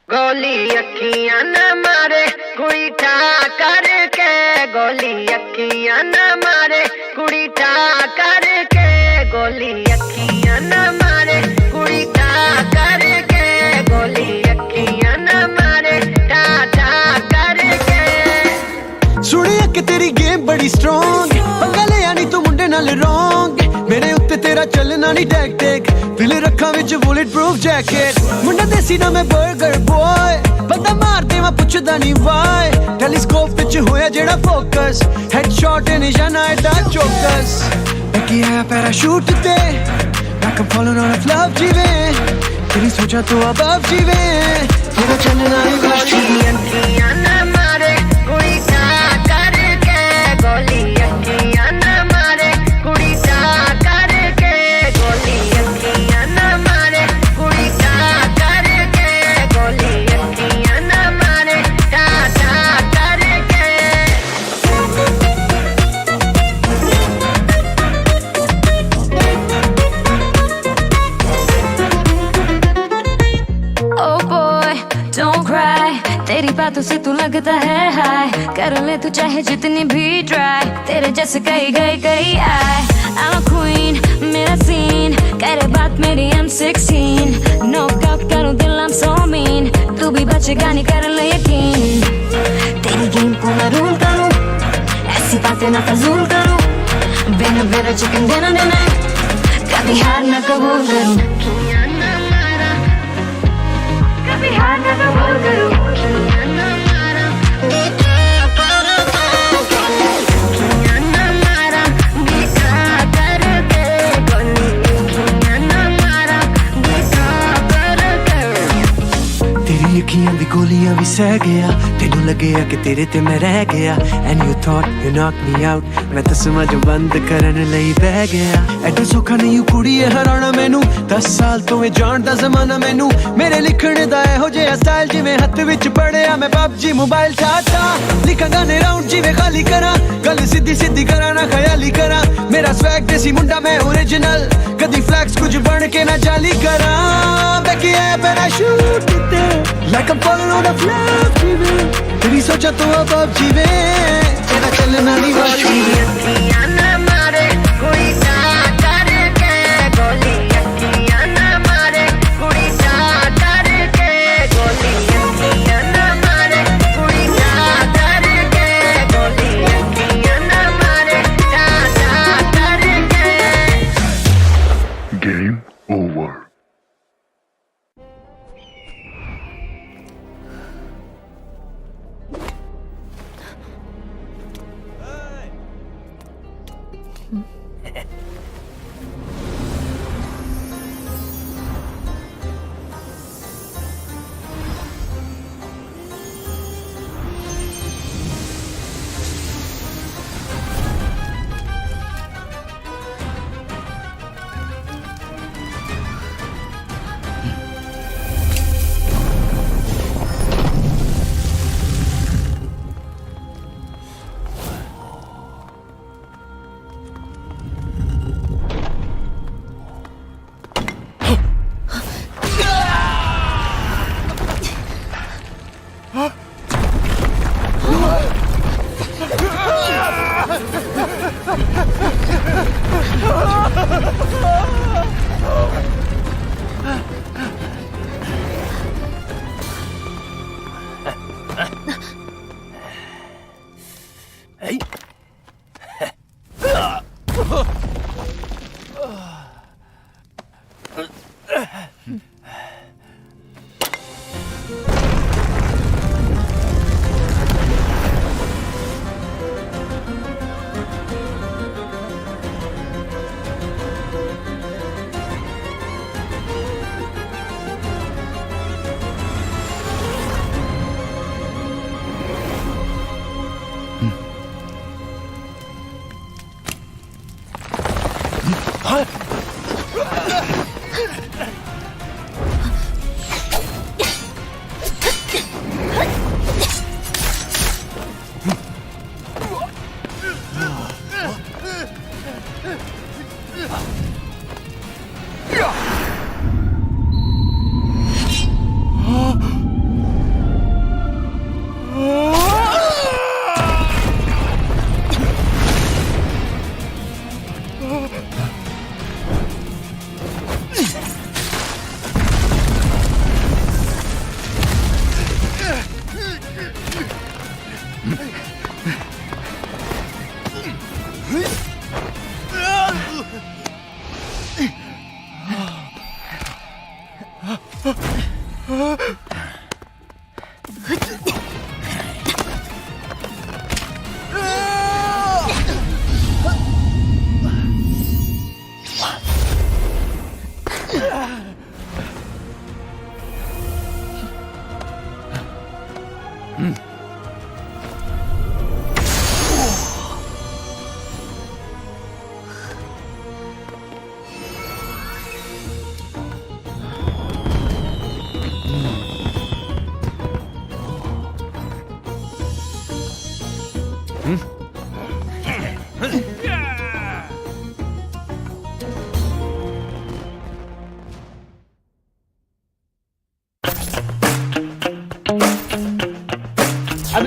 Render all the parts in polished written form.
गोली अखियां न मारे कुड़ी ठा करके, गोली अखियां न मारे कुड़ी ठा करके, गोली अखियां न मारे कुड़ी ठा करके, गोली अखियां न मारे ठा ठा करके। सुनिया कि तेरी गेम बड़ी स्ट्रॉन्ग, पंगा ले आनी तू मुंडे नाल रॉन्ग, मेरे उत्ते तेरा चलना नहीं टैक टैक, दिल रखा विच बुलेट प्रूफ जैकेट, मुंडा देसी ना मैं बर्गर बॉय, बंदा मार दे मैं पुछदा नहीं वाई, टेलीस्कोप विच होया जेड़ा फोकस, हेडशॉट निशाना एडा चौकस, बैकी आया पैराशूट ते, like I'm falling on a flop जीवे, तेरी सोचा तो अब जीवे, तेरा चलना ही गोली अखियां न मारे कुड़ी ठा करके, गोली अखियां न मारे कुड़ी ठा करके, गोली अखियां न मारे कुड़ी ठा करके, गोली अखियां न मारे ठा ठा करके। Oh boy, don't cry, तेरी बातों से तू लगता है हाय, कर ले तू चाहे जितनी भी ट्राई, तेरे जैसे कई आए, I'm a queen, मेरा सीन, करे बात मेरी M16, नॉकआउट करूँ दिल I'm so mean, तू भी बचेगा नहीं कर ले यकीन, तेरी गेम को मैं रूल करूँ, ऐसी बातें ना फजूल करूँ, बिना चिकन डिनर, कभी हार ना कबूल करूँ, कभी हार ना कबूल करूँ। तेरी अखियां दी गोलियां भी सह गया, तेनू लगेया कि तेरे ते मैं रह गया, and you thought you knocked me out, मैं तो समझ बंद करन लई बह गया, एडा सौखा नहीं कुड़ीए हराना मैनू, 10 साल तो मैं जानदा ज़माना मैनू, मेरे लिखने दा एहो जिहा स्टाइल जिवें हत्थ विच पड़िया मैं PUBG मोबाइल चाहता, लिखां गाने राउंड जिवें खाली करा, गल सीधी सीधी करा ना ख्याली करा, मेरा स्वैग देसी मुंडा मैं ओरिजिनल, कदी फ्लैक्स कुछ बन के ना जाली करा, बैकी है पैराशूट ते, like I'm falling on a flop जीवे, तेरी सोचा तो अब जीवे, तेरा चलना नहीं गोली अखियां न मारे कुड़ी ठा करके, गोली अखियां न मारे कुड़ी ठा करके, गोली अखियां न मारे कुड़ी ठा करके, गोली अखियां न मारे ठा ठा करके। Game over. अभी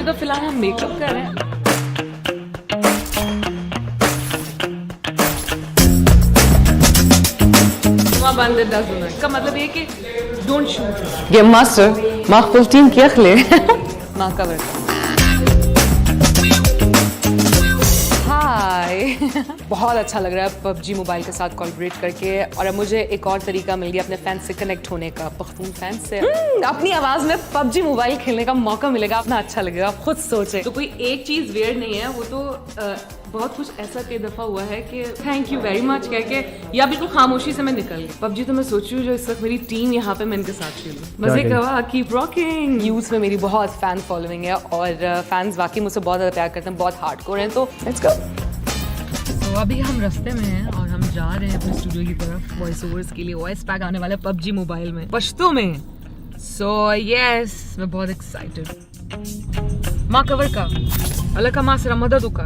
तो फिलहाल हम मेकअप कर रहे हैं। बंद का मतलब ये कि डोंट शूट गेम मास्टर माकफुल टीम क्या खले माँ का हाय बहुत अच्छा लग रहा है पबजी मोबाइल के साथ कोलैबोरेट करके और अब मुझे एक और तरीका मिल गया अपने फैंस से कनेक्ट होने का, पख्तून फैंस से अपनी आवाज में पबजी मोबाइल खेलने का मौका मिलेगा, अपना अच्छा लगेगा, आप खुद सोचे। तो कोई एक चीज वेयर नहीं है, वो तो बहुत कुछ ऐसा कई दफा हुआ है कि थैंक यू वेरी मच कह के या बिल्कुल खामोशी से मैं निकल गई। पबजी तो मैं सोच रही हूँ जो इस वक्त मेरी टीम यहाँ पे मैं इनके साथ खेलूँ। मजे का कीप रॉकिंग। यूथ में मेरी बहुत फैन फॉलोइंग है और फैंस वाकई मुझसे बहुत ज्यादा प्यार करते हैं, बहुत हार्डकोर हैं। तो लेट्स गो। तो अभी हम रास्ते में हैं और हम जा रहे हैं अपने स्टूडियो की तरफ वॉइस ओवर्स के लिए। वॉइस पैक आने वाला है पबजी मोबाइल में पश्तो में। सो यस मैं बहुत एक्साइटेड। माँ कवर का अलग का माँ सरा मदद का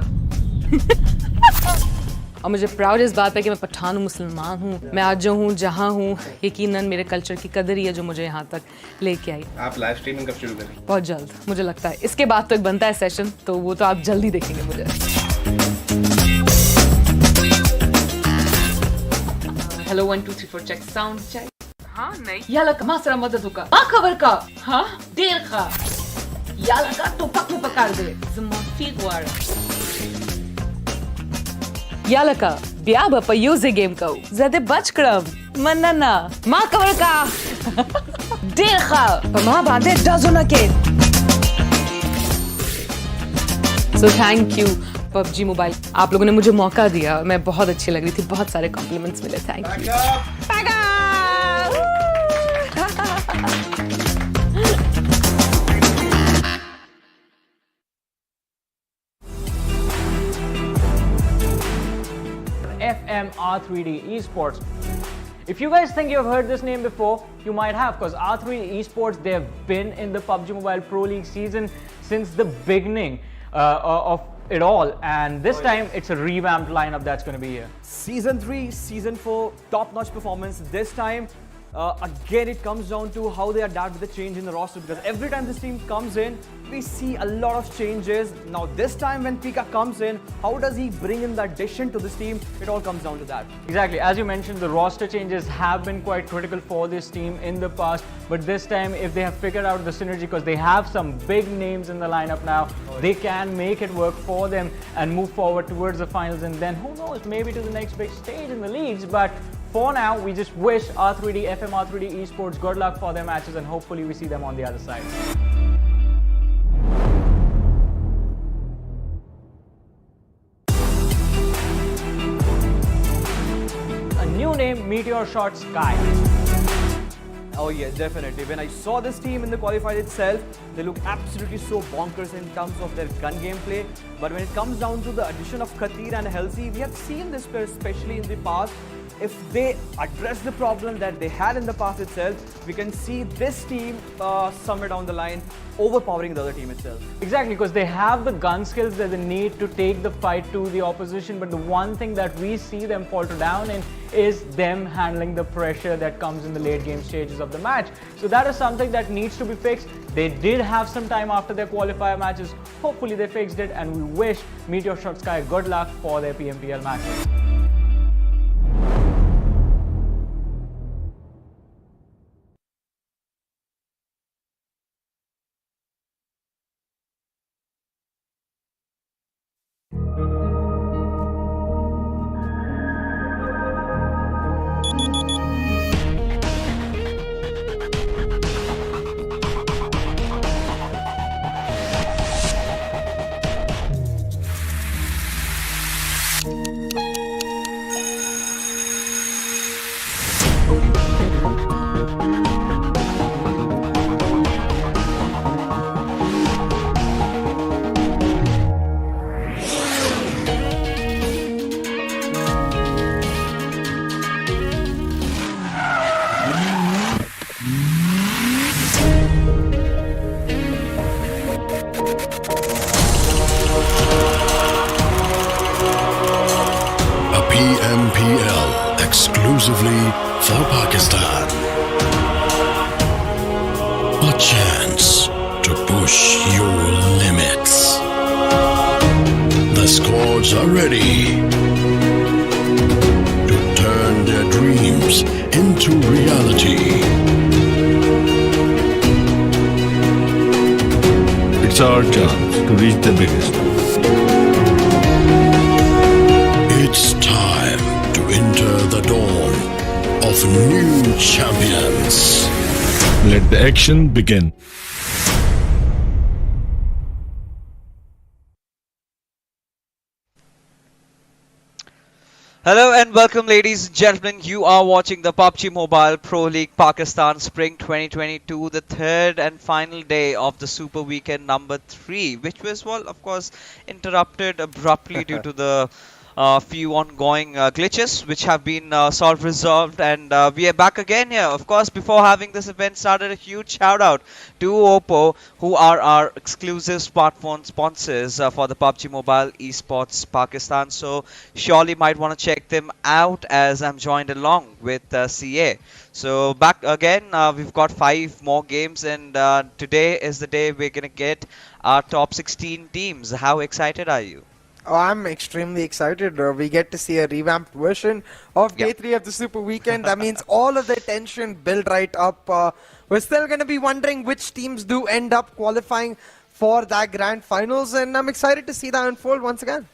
और मुझे प्राउड इस बात पे कि मैं पठान हूँ, मुसलमान हूँ, मैं आज जो हूँ जहाँ हूँ यकीनन मेरे कल्चर की कदर ही है जो मुझे यहाँ तक लेके आई। आप लाइव स्ट्रीमिंग कब शुरू करेंगे? बहुत जल्द मुझे लगता है। इसके बाद तो एक बनता है सेशन, तो वो तो आप जल्दी देखेंगे मुझे। Hello 1 2 3 4 check sound check. हाँ नहीं याला का मासरा मदद होगा माँ खबर का हाँ देर का याला का तो पक्का पकड़ दे ज़माफी वार याला का ब्याह बप यूज़ गेम का ज़्यादा बच करम मनना माँ खबर का देर का माँ बांधे डज़ों के। So thank you PUBG mobile, आप लोगों ने मुझे मौका दिया, मैं बहुत अच्छी लग रही थी, बहुत सारे कॉम्प्लीमेंट्स मिले, thank you. FMxR3D Esports. If you guys think you've heard this name before, you might have, because R3D Esports, they have been in the PUBG Mobile Pro League season since the beginning of it all, and this time it's a revamped lineup that's going to be here. Season 3, Season 4, top-notch performance. This time, again, it comes down to how they adapt with the change in the roster, because every time this team comes in, we see a lot of changes. Now this time when Pika comes in, how does he bring in the addition to this team? It all comes down to that. Exactly, as you mentioned, the roster changes have been quite critical for this team in the past, but this time if they have figured out the synergy, because they have some big names in the lineup now, they can make it work for them and move forward towards the finals, and then who knows, maybe to the next big stage in the leagues. But for now, we just wish FMxR3D Esports good luck for their matches, and hopefully we see them on the other side. A new name, MetershotxSKY. Oh yeah, definitely. When I saw this team in the qualifier itself, they look absolutely so bonkers in terms of their gun gameplay. But when it comes down to the addition of Khatir and Halsey, we have seen this pair, especially in the past. If they address the problem that they had in the past itself, we can see this team somewhere down the line overpowering the other team itself. Exactly, because they have the gun skills that they need to take the fight to the opposition, but the one thing that we see them falter down in is them handling the pressure that comes in the late game stages of the match. So that is something that needs to be fixed. They did have some time after their qualifier matches. Hopefully they fixed it, and we wish MetershotxSKY good luck for their PMPL matches. push your limits. The squads are ready to turn their dreams into reality. It's our chance to reach the biggest. It's time to enter the dawn of new champions. Let the action begin. Hello and welcome, ladies and gentlemen. You are watching the PUBG Mobile Pro League Pakistan Spring 2022, the third and final day of the Super Weekend number 3, which was, well, of course, interrupted abruptly due to the few ongoing glitches which have been resolved, and we are back again here. Of course, before having this event started, a huge shout out to Oppo, who are our exclusive smartphone sponsors for the PUBG Mobile Esports Pakistan. So surely might want to check them out, as I'm joined along with CA. So back again, we've got 5 more games, and today is the day we're gonna get our top 16 teams. How excited are you? Oh, I'm extremely excited. We get to see a revamped version of Day 3 of the Super Weekend. That means all of the tension build right up. We're still going to be wondering which teams do end up qualifying for that grand finals, and I'm excited to see that unfold once again.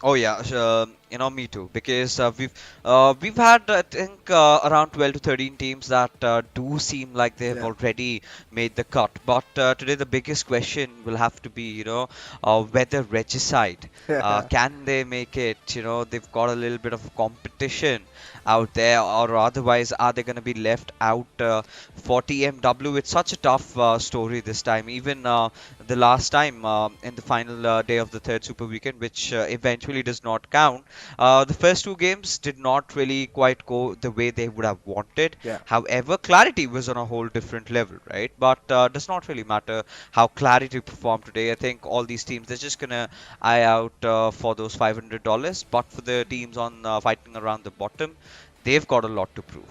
Oh yeah, me too. Because we've had, I think, around 12 to 13 teams that do seem like they've already made the cut. But today the biggest question will have to be, whether Regicide can they make it? They've got a little bit of competition out there, or otherwise are they going to be left out for TmW? It's such a tough story this time. Even the last time in the final day of the third Super Weekend, which eventually does not count. The first 2 games did not really quite go the way they would have wanted. However, Clarity was on a whole different level, right? But does not really matter how Clarity performed today. I think all these teams, they're just gonna eye out for those $500. But for the teams on fighting around the bottom, they've got a lot to prove.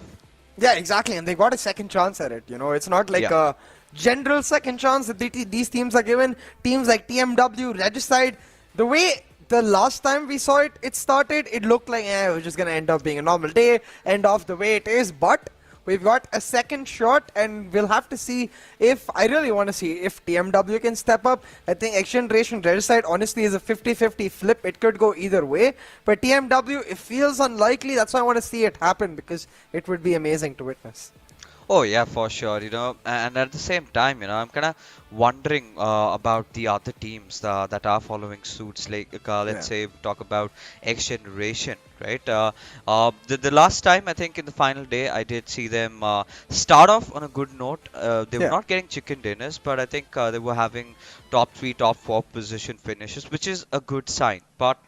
Yeah, exactly, and they got a second chance at it. It's not like a general second chance that these teams are given. Teams like TmW, Regicide, the way the last time we saw it started, it looked like it was just going to end up being a normal day, end off the way it is. But we've got a second shot, and we'll have to see if, I really want to see if TmW can step up. I think XGeneration Regicide honestly is a 50-50 flip. It could go either way. But TmW, it feels unlikely. That's why I want to see it happen, because it would be amazing to witness. Oh yeah, for sure, and at the same time, I'm kind of wondering about the other teams that are following suits. Like, let's say, talk about XGeneration, right? The last time, I think in the final day, I did see them start off on a good note. They were not getting chicken dinners, but I think they were having top 3, top 4 position finishes, which is a good sign. But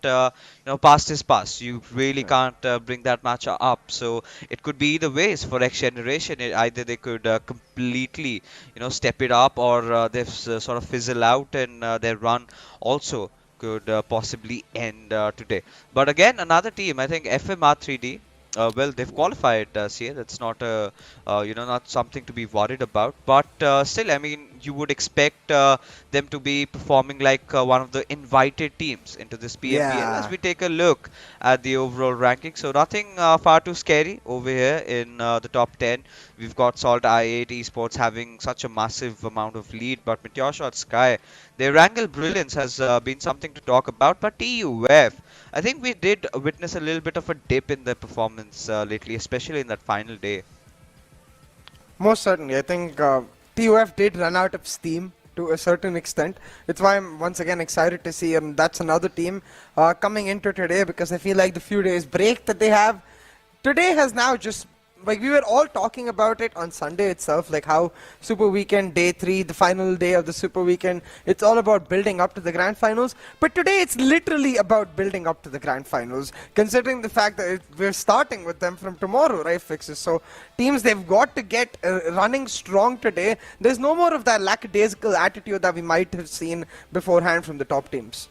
past is past. You really can't bring that match up. So it could be either ways for XGeneration. Either they could completely, step it up, or they've sort of fizzle out, and their run also could possibly end today. But again, another team, I think FMxR3D. Well, they've qualified, CA. That's not not something to be worried about. But still, I mean, you would expect them to be performing like one of the invited teams into this PMPL as we take a look at the overall ranking. So nothing far too scary over here in the top 10. We've got SALTxi8 Esports having such a massive amount of lead, but MetershotxSKY, their Erangel brilliance has been something to talk about. But TUF, I think we did witness a little bit of a dip in their performance lately, especially in that final day. Most certainly. I think TUF did run out of steam to a certain extent. It's why I'm once again excited to see that's another team coming into today, because I feel like the few days break that they have today has now just, like, we were all talking about it on Sunday itself, like how Super Weekend Day 3, the final day of the Super Weekend, it's all about building up to the grand finals. But today it's literally about building up to the grand finals, considering the fact that we're starting with them from tomorrow, right, Fixes? So teams, they've got to get running strong today. There's no more of that lackadaisical attitude that we might have seen beforehand from the top teams.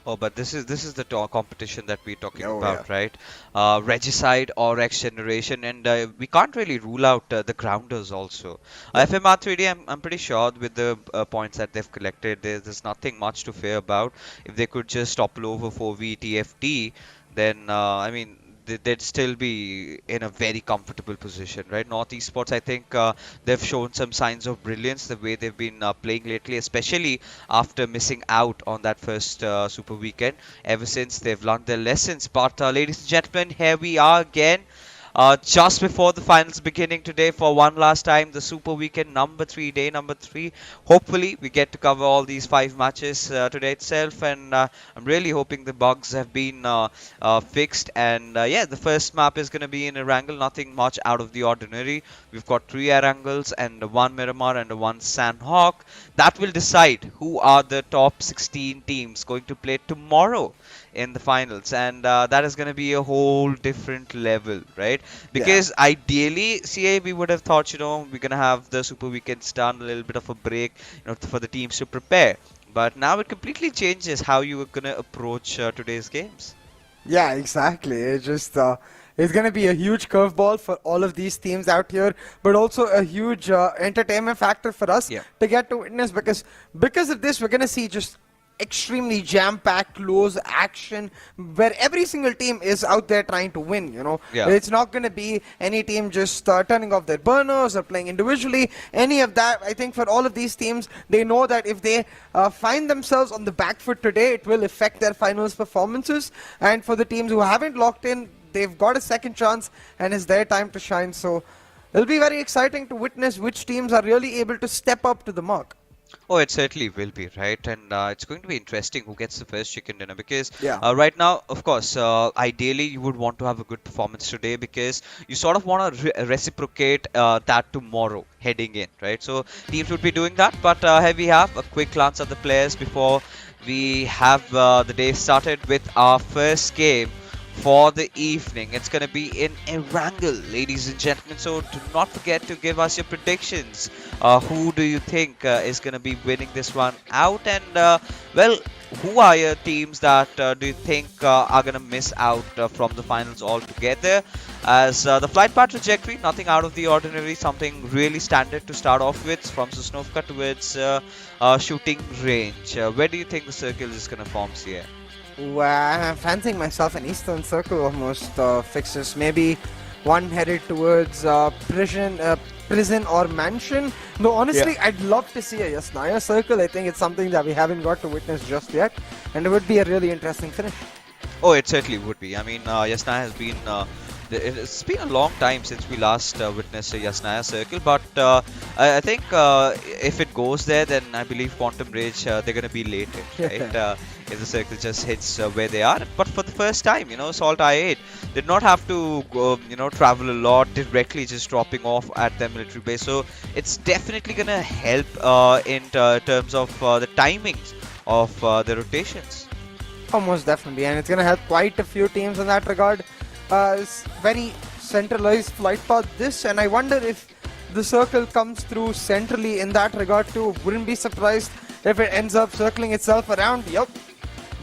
Oh, but this is the competition that we're talking Oh, about, yeah. right? Regicide or XGeneration, and we can't really rule out the grounders also. Yep. FMR3D, I'm pretty sure with the points that they've collected, there's nothing much to fear about. If they could just topple over for VTFT, then I mean. They'd still be in a very comfortable position, right? North Esports, I think they've shown some signs of brilliance the way they've been playing lately, especially after missing out on that first Super Weekend. Ever since they've learned their lessons. But ladies and gentlemen, here we are again. Just before the finals beginning today for one last time, the Super Weekend number 3, day number 3. Hopefully, we get to cover all these 5 matches today itself, and I'm really hoping the bugs have been fixed. And yeah, the first map is going to be in Erangel, nothing much out of the ordinary. We've got 3 Erangels and 1 Miramar and 1 Sanhok. That will decide who are the top 16 teams going to play tomorrow in the finals, and that is going to be a whole different level, right? Because ideally, CA, we would have thought, we're going to have the Super Weekends done, a little bit of a break, for the teams to prepare. But now it completely changes how you are going to approach today's games. Yeah, exactly. It's just it's going to be a huge curveball for all of these teams out here, but also a huge entertainment factor for us Yeah. to get to witness, because of this, we're going to see just extremely jam-packed, close action where every single team is out there trying to win. Yeah. It's not going to be any team just turning off their burners or playing individually, any of that. I think for all of these teams, they know that if they find themselves on the back foot today, it will affect their finals performances. And for the teams who haven't locked in, they've got a second chance and it's their time to shine. So it'll be very exciting to witness which teams are really able to step up to the mark. Oh, it certainly will be, right? And it's going to be interesting who gets the first chicken dinner, because Yeah. right now, of course, ideally you would want to have a good performance today, because you sort of want to reciprocate that tomorrow heading in, right? So teams would be doing that. But here we have a quick glance at the players before we have the day started with our first game for the evening. It's going to be in Erangel, ladies and gentlemen. So do not forget to give us your predictions. Who do you think is going to be winning this one out? And well, who are your teams that do you think are going to miss out from the finals altogether? As the flight path trajectory, nothing out of the ordinary, something really standard to start off with, from Sosnovka towards shooting range. Where do you think the circle is going to form here? Well, I'm fancying myself an Eastern Circle almost fixes. Maybe one headed towards prison or mansion. No, honestly, I'd love to see a Yasnaya Circle. I think it's something that we haven't got to witness just yet, and it would be a really interesting finish. Oh, it certainly would be. I mean, Yasnaya has been. It's been a long time since we last witnessed a Yasnaya Circle, but I think if it goes there, then I believe Quantum Rage, they're going to be late, right? If the circle just hits where they are. But for the first time, SALTxi8 did not have to go, travel a lot, directly just dropping off at their military base. So it's definitely going to help in terms of the timings of the rotations. Almost definitely, and it's going to help quite a few teams in that regard. It's very centralized flight path and I wonder if the circle comes through centrally in that regard too. Wouldn't be surprised if it ends up circling itself around. Yup,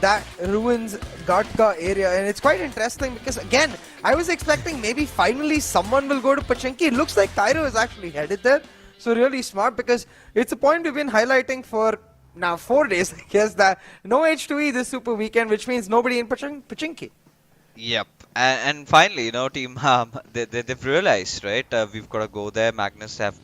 that ruins Gatka area, and it's quite interesting because again, I was expecting maybe finally someone will go to Pachinki. It looks like Cairo is actually headed there, so really smart, because it's a point we've been highlighting for now 4 days, I guess, that no H2E this Super Weekend, which means nobody in Pachinki. Yep, and finally, team, they've realized, right? We've got to go there. Magnus have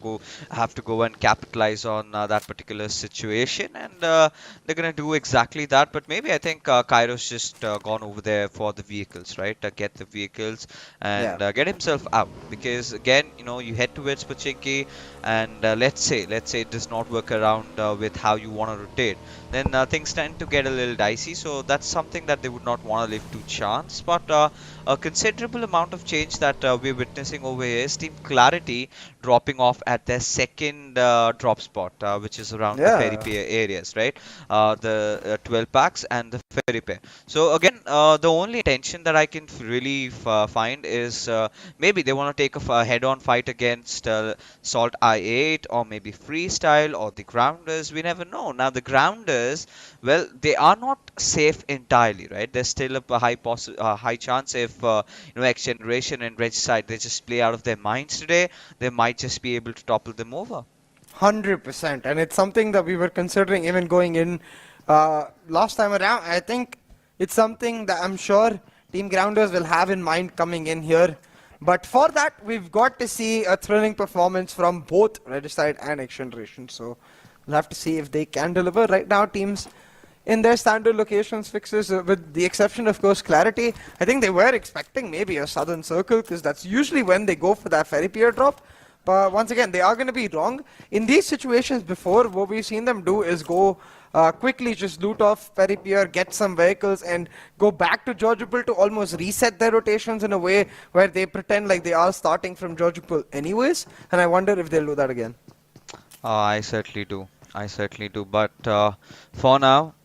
to go and capitalize on that particular situation, and they're gonna do exactly that. But maybe I think Kairo's just gone over there for the vehicles, right? Get the vehicles and get himself out, because again, you head towards Pachinki, and let's say it does not work around with how you want to rotate, then things tend to get a little dicey. So that's something that they would not want to leave to chance. But about a considerable amount of change that we're witnessing over here is Team Clarity dropping off at their second drop spot, which is around the ferry Yeah. pair areas, right? The 12 packs and the ferry pair. So again, the only intention that I can really find is maybe they want to take a head-on fight against SALTxi8 or maybe Freestyle or the Grounders. We never know. Now the Grounders, well, they are not safe entirely, right? There's still a high chance if XGeneration and Regicide they just play out of their minds today, they might just be able to topple them over. 100%, and it's something that we were considering even going in last time around. I think it's something that I'm sure Team Grounders will have in mind coming in here. But for that, we've got to see a thrilling performance from both Regicide and XGeneration. So we'll have to see if they can deliver. Right now, teams in their standard locations fixes, with the exception of course Clarity, I think they were expecting maybe a southern circle, because that's usually when they go for that ferry pier drop. But once again, they are going to be wrong. In these situations before, what we've seen them do is go quickly just loot off ferry pier, get some vehicles, and go back to Georgopol to almost reset their rotations in a way where they pretend like they are starting from Georgopol anyways. And I wonder if they'll do that again. I certainly do. I certainly do. But for now,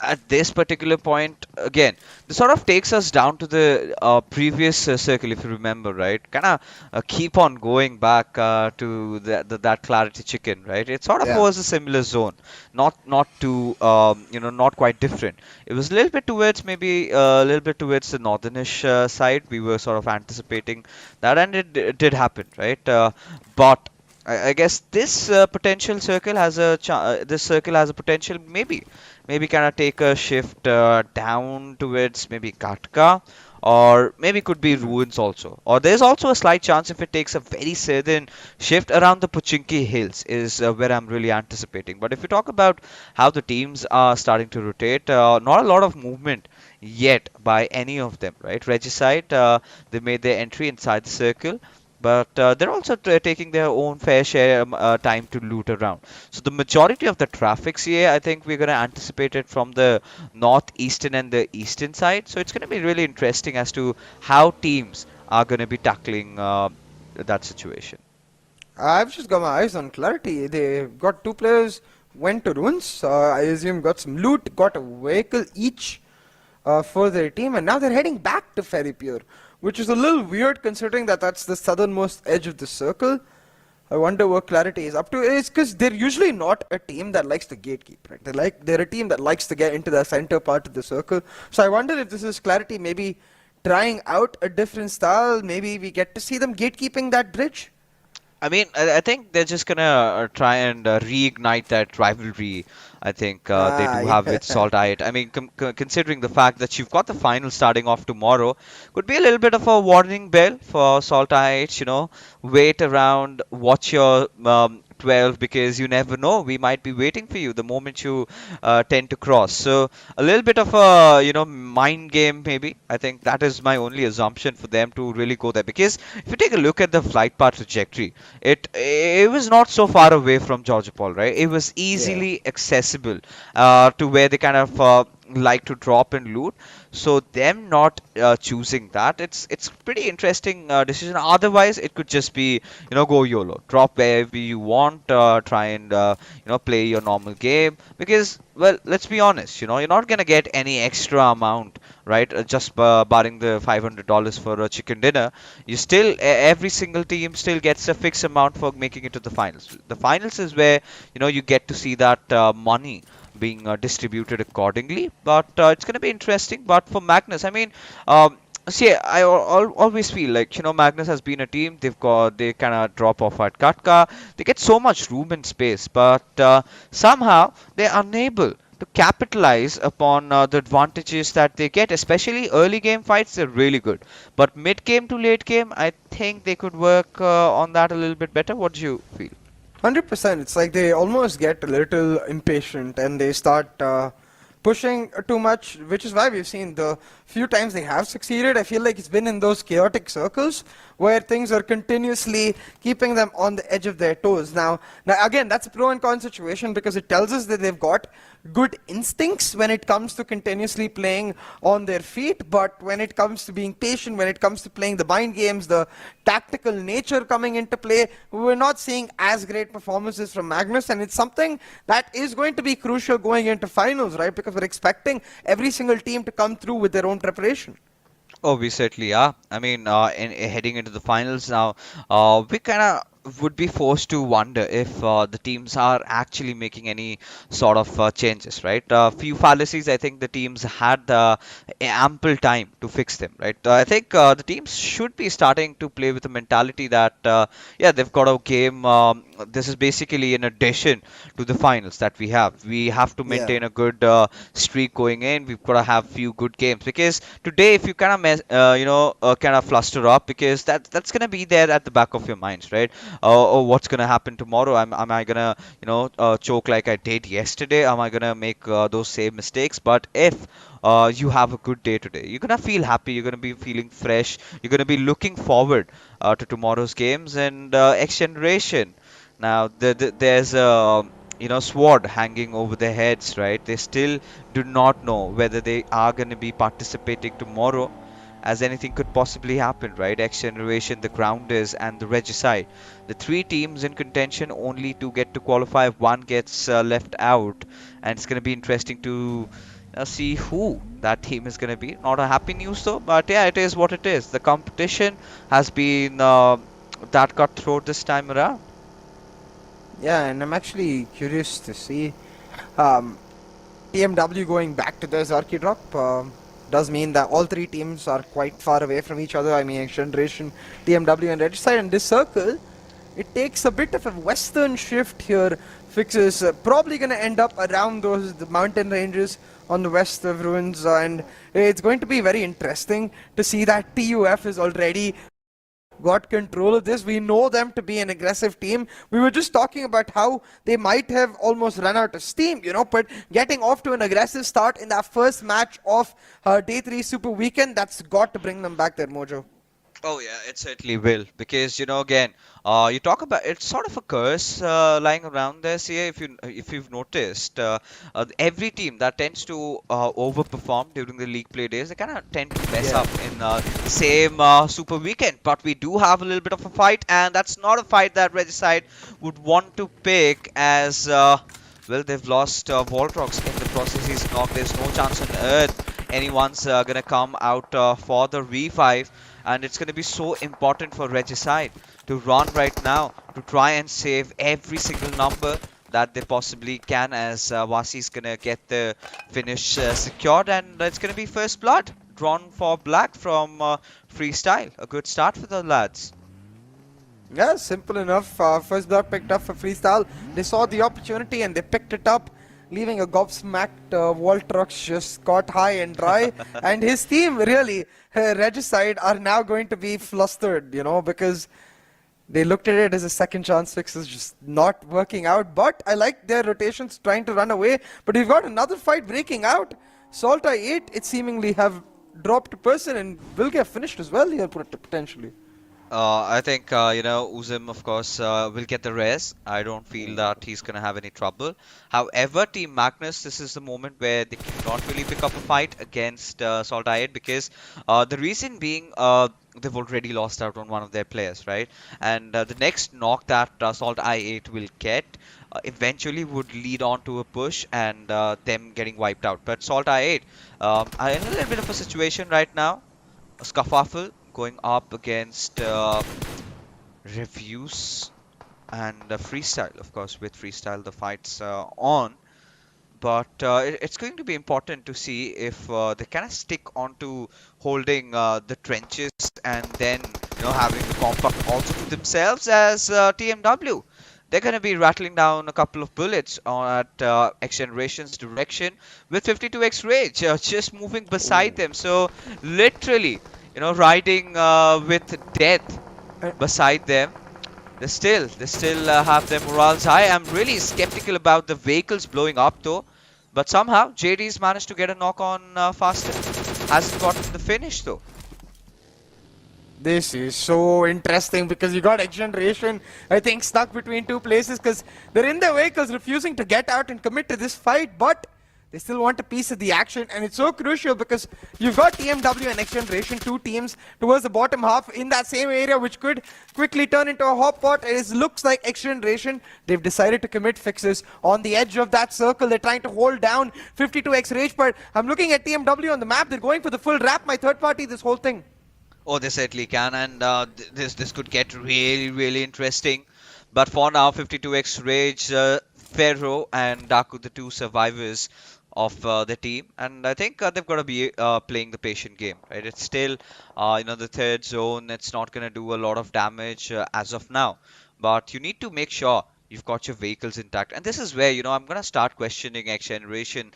at this particular point, again, this sort of takes us down to the previous circle, if you remember, right? Kind of keep on going back to that Clarity Chicken, right? It sort of was a similar zone, not too, not quite different. It was a little bit towards maybe a little bit towards the northernish side. We were sort of anticipating that, and it did happen, right? But I guess this potential circle has this circle has a potential maybe kind of take a shift down towards maybe Katka, or maybe could be Ruins also. Or there's also a slight chance if it takes a very southern shift around the Pochinki Hills is where I'm really anticipating. But if you talk about how the teams are starting to rotate, not a lot of movement yet by any of them, right? Regicide, they made their entry inside the circle, but they're also taking their own fair share time to loot around. So the majority of the traffic here, I think we're going to anticipate it from the northeastern and the eastern side. So it's going to be really interesting as to how teams are going to be tackling that situation. I've just got my eyes on Clarity. They got two players, went to Ruins. I assume got some loot, got a vehicle each for their team, and now they're heading back to Ferry Pier, which is a little weird considering that that's the southernmost edge of the circle. I wonder what Clarity is up to. It's because they're usually not a team that likes to gatekeep, right? They're a team that likes to get into the center part of the circle. So I wonder if this is Clarity maybe trying out a different style. Maybe we get to see them gatekeeping that bridge. I mean, I think they're just gonna try and reignite that rivalry. I think they do have with SALTxi8. I mean, considering the fact that you've got the final starting off tomorrow, could be a little bit of a warning bell for SALTxi8. Wait around, watch your 12, because you never know. We might be waiting for you the moment you tend to cross. So a little bit of a mind game maybe. I think that is my only assumption for them to really go there, because if you take a look at the flight path trajectory, it was not so far away from Georgopol, right? It was easily accessible to where they kind of like to drop and loot. So them not choosing that, it's pretty interesting decision. Otherwise, it could just be go YOLO, drop wherever you want, try and play your normal game, because well, let's be honest, you're not gonna get any extra amount, right? Just barring the $500 for a chicken dinner, you still every single team still gets a fixed amount for making it to the finals. The finals is where you get to see that money being distributed accordingly. But it's going to be interesting. But for Magnus, I mean, see, I always feel like Magnus has been a team. They kind of drop off at Katka. They get so much room and space, but somehow they're unable to capitalize upon the advantages that they get. Especially early game fights, they're really good. But mid game to late game, I think they could work on that a little bit better. What do you feel? 100%. It's like they almost get a little impatient and they start pushing too much, which is why we've seen the few times they have succeeded. I feel like it's been in those chaotic circles where things are continuously keeping them on the edge of their toes. Now again, that's a pro and con situation because it tells us that they've got good instincts when it comes to continuously playing on their feet, but when it comes to being patient, when it comes to playing the mind games, the tactical nature coming into play, we're not seeing as great performances from Magnus, and it's something that is going to be crucial going into finals, right? Because we're expecting every single team to come through with their own preparation. Oh, we certainly are. I mean, heading into the finals now, we kind of would be forced to wonder if the teams are actually making any sort of changes, right? Few fallacies, I think the teams had ample time to fix them, right? I think the teams should be starting to play with a mentality that, yeah, they've got a game. This is basically in addition to the finals that we have. We have to maintain a good streak going in. We've got to have few good games because today, if you kind of kind of fluster up, because that's gonna be there at the back of your minds, right? Oh, what's gonna happen tomorrow? Am I gonna choke like I did yesterday? Am I gonna make those same mistakes? But if you have a good day today, you're gonna feel happy. You're gonna be feeling fresh. You're gonna be looking forward to tomorrow's games and XGeneration. Now, there's a sword hanging over their heads, right? They still do not know whether they are going to be participating tomorrow, as anything could possibly happen, right? XGeneration, the Grounders, and the Regicide. The three teams in contention, only to get to qualify if one gets left out. And it's going to be interesting to see who that team is going to be. Not a happy news though, but yeah, it is what it is. The competition has been that cutthroat this time around. Yeah, and I'm actually curious to see TMW going back to their Zarki drop. Does mean that all three teams are quite far away from each other. I mean, XGeneration, TMW, and Regicide. And this circle, it takes a bit of a western shift here. Fixes probably going to end up around the mountain ranges on the west of Ruins, and it's going to be very interesting to see that TUF is already got control of this. We know them to be an aggressive team. We were just talking about how they might have almost run out of steam, but getting off to an aggressive start in that first match of Day 3 Super Weekend, that's got to bring them back their mojo. Oh yeah, it certainly will, because again, you talk about it's sort of a curse lying around there. See, if you've noticed, every team that tends to overperform during the league play days, they kind of tend to mess up in the same Super Weekend. But we do have a little bit of a fight, and that's not a fight that Regicide would want to pick, as well, they've lost Voltrox in the process. He's knocked. There's no chance on earth anyone's gonna come out for the revive. And it's going to be so important for Regicide to run right now to try and save every single number that they possibly can, as Wasi's going to get the finish secured, and it's going to be first blood drawn for Black from Freestyle. A good start for the lads. Yeah, simple enough. First blood picked up for Freestyle. They saw the opportunity and they picked it up, leaving a gobsmacked Voltrox just caught high and dry. And his team, really, Regicide, are now going to be flustered, because they looked at it as a second chance fixes just not working out. But I like their rotations trying to run away. But we've got another fight breaking out. SALTxi8, it seemingly have dropped a person and will get finished as well here potentially. I think, Uzim, of course, will get the res. I don't feel that he's going to have any trouble. However, Team Magnus, this is the moment where they cannot really pick up a fight against SALTxi8, because the reason being, they've already lost out on one of their players, right? And the next knock that SALTxi8 will get eventually would lead on to a push and them getting wiped out. But SALTxi8 are in a little bit of a situation right now. A scuffle going up against Reviews and Freestyle. Of course, with Freestyle the fight's on, but it's going to be important to see if they kind of stick onto holding the trenches and then having the compact also to themselves, as TMW. They're going to be rattling down a couple of bullets at XGeneration's direction with 52x Rage just moving beside them. So literally, riding with death beside them. They still have their morals high. I'm really skeptical about the vehicles blowing up though. But somehow JD's managed to get a knock on faster. Hasn't gotten the finish though. This is so interesting because you got XGeneration, I think, stuck between two places because they're in their vehicles refusing to get out and commit to this fight, but they still want a piece of the action, and it's so crucial because you've got TmW and XGeneration, two teams towards the bottom half in that same area, which could quickly turn into a hot pot. It looks like XGeneration, they've decided to commit fixes on the edge of that circle. They're trying to hold down 52x Rage, but I'm looking at TmW on the map. They're going for the full wrap, my third party, this whole thing. Oh, they certainly can, and this could get really interesting. But for now, 52x Rage, Pharaoh, and Daku, the two survivors of the team, and I think they've got to be playing the patient game, right? It's still, the third zone. It's not going to do a lot of damage as of now, but you need to make sure you've got your vehicles intact. And this is where, I'm going to start questioning XGeneration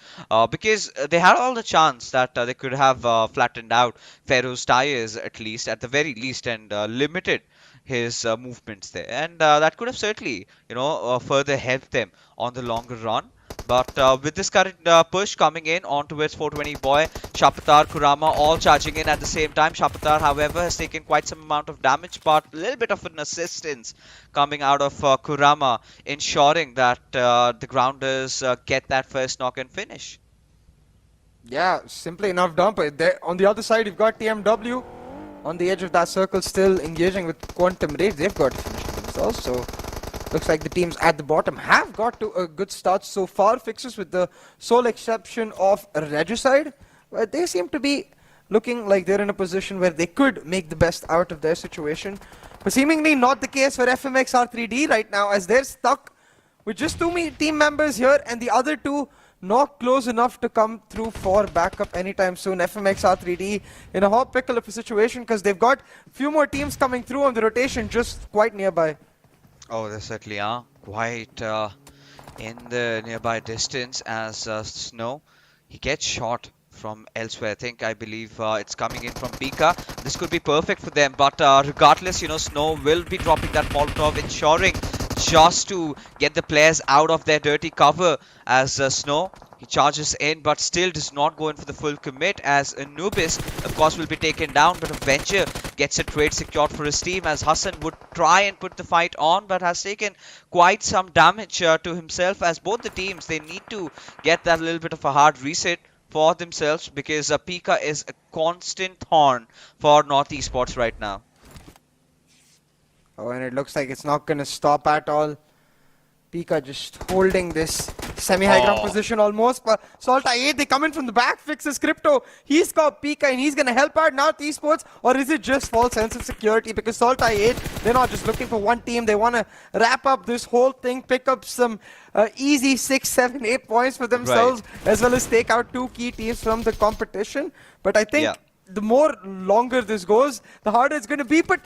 because they had all the chance that they could have flattened out Pharaoh's tires at least, at the very least, and limited his movements there, and that could have certainly, further helped them on the longer run. But with this current push coming in on towards 420 boy, Shapatar, Kurama all charging in at the same time. Shapatar, however, has taken quite some amount of damage, but a little bit of an assistance coming out of Kurama, ensuring that the grounders get that first knock and finish. Yeah, simply enough dump. On the other side, you've got TmW on the edge of that circle, still engaging with Quantum Rage. They've got to finish themselves, so looks like the teams at the bottom have got to a good start so far. Fixes with the sole exception of Regicide, but they seem to be looking like they're in a position where they could make the best out of their situation. But seemingly not the case for FMxR3D right now, as they're stuck with just two team members here, and the other two not close enough to come through for backup anytime soon. FMxR3D in a hot pickle of a situation because they've got a few more teams coming through on the rotation just quite nearby. Oh, they certainly are quite in the nearby distance as Snow, he gets shot from elsewhere. I believe it's coming in from Pika. This could be perfect for them, but regardless, Snow will be dropping that Molotov, ensuring just to get the players out of their dirty cover as Snow, he charges in, but still does not go in for the full commit, as Anubis, of course, will be taken down, but Avenger gets a trade secured for his team, as Hassan would try and put the fight on, but has taken quite some damage to himself, as both the teams, they need to get that little bit of a hard reset for themselves, because Pika is a constant thorn for NorthEsports right now. Oh, and it looks like it's not going to stop at all. Pika just holding this semi-high ground position almost. But SALTxi8, they come in from the back, fixes Crypto. He's got Pika and he's going to help out NorthEsports. Or is it just false sense of security? Because SALTxi8, they're not just looking for one team. They want to wrap up this whole thing, pick up some easy 6, 7, 8 points for themselves, as well as take out two key teams from the competition. But I think the more longer this goes, the harder it's going to be. But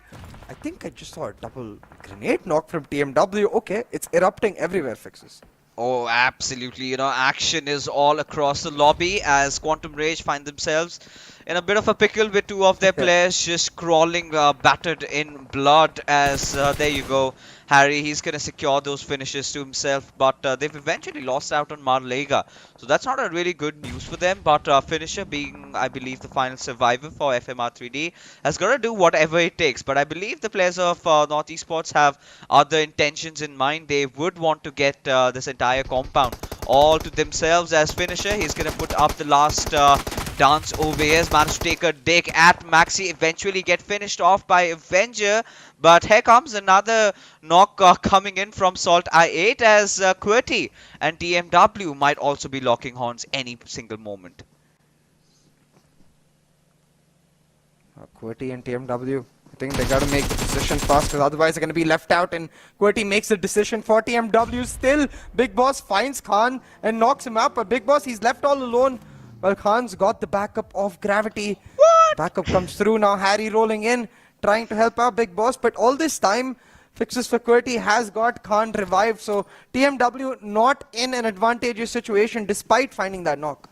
I think I just saw a double grenade knock from TmW. Okay, it's erupting everywhere, Fixes. Oh, absolutely. Action is all across the lobby as Quantum Rage find themselves in a bit of a pickle with two of their players just crawling, battered in blood, as there you go. Harry, he's going to secure those finishes to himself, but they've eventually lost out on Marlega. So that's not a really good news for them, but Finisher, being, I believe, the final survivor for FMR3D, has got to do whatever it takes. But I believe the players of NorthEsports have other intentions in mind. They would want to get this entire compound all to themselves. As Finisher, he's going to put up the last dance over here. Managed to take a dig at Maxi, eventually get finished off by Avenger. But here comes another knock coming in from SALTxi8, as QWERTY and TmW might also be locking horns any single moment. QWERTY and TmW, I think they got to make the decision fast, because otherwise they're going to be left out, and QWERTY makes the decision for TmW. Still, Big Boss finds Khan and knocks him out, but Big Boss, he's left all alone. Well, Khan's got the backup of Gravity. What? Backup comes through now. Harry rolling in, trying to help out Big Boss. But all this time, Fixes for QWERTY has got Khan revived. So TmW not in an advantageous situation despite finding that knock.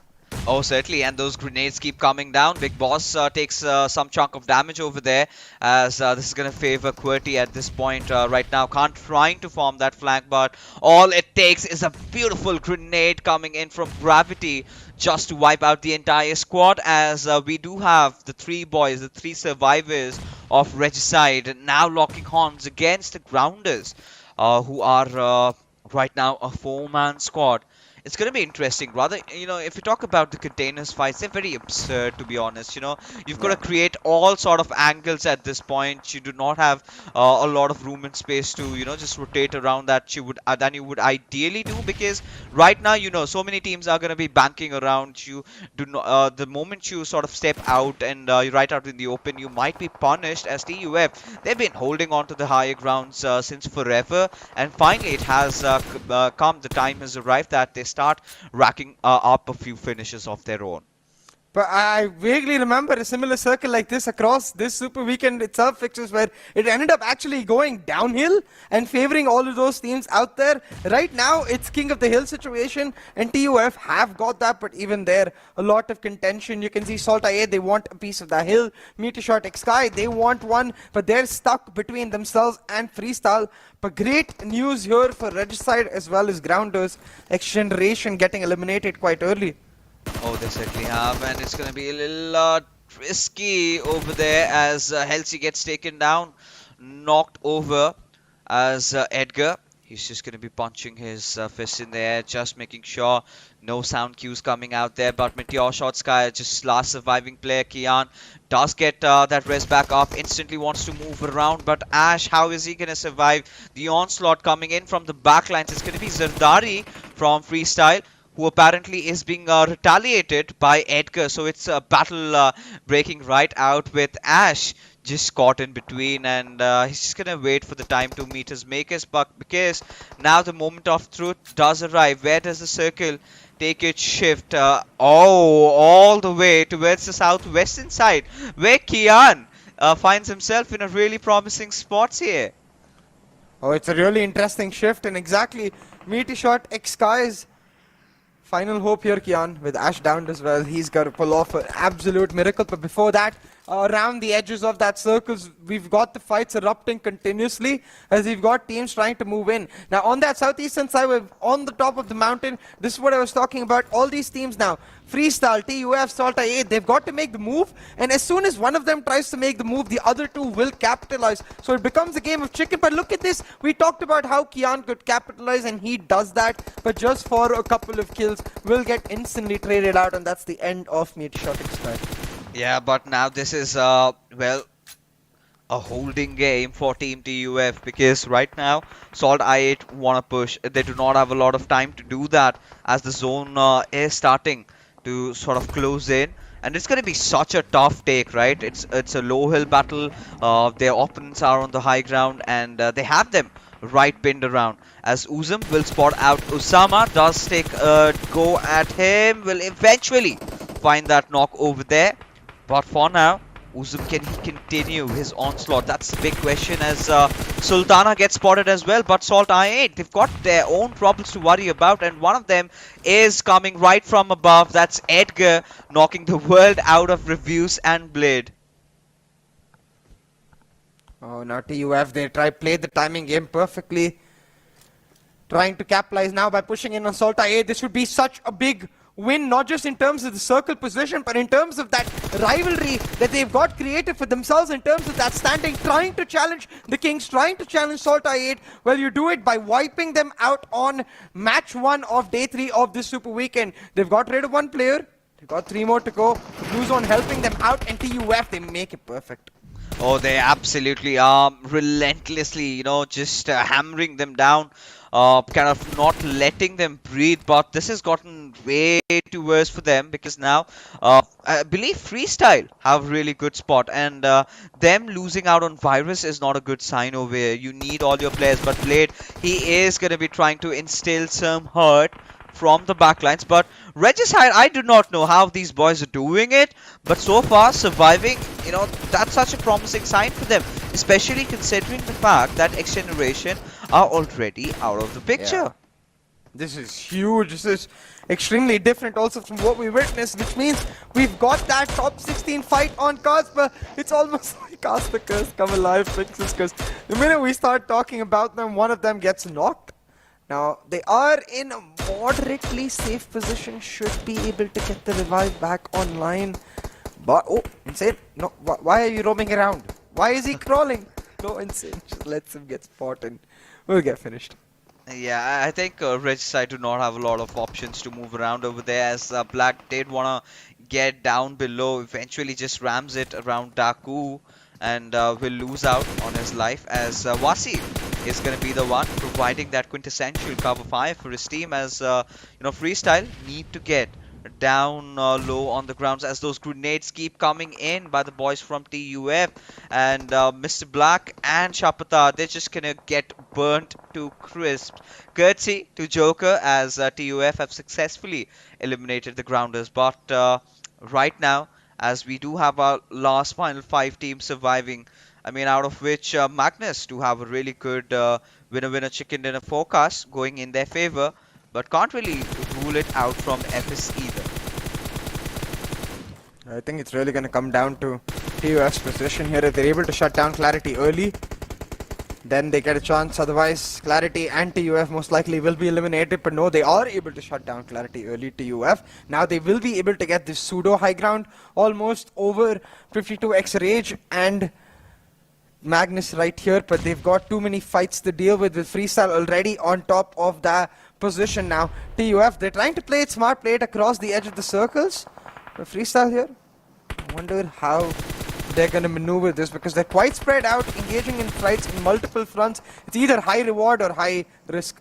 Oh, certainly, and those grenades keep coming down. Big Boss takes some chunk of damage over there, as this is going to favor QWERTY at this point right now. Trying to form that flank, but all it takes is a beautiful grenade coming in from Gravity just to wipe out the entire squad, as we do have the three boys, the three survivors of Regicide, now locking horns against the Grounders, who are right now a four-man squad. It's going to be interesting. Rather, if you talk about the containers fights, they're very absurd, to be honest. You've got to create all sort of angles at this point. You do not have a lot of room and space to, just rotate around that than you would ideally do, because right now, so many teams are going to be banking around you. The moment you sort of step out and you're right out in the open, you might be punished. As TUF, they've been holding on to the higher grounds since forever, and finally it has come. The time has arrived that they start racking up a few finishes of their own. But I vaguely remember a similar circle like this across this Super Weekend itself fixtures, where it ended up actually going downhill and favoring all of those teams out there. Right now, it's King of the Hill situation, and TUF have got that, but even there, a lot of contention. You can see SALTxi8, they want a piece of the hill. MetershotxSKY, they want one, but they're stuck between themselves and Freestyle. But great news here for Regicide as well as Grounders. XGeneration getting eliminated quite early. Oh, they certainly have, and it's going to be a little risky over there as SALTxi8 gets taken down, knocked over as Edgar. He's just going to be punching his fist in the air, just making sure no sound cues coming out there. But MetershotxSKY, just last surviving player, Kian, does get that res back up, instantly wants to move around. But Ash, how is he going to survive the onslaught coming in from the backlines? It's going to be Zardari from Freestyle, who apparently is being retaliated by Edgar. So it's a battle breaking right out with Ash just caught in between, and he's just gonna wait for the time to meet his makers, but because now the moment of truth does arrive. Where does the circle take its shift? All the way towards the southwestern side, where Kian finds himself in a really promising spot here. Oh, it's a really interesting shift, and exactly MetershotxSKY's final hope here, Kian, with Ash down as well. He's got to pull off an absolute miracle. But before that, around the edges of that circles, we've got the fights erupting continuously as we've got teams trying to move in. Now, on that southeastern side, we're on the top of the mountain. This is what I was talking about. All these teams now, Freestyle, TUF, SALTxi8, they've got to make the move. And as soon as one of them tries to make the move, the other two will capitalize. So it becomes a game of chicken. But look at this. We talked about how Kian could capitalize, and he does that. But just for a couple of kills, will get instantly traded out. And that's the end of MetershotxSKY. Yeah, but now this is, well, a holding game for Team TUF, because right now SALTxi8 want to push. They do not have a lot of time to do that as the zone is starting to sort of close in. And it's going to be such a tough take, right? It's a low hill battle. Their opponents are on the high ground, and they have them right pinned around. As Uzum will spot out Usama, does take a go at him, will eventually find that knock over there. But for now, Uzum, can he continue his onslaught? That's the big question, as Sultana gets spotted as well. But SALTxi8, they've got their own problems to worry about, and one of them is coming right from above. That's Edgar, knocking the world out of Reviews and Blade. Oh, now TUF, they play the timing game perfectly. Trying to capitalize now by pushing in on SALTxi8. This would be such a big win, not just in terms of the circle position, but in terms of that rivalry that they've got created for themselves, in terms of that standing, trying to challenge the Kings, trying to challenge SALTxi8. Well, you do it by wiping them out on match 1 of day 3 of this Super Weekend. They've got rid of one player, they've got 3 more to go. Blue Zone helping them out, and TUF, they make it perfect. Oh, they absolutely are relentlessly, just hammering them down. Kind of not letting them breathe, but this has gotten way too worse for them, because now I believe Freestyle have a really good spot, and them losing out on Virus is not a good sign over here. You need all your players, but Blade, he is going to be trying to instill some hurt from the backlines. But Regicide, I do not know how these boys are doing it, but so far surviving, that's such a promising sign for them, especially considering the fact that XGeneration are already out of the picture. Yeah. This is huge. This is extremely different also from what we witnessed, which means we've got that top 16 fight on cards, but it's almost like Cast the Curse come alive fixes, because the minute we start talking about them, one of them gets knocked. Now, they are in a moderately safe position, should be able to get the revive back online. But, oh, Insane, no, why are you roaming around? Why is he crawling? No, Insane, just lets him get spotted. We'll get finished. Yeah, I think Rich side do not have a lot of options to move around over there, as Black did want to get down below, eventually just rams it around Daku, and will lose out on his life, as Wasi is going to be the one providing that quintessential cover fire for his team, as Freestyle need to get down low on the grounds, as those grenades keep coming in by the boys from TUF, and Mr. Black and Shapata, they're just gonna get burnt to crisp. Courtesy to Joker, as TUF have successfully eliminated the grounders, but right now, as we do have our last final 5 teams surviving, I mean, out of which Magnus do have a really good winner-winner chicken dinner forecast going in their favor, but can't really rule it out from FS either. I think it's really going to come down to TUF's position here. If they're able to shut down Clarity early, then they get a chance. Otherwise, Clarity and TUF most likely will be eliminated. But no, they are able to shut down Clarity early, TUF. Now they will be able to get this pseudo high ground almost over 52x Rage and Magnus right here, but they've got too many fights to deal with Freestyle already on top of that position now. TUF, they're trying to play it smart, play it across the edge of the circles. But Freestyle here, I wonder how they're going to maneuver this, because they're quite spread out, engaging in fights in multiple fronts. It's either high reward or high risk.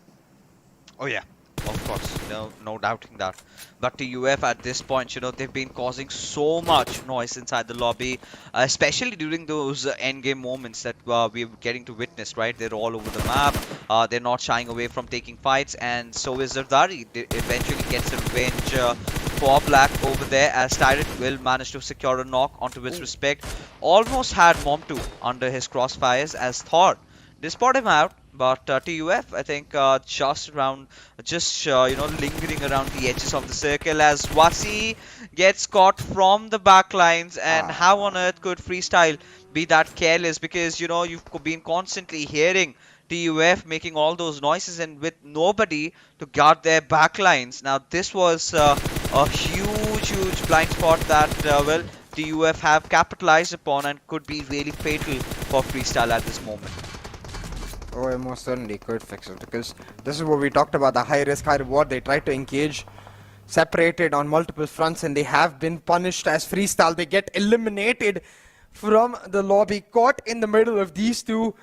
Oh yeah, of course, no doubting that. But TUF at this point, they've been causing so much noise inside the lobby, especially during those endgame moments that we're getting to witness, right? They're all over the map, they're not shying away from taking fights, and so is Zardari. They eventually gets a revenge for Black over there, as Tyrant will manage to secure a knock onto his respect. Almost had Mom2 under his crossfires, as Thor did spot him out, but TUF, I think, just lingering around the edges of the circle, as Wasi gets caught from the backlines. And how on earth could Freestyle be that careless? Because, you've been constantly hearing TUF making all those noises, and with nobody to guard their backlines. Now, this was a huge blind spot that, TUF have capitalized upon, and could be really fatal for Freestyle at this moment. Oh, I most certainly could fix it, because this is what we talked about, the high risk, high reward. They try to engage separated on multiple fronts, and they have been punished as Freestyle. They get eliminated from the lobby, caught in the middle of these two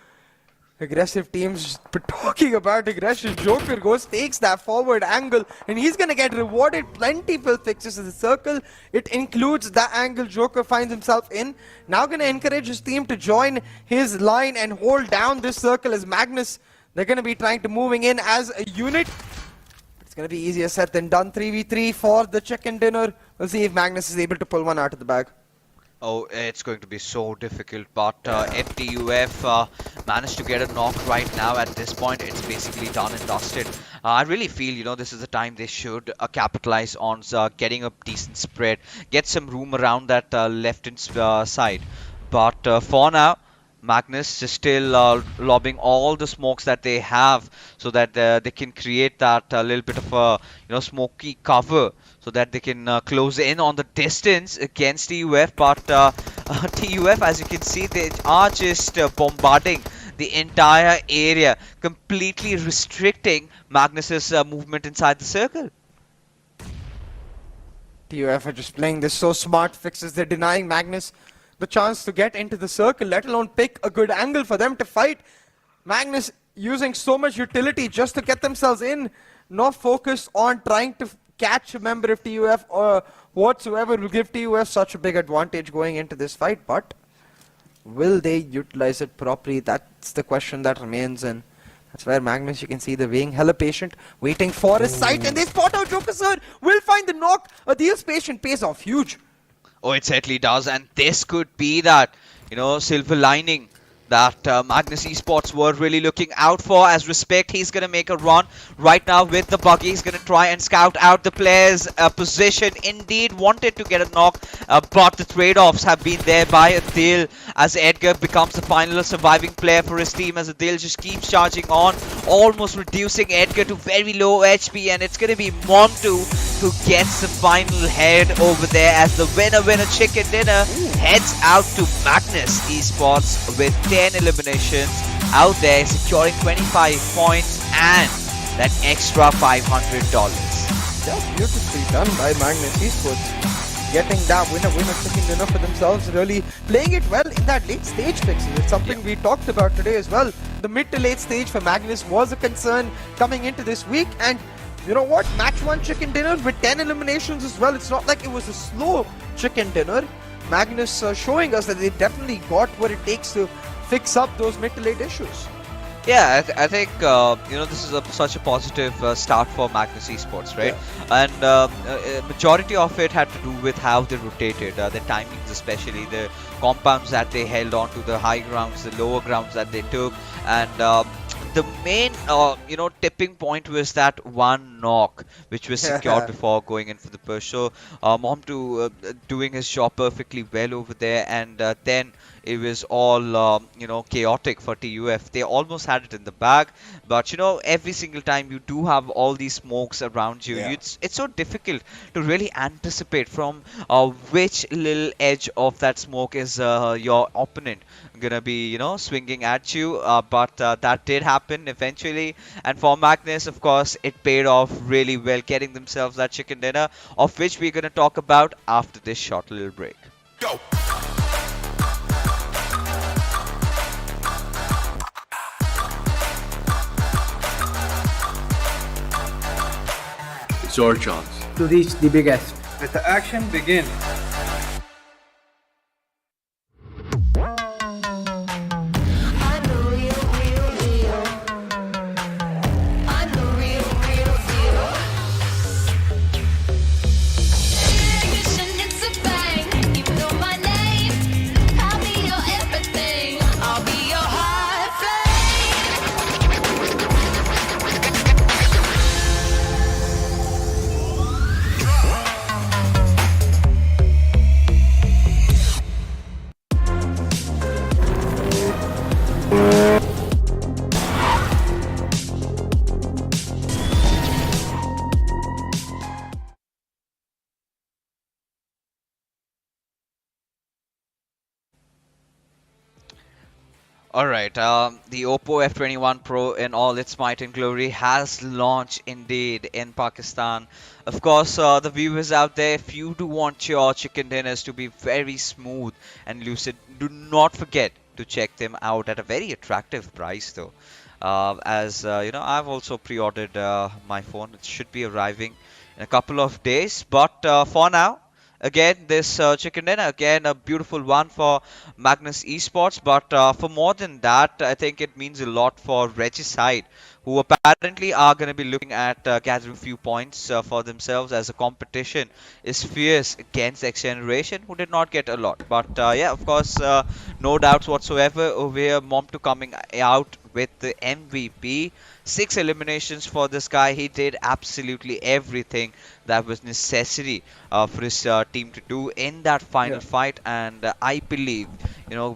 aggressive teams. But talking about aggression, Joker takes that forward angle, and he's gonna get rewarded plentiful fixes in the circle. It includes the angle Joker finds himself in. Now gonna encourage his team to join his line and hold down this circle, as Magnus, they're gonna be trying to moving in as a unit. It's gonna be easier said than done. 3v3 for the chicken dinner. We'll see if Magnus is able to pull one out of the bag. Oh, it's going to be so difficult, but if TUF managed to get a knock right now at this point, it's basically done and dusted. I really feel, this is the time they should capitalize on getting a decent spread, get some room around that left-hand side. But for now, Magnus is still lobbing all the smokes that they have, so that they can create that little bit of a smoky cover, so that they can close in on the distance against TUF. But TUF, as you can see, they are just bombarding the entire area, completely restricting Magnus's movement inside the circle. TUF are just playing this so smart, fixes. They're denying Magnus the chance to get into the circle, let alone pick a good angle for them to fight. Magnus using so much utility just to get themselves in, not focused on trying to catch a member of TUF or whatsoever will give TUF such a big advantage going into this fight. But will they utilize it properly? That's the question that remains, and that's where Magnus, you can see, they're being hella patient, waiting for his sight, and they spot out Joker, sir. Will find the knock. Deal's patient pays off huge. Oh, it certainly does, and this could be that, silver lining that Magnus Esports were really looking out for. As Respect, he's going to make a run right now with the buggy. He's going to try and scout out the player's position. Indeed, wanted to get a knock, but the trade-offs have been there by Adil, as Edgar becomes the final surviving player for his team, as Adil just keeps charging on, almost reducing Edgar to very low HP, and it's going to be Montu who gets the final head over there, as the winner chicken dinner heads out to Magnus Esports with 10 eliminations out there, securing 25 points and that extra $500. Yeah, beautifully done by Magnus Esports. Getting that winner chicken dinner for themselves, really playing it well in that late stage, Pixel. It's something we talked about today as well. The mid to late stage for Magnus was a concern coming into this week, and you know what? Match 1 chicken dinner with 10 eliminations as well. It's not like it was a slow chicken dinner. Magnus showing us that they definitely got what it takes to fix up those mid to late issues. Yeah, I think this is such a positive start for Magnus Esports, right? Yeah. And majority of it had to do with how they rotated, the timings, especially the compounds that they held on to, the high grounds, the lower grounds that they took, and the main tipping point was that one knock which was secured before going in for the push. So Momtu doing his job perfectly well over there, and then it was all chaotic for TUF. They almost had it in the bag, but every single time you do have all these smokes around you, it's so difficult to really anticipate from which little edge of that smoke is your opponent gonna be swinging at you, but that did happen eventually, and for Magnus, of course, it paid off really well, getting themselves that chicken dinner, of which we're gonna talk about after this short little break. Go! It's your chance to reach the biggest. Let the action begin. Alright, the Oppo F21 Pro in all its might and glory has launched indeed in Pakistan. Of course, the viewers out there, if you do want your chicken dinners to be very smooth and lucid, do not forget to check them out at a very attractive price though. I've also pre-ordered my phone. It should be arriving in a couple of days, but for now, again, this chicken dinner, again, a beautiful one for Magnus Esports. But for more than that, I think it means a lot for Regicide, who apparently are going to be looking at gathering a few points for themselves, as the competition is fierce against XGeneration, who did not get a lot. But yeah, of course, no doubts whatsoever over here. Momtu coming out with the MVP. 6 eliminations for this guy. He did absolutely everything that was necessary for his team to do in that final fight, and I believe,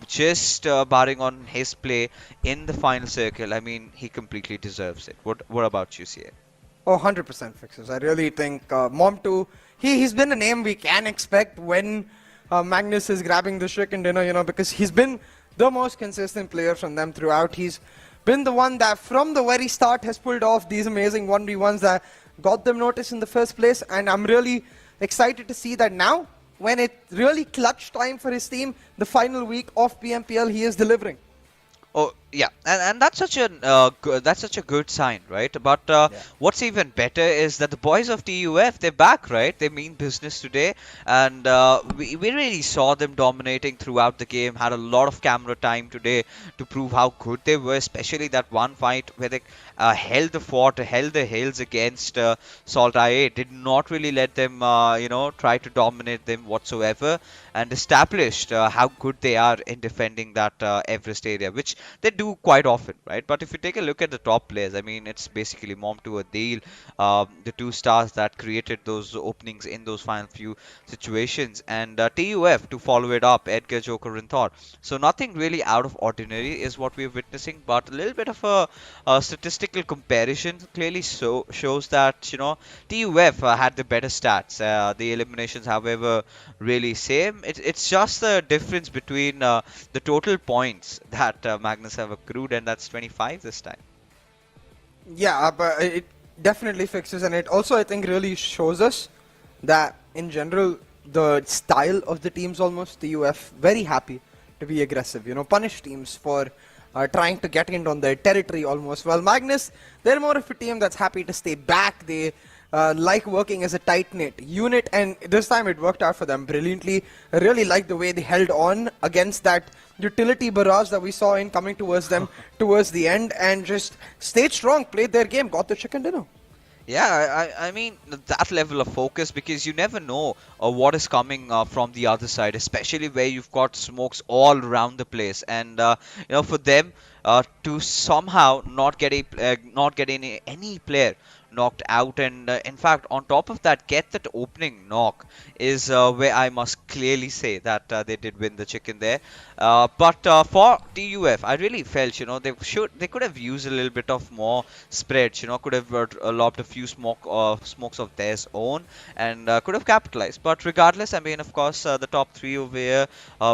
just barring on his play in the final circle, I mean, he completely deserves it. What about you, CA? Oh, 100% Fixers. I really think Momtu, he's been a name we can expect when Magnus is grabbing the chicken dinner, because he's been the most consistent player from them throughout. He's been the one that from the very start has pulled off these amazing 1v1s that got them noticed in the first place, and I'm really excited to see that now, when it really clutch time for his team, the final week of PMPL, he is delivering. Oh, Yeah, and that's such that's such a good sign, right? But what's even better is that the boys of TUF, they're back, right? They mean business today, and we really saw them dominating throughout the game. Had a lot of camera time today to prove how good they were, especially that one fight where they held the fort, held the hills against SALTxi8. Did not really let them, try to dominate them whatsoever, and established how good they are in defending that Everest area, which they do quite often, right? But if you take a look at the top players, I mean, it's basically Mom to a deal, the two stars that created those openings in those final few situations, and TUF to follow it up, Edgar, Joker, and Thor. So nothing really out of ordinary is what we're witnessing, but a little bit of a statistical comparison clearly shows that TUF had the better stats. The eliminations, however, really same. It's just the difference between the total points that Magnus have accrued, and that's 25 this time. Yeah, but it definitely fixes, and it also, I think, really shows us that in general the style of the teams, almost the UF very happy to be aggressive, punish teams for trying to get in on their territory almost. Well, Magnus, they're more of a team that's happy to stay back. They like working as a tight-knit unit, and this time it worked out for them brilliantly. I really like the way they held on against that utility barrage that we saw in coming towards them towards the end, and just stayed strong, played their game, got the chicken dinner. Yeah, I mean that level of focus, because you never know what is coming from the other side, especially where you've got smokes all around the place, and for them to somehow not get any player knocked out, and in fact on top of that get that opening knock is where I must clearly say that they did win the chicken there. But for TUF, I really felt they could have used a little bit of more spreads, could have lobbed a few smokes of theirs own, and could have capitalized. But regardless, I mean, of course, the top three over here,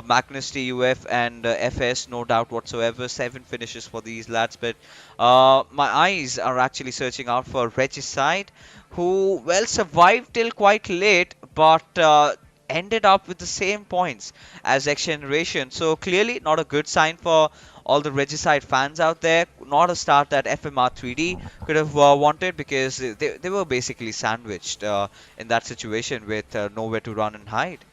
Magnus, TUF, and FS, no doubt whatsoever. 7 finishes for these lads, but my eyes are actually searching out for Regicide, who, well, survived till quite late, but ended up with the same points as XGeneration. So clearly not a good sign for all the Regicide fans out there. Not a start that FMR3D could have wanted, because they were basically sandwiched in that situation with nowhere to run and hide.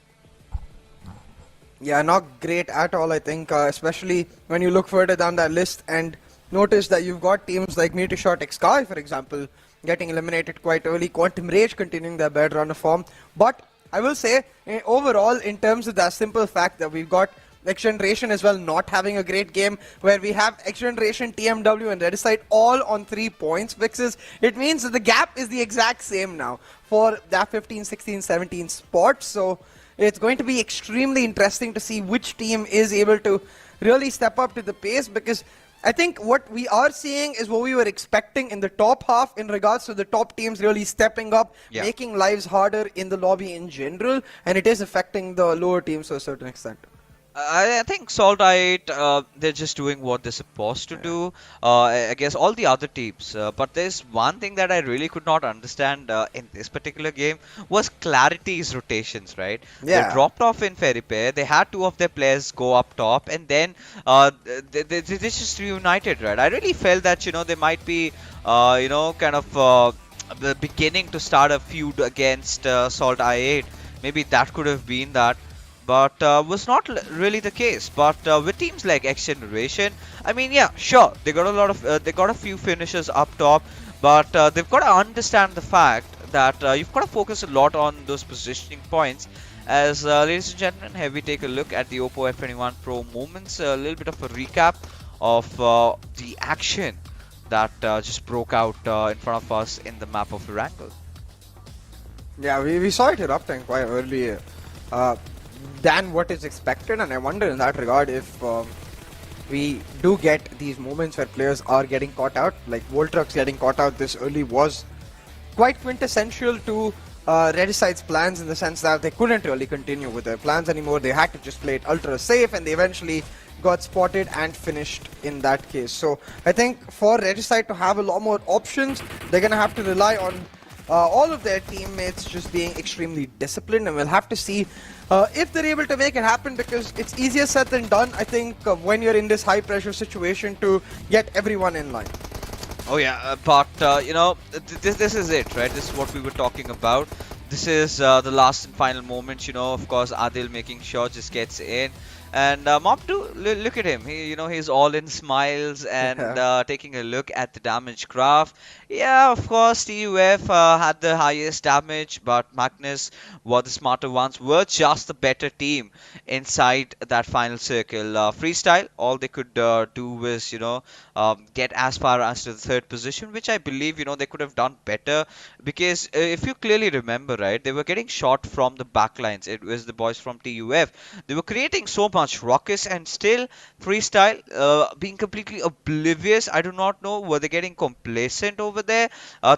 Yeah, not great at all, I think, especially when you look further down that list and notice that you've got teams like MetershotxSKY, for example, getting eliminated quite early, Quantum Rage continuing their bad run of form. But I will say, overall, in terms of the simple fact that we've got XGeneration as well not having a great game, where we have XGeneration, TMW, and Regicide all on 3 points fixes, it means that the gap is the exact same now for that 15, 16, 17 spot. So it's going to be extremely interesting to see which team is able to really step up to the pace, because I think what we are seeing is what we were expecting in the top half in regards to the top teams really stepping up, making lives harder in the lobby in general, and it is affecting the lower teams to a certain extent. I think SALTxi8, they're just doing what they're supposed to do. I guess all the other teams. But there's one thing that I really could not understand in this particular game was Clarity's rotations, right? Yeah. They dropped off in Fairy Pair. They had 2 of their players go up top, and then they just reunited, right? I really felt that, they might be, kind of beginning to start a feud against SALTxi8. Maybe that could have been that. But was not really the case. But with teams like XGeneration, I mean, yeah, sure, they got a lot of, they got a few finishes up top, but they've got to understand the fact that you've got to focus a lot on those positioning points. As ladies and gentlemen, have we take a look at the Oppo F21 Pro moments, a little bit of a recap of the action that just broke out in front of us in the map of Erangel. Yeah, we saw it erupting quite early than what is expected, and I wonder in that regard if we do get these moments where players are getting caught out, like Voltrux getting caught out this early was quite quintessential to Regicide's plans, in the sense that they couldn't really continue with their plans anymore. They had to just play it ultra safe, and they eventually got spotted and finished in that case. So I think for Regicide to have a lot more options, they're going to have to rely on all of their teammates just being extremely disciplined, and we'll have to see if they're able to make it happen, because it's easier said than done, I think, when you're in this high pressure situation to get everyone in line. Oh yeah, but you know, this is it, right? This is what we were talking about. This is the last and final moments, you know. Of course, Adil making sure just gets in, and Mob2, look at him. He, you know, he's all in smiles and taking a look at the damage graph. Yeah, of course, TUF had the highest damage, but Magnus were the smarter ones. Were just the better team inside that final circle. Freestyle, all they could do was, you know, get as far as to the third position, which I believe, you know, they could have done better, because if you clearly remember, right, they were getting shot from the backlines. It was the boys from TUF. They were creating so much ruckus, and still Freestyle being completely oblivious. I do not know, were they getting complacent over there,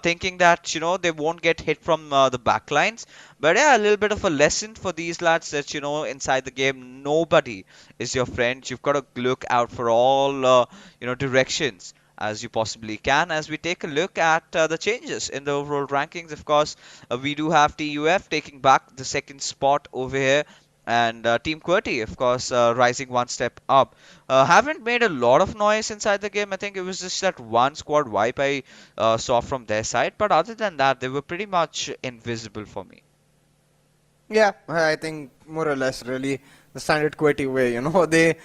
thinking that, you know, they won't get hit from the backlines. But yeah, a little bit of a lesson for these lads that, you know, inside the game, nobody is your friend. You've got to look out for all, you know, directions as you possibly can. As we take a look at the changes in the overall rankings, of course, we do have TUF taking back the second spot over here, and Team QWERTY, of course, rising one step up. Haven't made a lot of noise inside the game. I think it was just that one squad wipe I saw from their side, but other than that, they were pretty much invisible for me. Yeah, I think more or less really the standard QWERTY way, you know. They're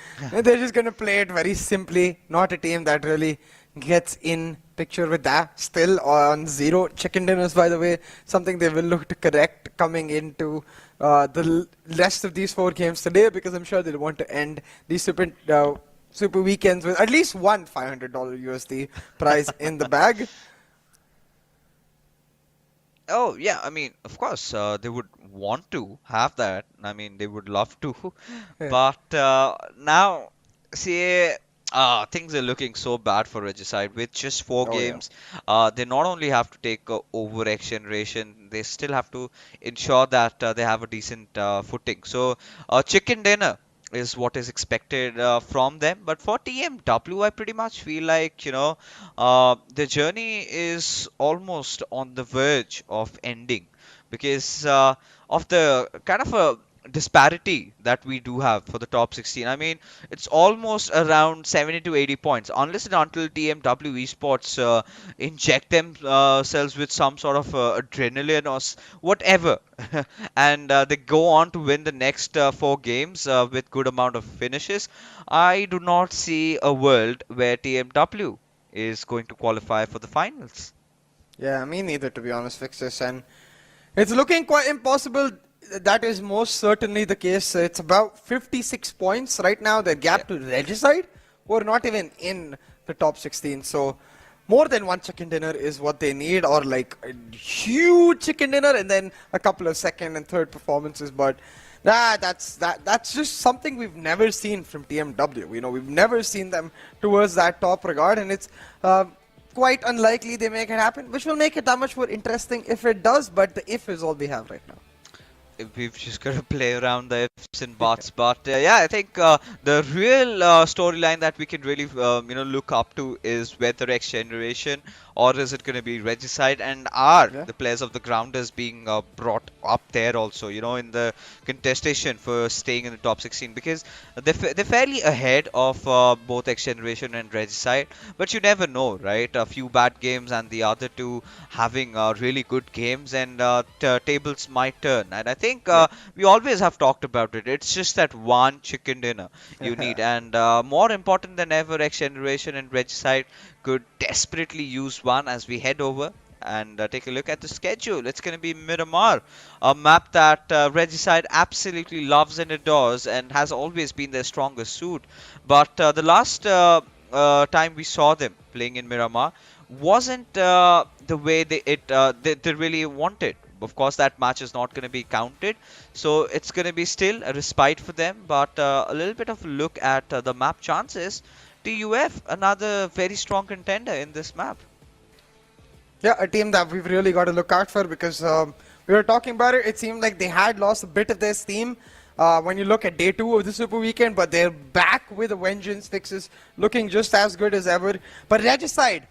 just going to play it very simply. Not a team that really gets in picture with that. Still on 0 chicken dinners, by the way. Something they will look to correct coming into the rest of these 4 games today, because I'm sure they'll want to end these super weekends with at least one $500 USD prize in the bag. Oh yeah, I mean, of course, they would want to have that. I mean, they would love to, but now, see, things are looking so bad for Regicide with just 4 games. They not only have to take over XGeneration, they still have to ensure that they have a decent footing. So, chicken dinner is what is expected from them. But for TMW, I pretty much feel like, you know, the journey is almost on the verge of ending, because of the kind of a disparity that we do have for the top 16. I mean, it's almost around 70 to 80 points, unless and until TmwEsports inject themselves with some sort of adrenaline or whatever, and they go on to win the next 4 games with good amount of finishes. I do not see a world where TMW is going to qualify for the finals. Yeah, me neither, to be honest, Fixes, and it's looking quite impossible. That is most certainly the case. It's about 56 points right now, the gap to Regicide, who are not even in the top 16. So more than one chicken dinner is what they need, or like a huge chicken dinner and then a couple of second and third performances. But that's just something we've never seen from TMW. You know, we've never seen them towards that top regard, and it's quite unlikely they make it happen, which will make it that much more interesting if it does. But the if is all we have right now. We've just got to play around the ifs and buts, but yeah, I think the real storyline that we can really you know, look up to is whether XGeneration or is it going to be Regicide, and are the players of the grounders being brought up there also, you know, in the contestation for staying in the top 16, because they're fairly ahead of both XGeneration and Regicide, but you never know, right? A few bad games and the other two having really good games, and tables might turn. And I think we always have talked about it. It's just that one chicken dinner you need, and more important than ever, XGeneration and Regicide could desperately use one as we head over and take a look at the schedule. It's going to be Miramar, a map that Regicide absolutely loves and adores and has always been their strongest suit. But the last time we saw them playing in Miramar wasn't the way they really wanted. Of course, that match is not going to be counted, so it's going to be still a respite for them. But a little bit of a look at the map chances. TUF, another very strong contender in this map. Yeah, a team that we've really got to look out for, because we were talking about it. It seemed like they had lost a bit of their steam when you look at day 2 of the Super Weekend, but they're back with a vengeance. Fixes looking just as good as ever. But Regicide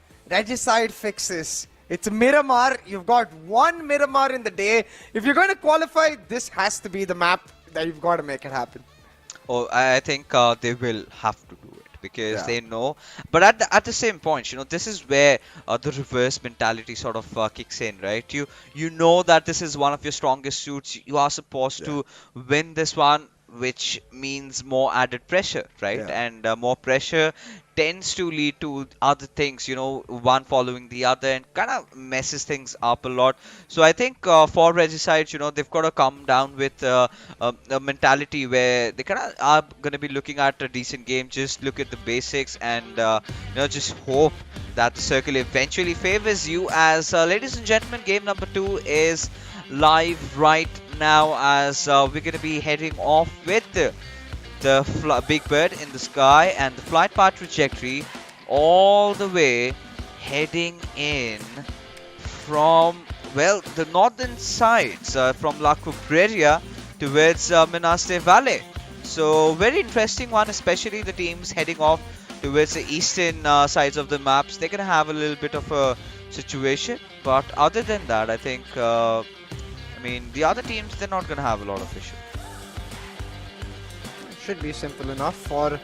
Fixes, It's Miramar. You've got one Miramar in the day. If you're going to qualify, this has to be the map that you've got to make it happen. Oh, I think they will have to do it because Yeah. they know. But at the same point, this is where the reverse mentality sort of kicks in, right? You know that this is one of your strongest suits. You are supposed to win this one, which means more added pressure, right? Yeah. And more pressure tends to lead to other things, one following the other, and kind of messes things up a lot. So I think for Regicides, they've got to come down with a mentality where they kind of are going to be looking at a decent game, just look at the basics, and just hope that the circle eventually favors you. As ladies and gentlemen, game number 2 is live right now, as we're going to be heading off with the big bird in the sky and the flight path trajectory all the way heading in from, well, the northern sides, from La Cupreria towards Minaste Valley. So very interesting one, especially the teams heading off towards the eastern sides of the maps. They're going to have a little bit of a situation, but other than that, I think the other teams, they're not going to have a lot of issues. Should be simple enough for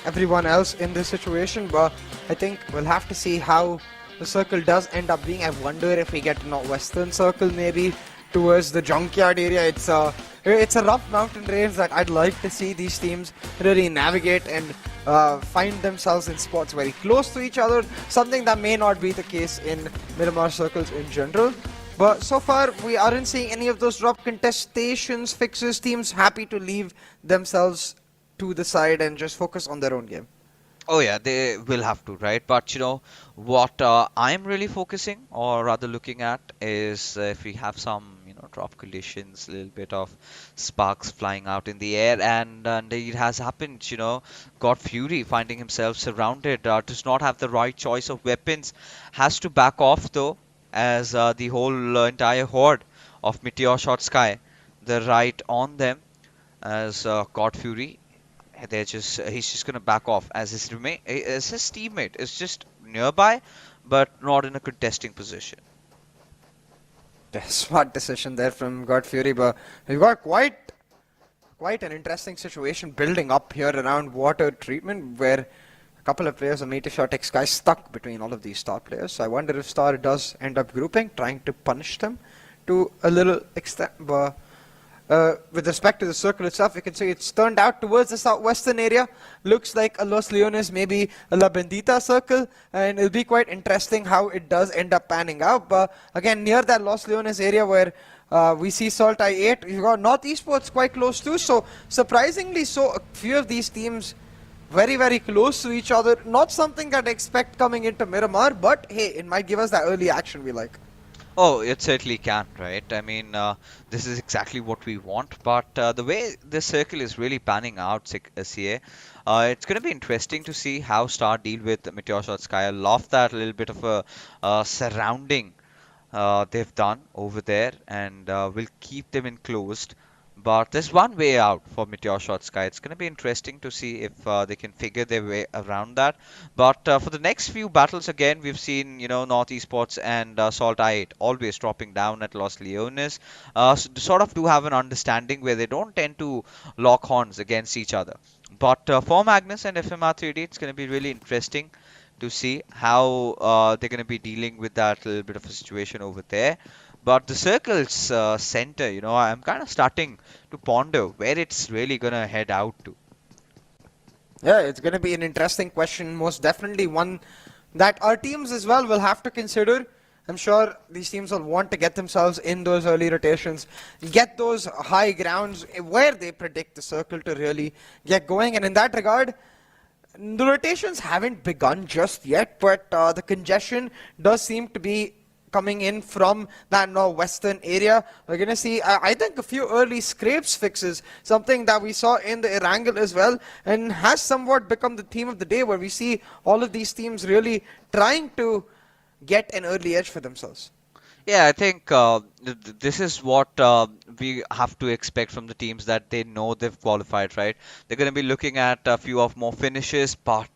everyone else in this situation, but I think we'll have to see how the circle does end up being. I wonder if we get northwestern circle maybe towards the junkyard area. It's a rough mountain range that I'd like to see these teams really navigate and find themselves in spots very close to each other, something that may not be the case in Miramar circles in general. But so far, we aren't seeing any of those drop contestations, fixes, teams happy to leave themselves to the side and just focus on their own game. Oh yeah, they will have to, right? But what I'm really focusing, or rather looking at, is if we have some, drop conditions, a little bit of sparks flying out in the air, and it has happened. God Fury finding himself surrounded, does not have the right choice of weapons, has to back off though, as the whole entire horde of MetershotxSKY, they're right on them, as God Fury. He's just gonna back off as his teammate is just nearby, but not in a contesting position. Smart decision there from God Fury, but we've got quite an interesting situation building up here around water treatment, where a couple of players of MetershotxSKY stuck between all of these star players. So I wonder if Star does end up grouping, trying to punish them to a little extent, but with respect to the circle itself, you can see it's turned out towards the southwestern area. Looks like a Los Leones, maybe a La Bendita circle, and it'll be quite interesting how it does end up panning out. But again, near that Los Leones area where we see SALTxi8, you've got MetershotxSKY quite close too. So surprisingly, a few of these teams very, very close to each other. Not something that I expect coming into Miramar, but hey, it might give us that early action we like. Oh, it certainly can, right? This is exactly what we want, but the way this circle is really panning out, CA, it's going to be interesting to see how Star deal with MetershotxSKY. I love that little bit of a surrounding they've done over there, and will keep them enclosed. But there's one way out for MetershotxSKY. It's going to be interesting to see if they can figure their way around that. But for the next few battles, again, we've seen, MetershotxSKY and SALTxi8 always dropping down at Los Leones. Sort of do have an understanding where they don't tend to lock horns against each other. But for Magnus and FMxR3D, it's going to be really interesting to see how they're going to be dealing with that little bit of a situation over there. But the circle's center, I'm kind of starting to ponder where it's really going to head out to. Yeah, it's going to be an interesting question, most definitely one that our teams as well will have to consider. I'm sure these teams will want to get themselves in those early rotations, get those high grounds where they predict the circle to really get going. And in that regard, the rotations haven't begun just yet, but the congestion does seem to be coming in from that northwestern area. We're going to see, I think, a few early scrapes fixes, something that we saw in the Erangel as well, and has somewhat become the theme of the day, where we see all of these teams really trying to get an early edge for themselves. Yeah, I think this is what we have to expect from the teams that they know they've qualified, right? They're going to be looking at a few of more finishes, but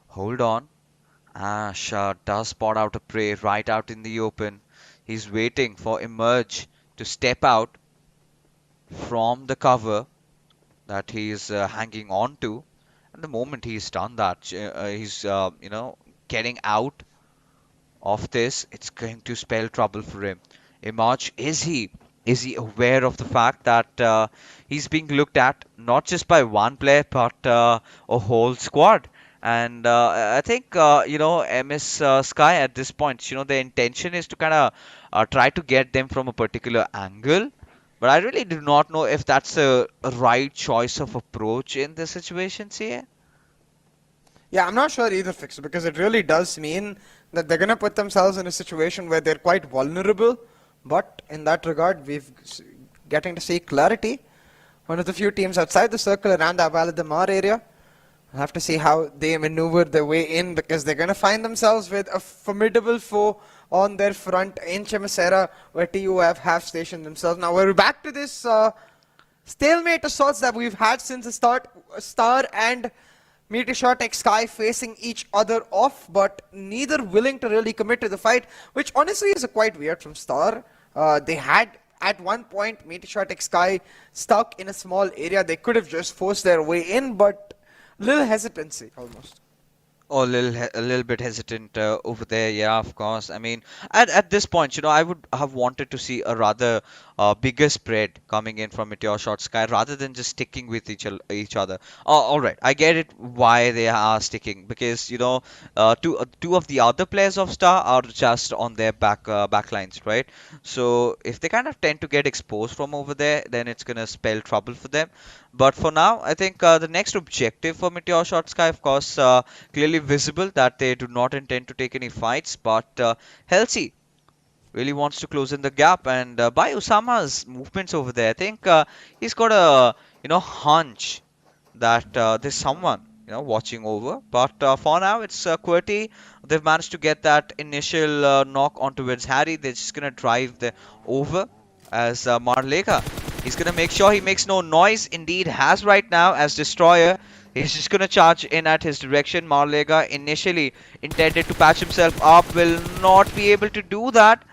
hold on. Ash does spot out a prey right out in the open. He's waiting for Emerge to step out from the cover that he's hanging on to. And the moment he's done that, he's getting out of this, it's going to spell trouble for him. Emerge, is he aware of the fact that he's being looked at not just by one player but a whole squad? And I think MS Sky at this point, the intention is to kind of try to get them from a particular angle. But I really do not know if that's a right choice of approach in this situation, see? Yeah, I'm not sure either, Fixer, because it really does mean that they're going to put themselves in a situation where they're quite vulnerable. But in that regard, getting to see QWERTY, one of the few teams outside the circle around the Miramar area. We'll have to see how they maneuver their way in, because they're going to find themselves with a formidable foe on their front in Chimacera, where TUF have stationed themselves. Now we're back to this stalemate of sorts that we've had since the start. Star and MetershotxSKY facing each other off, but neither willing to really commit to the fight, which honestly is quite weird from Star. They had at one point MetershotxSKY stuck in a small area. They could have just forced their way in, but little hesitancy almost. Oh, a little bit hesitant over there, yeah, of course. I mean, at this point, I would have wanted to see a rather bigger spread coming in from MetershotxSKY rather than just sticking with each other. All right, I get it why they are sticking, because two of the other players of Star are just on their backlines, right? So if they kind of tend to get exposed from over there, then it's gonna spell trouble for them. But for now, I think the next objective for MetershotxSKY, of course, clearly visible that they do not intend to take any fights, but SALTxi really wants to close in the gap, and by Usama's movements over there, I think he's got a hunch that there's someone watching over. But for now, it's QWERTY. They've managed to get that initial knock on towards Harry. They're just gonna drive the over as Marlega. He's gonna make sure he makes no noise. Indeed, has right now as Destroyer. He's just gonna charge in at his direction. Marlega initially intended to patch himself up, will not be able to do that.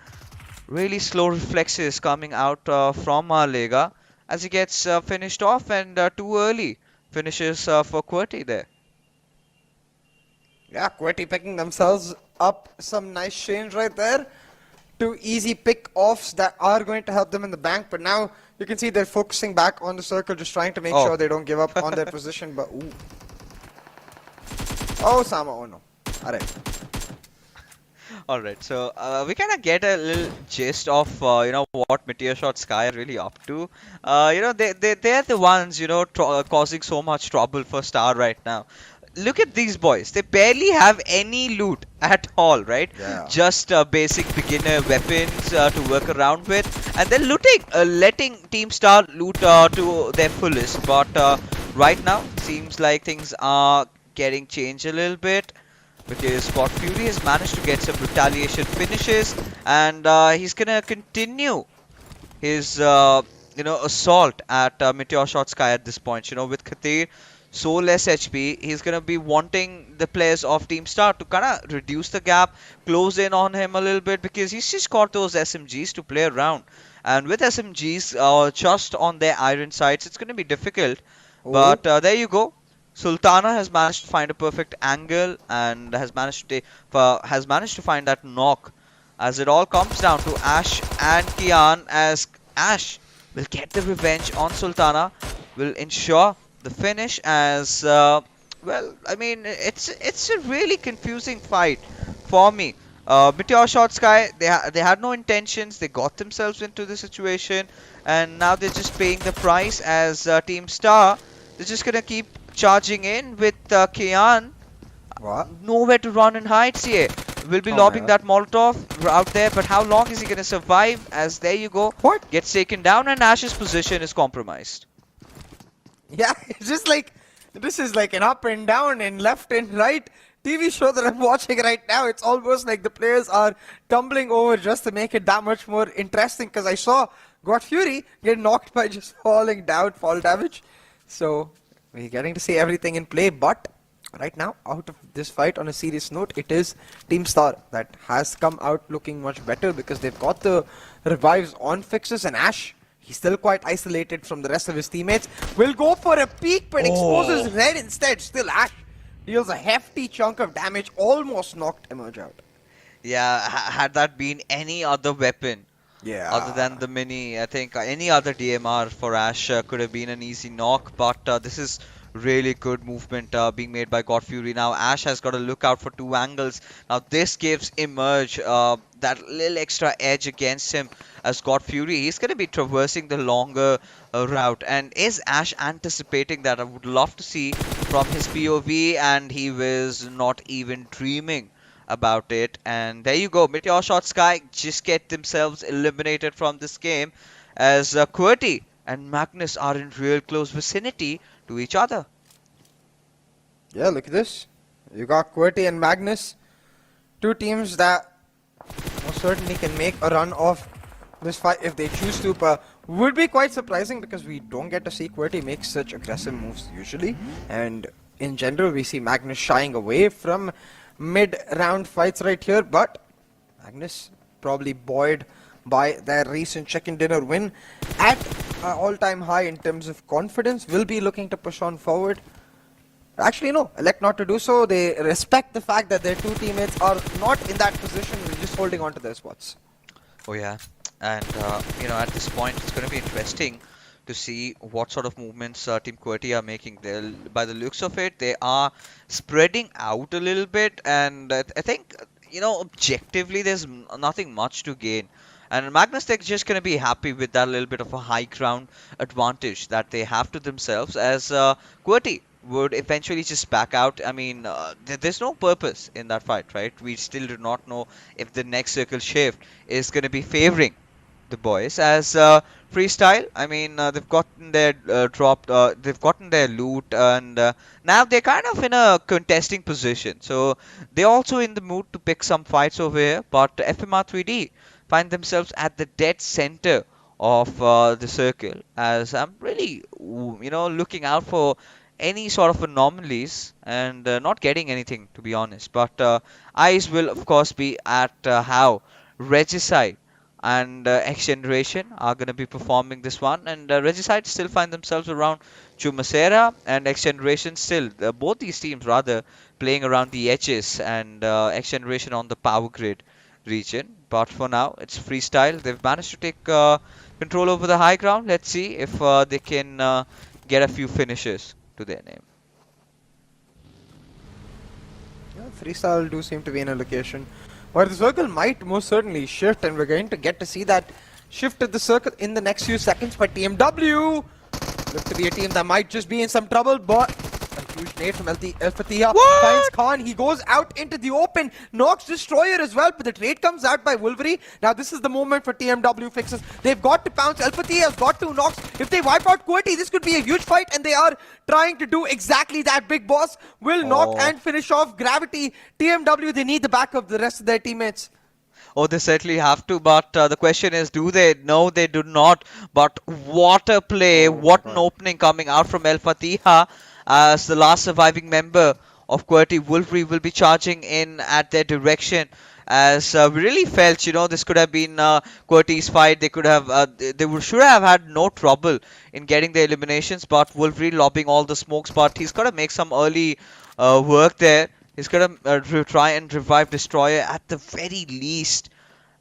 Really slow reflexes coming out from Marlega as he gets finished off, and too early finishes for QWERTY there. Yeah, QWERTY picking themselves up some nice change right there. Two easy pick-offs that are going to help them in the bank, but now you can see they're focusing back on the circle, just trying to make sure they don't give up on their position. But ooh. Oh, Sama, oh no. Alright. Alright, so we kind of get a little gist of what MetershotxSKY are really up to. They're the ones causing so much trouble for Star right now. Look at these boys. They barely have any loot at all, right? Yeah. Just basic beginner weapons to work around with, and they're looting, letting Team Star loot to their fullest. But right now, seems like things are getting changed a little bit, because Spot Fury has managed to get some retaliation finishes, and he's gonna continue his assault at MetershotxSKY at this point. With Khatir so less HP, he's gonna be wanting the players of Team Star to kind of reduce the gap, close in on him a little bit, because he's just got those SMGs to play around, and with SMGs just on their iron sights, it's gonna be difficult. But there you go. Sultana has managed to find a perfect angle and has managed to find that knock, as it all comes down to Ash and Kian, as Ash will get the revenge on Sultana, will ensure the finish, as well, I mean, it's a really confusing fight for me. MetershotxSKY, they had no intentions, they got themselves into the situation, and now they're just paying the price, as Team Star, they're just gonna keep charging in with Kian. What? Nowhere to run and hide here. Will be lobbing that Molotov out there, but how long is he gonna survive? As there you go, What? gets taken down, and Ash's position is compromised. Yeah, it's just like, this is like an up and down and left and right TV show that I'm watching right now. It's almost like the players are tumbling over just to make it that much more interesting, because I saw God Fury get knocked by just falling down, fall damage. So we're getting to see everything in play, but right now, out of this fight, on a serious note, it is Team Star that has come out looking much better because they've got the revives on fixes, and Ash, he's still quite isolated from the rest of his teammates. Will go for a peek but exposes Red instead. Still Ash deals a hefty chunk of damage, almost knocked Emerge out. Yeah, had that been any other weapon other than the mini, I think any other DMR for Ash could have been an easy knock, but this is really good movement being made by God Fury. Now Ash has got to look out for two angles. Now this gives Emerge that little extra edge against him, as God Fury, he's going to be traversing the longer route. And is Ash anticipating that? I would love to see from his POV, and he was not even dreaming about it. And there you go, MetershotxSKY just get themselves eliminated from this game, as QWERTY and Magnus are in real close vicinity to each other. Yeah, look at this. You got QWERTY and Magnus, two teams that most certainly can make a run of this fight if they choose to, but would be quite surprising because we don't get to see QWERTY make such aggressive moves usually, and in general we see Magnus shying away from mid-round fights right here, but Magnus probably buoyed by their recent chicken dinner win at an all-time high in terms of confidence, will be looking to push on forward. Actually, no, elect not to do so. They respect the fact that their two teammates are not in that position, they're just holding on to their spots. Oh yeah, and you know, at this point it's going to be interesting to see what sort of movements Team QWERTY are making. By the looks of it, they are spreading out a little bit, and I think, you know, objectively there's nothing much to gain. And Magnus Tech just going to be happy with that little bit of a high ground advantage that they have to themselves, as QWERTY would eventually just back out. I mean, there's no purpose in that fight, right? We still do not know if the next circle shift is going to be favoring the boys, as Freestyle, I mean, they've gotten their they've gotten their loot, and now they're kind of in a contesting position, so they're also in the mood to pick some fights over here. But FMxR3D find themselves at the dead center of the circle, as I'm really, you know, looking out for any sort of anomalies, and not getting anything, to be honest. But eyes will of course be at how Regicide and XGeneration are going to be performing this one, and Regicide still find themselves around Chumasera, and XGeneration still, both these teams rather, playing around the edges, and XGeneration on the power grid region. But for now it's Freestyle. They've managed to take control over the high ground. Let's see if they can get a few finishes to their name. Yeah, Freestyle do seem to be in a location where the circle might most certainly shift, and we're going to get to see that shift of the circle in the next few seconds. But TMW look to be a team that might just be in some trouble, but a huge nade from Elfathiya finds Khan. He goes out into the open, knocks Destroyer as well, but the trade comes out by Wolverine. Now this is the moment for TMW fixes. They've got to pounce. Elfathiya has got 2 knocks. If they wipe out QWERTY, this could be a huge fight, and they are trying to do exactly that. Big Boss will knock and finish off Gravity. TMW, they need the backup of the rest of their teammates. Oh, they certainly have to, but the question is, do they? No, they do not. But what a play, what an opening coming out from Elfathiya, as the last surviving member of QWERTY. Wolverine will be charging in at their direction, as we really felt, you know, this could have been QWERTY's fight. They could have, should have had no trouble in getting the eliminations, but Wolverine lobbing all the smokes, but he's got to make some early work there. He's going to try and revive Destroyer at the very least.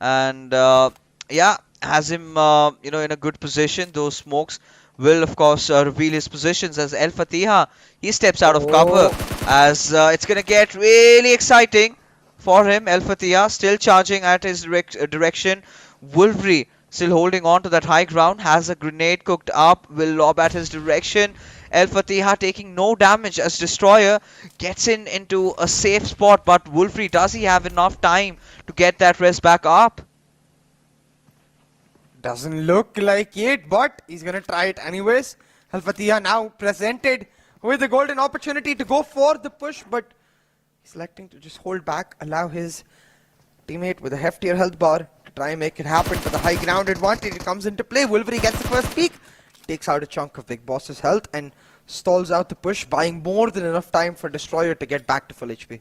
And yeah, has him you know, in a good position. Those smokes will of course reveal his positions, as Elfathiya, he steps out of cover, as it's going to get really exciting for him. Elfathiya still charging at his direction. Wolverine still holding on to that high ground, has a grenade cooked up, will lob at his direction. Elfathiya taking no damage as Destroyer gets into a safe spot, but Wolverine, does he have enough time to get that rest back up? Doesn't look like it, but he's gonna try it anyways. Elfathiya now presented with the golden opportunity to go for the push, but he's electing to just hold back, allow his teammate with a heftier health bar to try and make it happen. For the high ground advantage, it comes into play. Wolverine gets the first peek. takes out a chunk of Big Boss's health and stalls out the push, buying more than enough time for Destroyer to get back to full HP.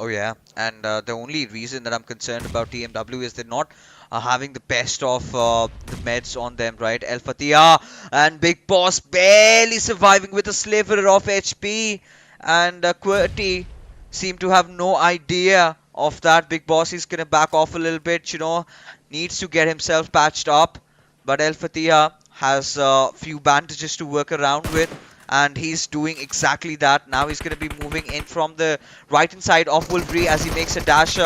Oh yeah, and the only reason that I'm concerned about TMW is they're not having the best of the meds on them, right? El Fatia and Big Boss barely surviving with a sliver of HP, and QWERTY seem to have no idea of that. Big Boss is gonna back off a little bit, you know, needs to get himself patched up, but El Fatia has a few bandages to work around with, and he's doing exactly that. Now he's going to be moving in from the right hand side of Wolverine as he makes a dash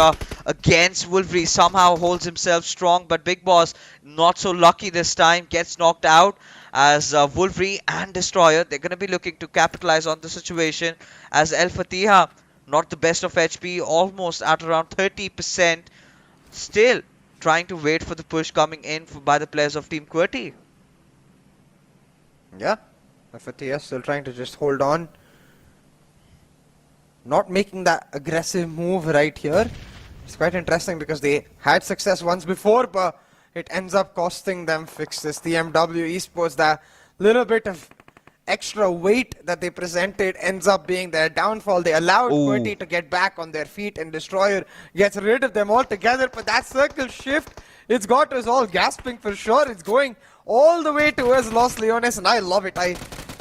against Wolverine. Somehow holds himself strong, but Big Boss not so lucky this time, gets knocked out as Wolverine and Destroyer, they're going to be looking to capitalize on the situation as El Fatiha, not the best of HP, almost at around 30%, still trying to wait for the push coming in by the players of Team QWERTY. Yeah. FTS still trying to just hold on. Not making that aggressive move right here. It's quite interesting because they had success once before, but it ends up costing them fixes. TmwEsports, that little bit of extra weight that they presented ends up being their downfall. They allowed QWERTY to get back on their feet, and Destroyer gets rid of them altogether. But that circle shift, it's got us all gasping for sure. It's going all the way towards Los Leones, and I love it. I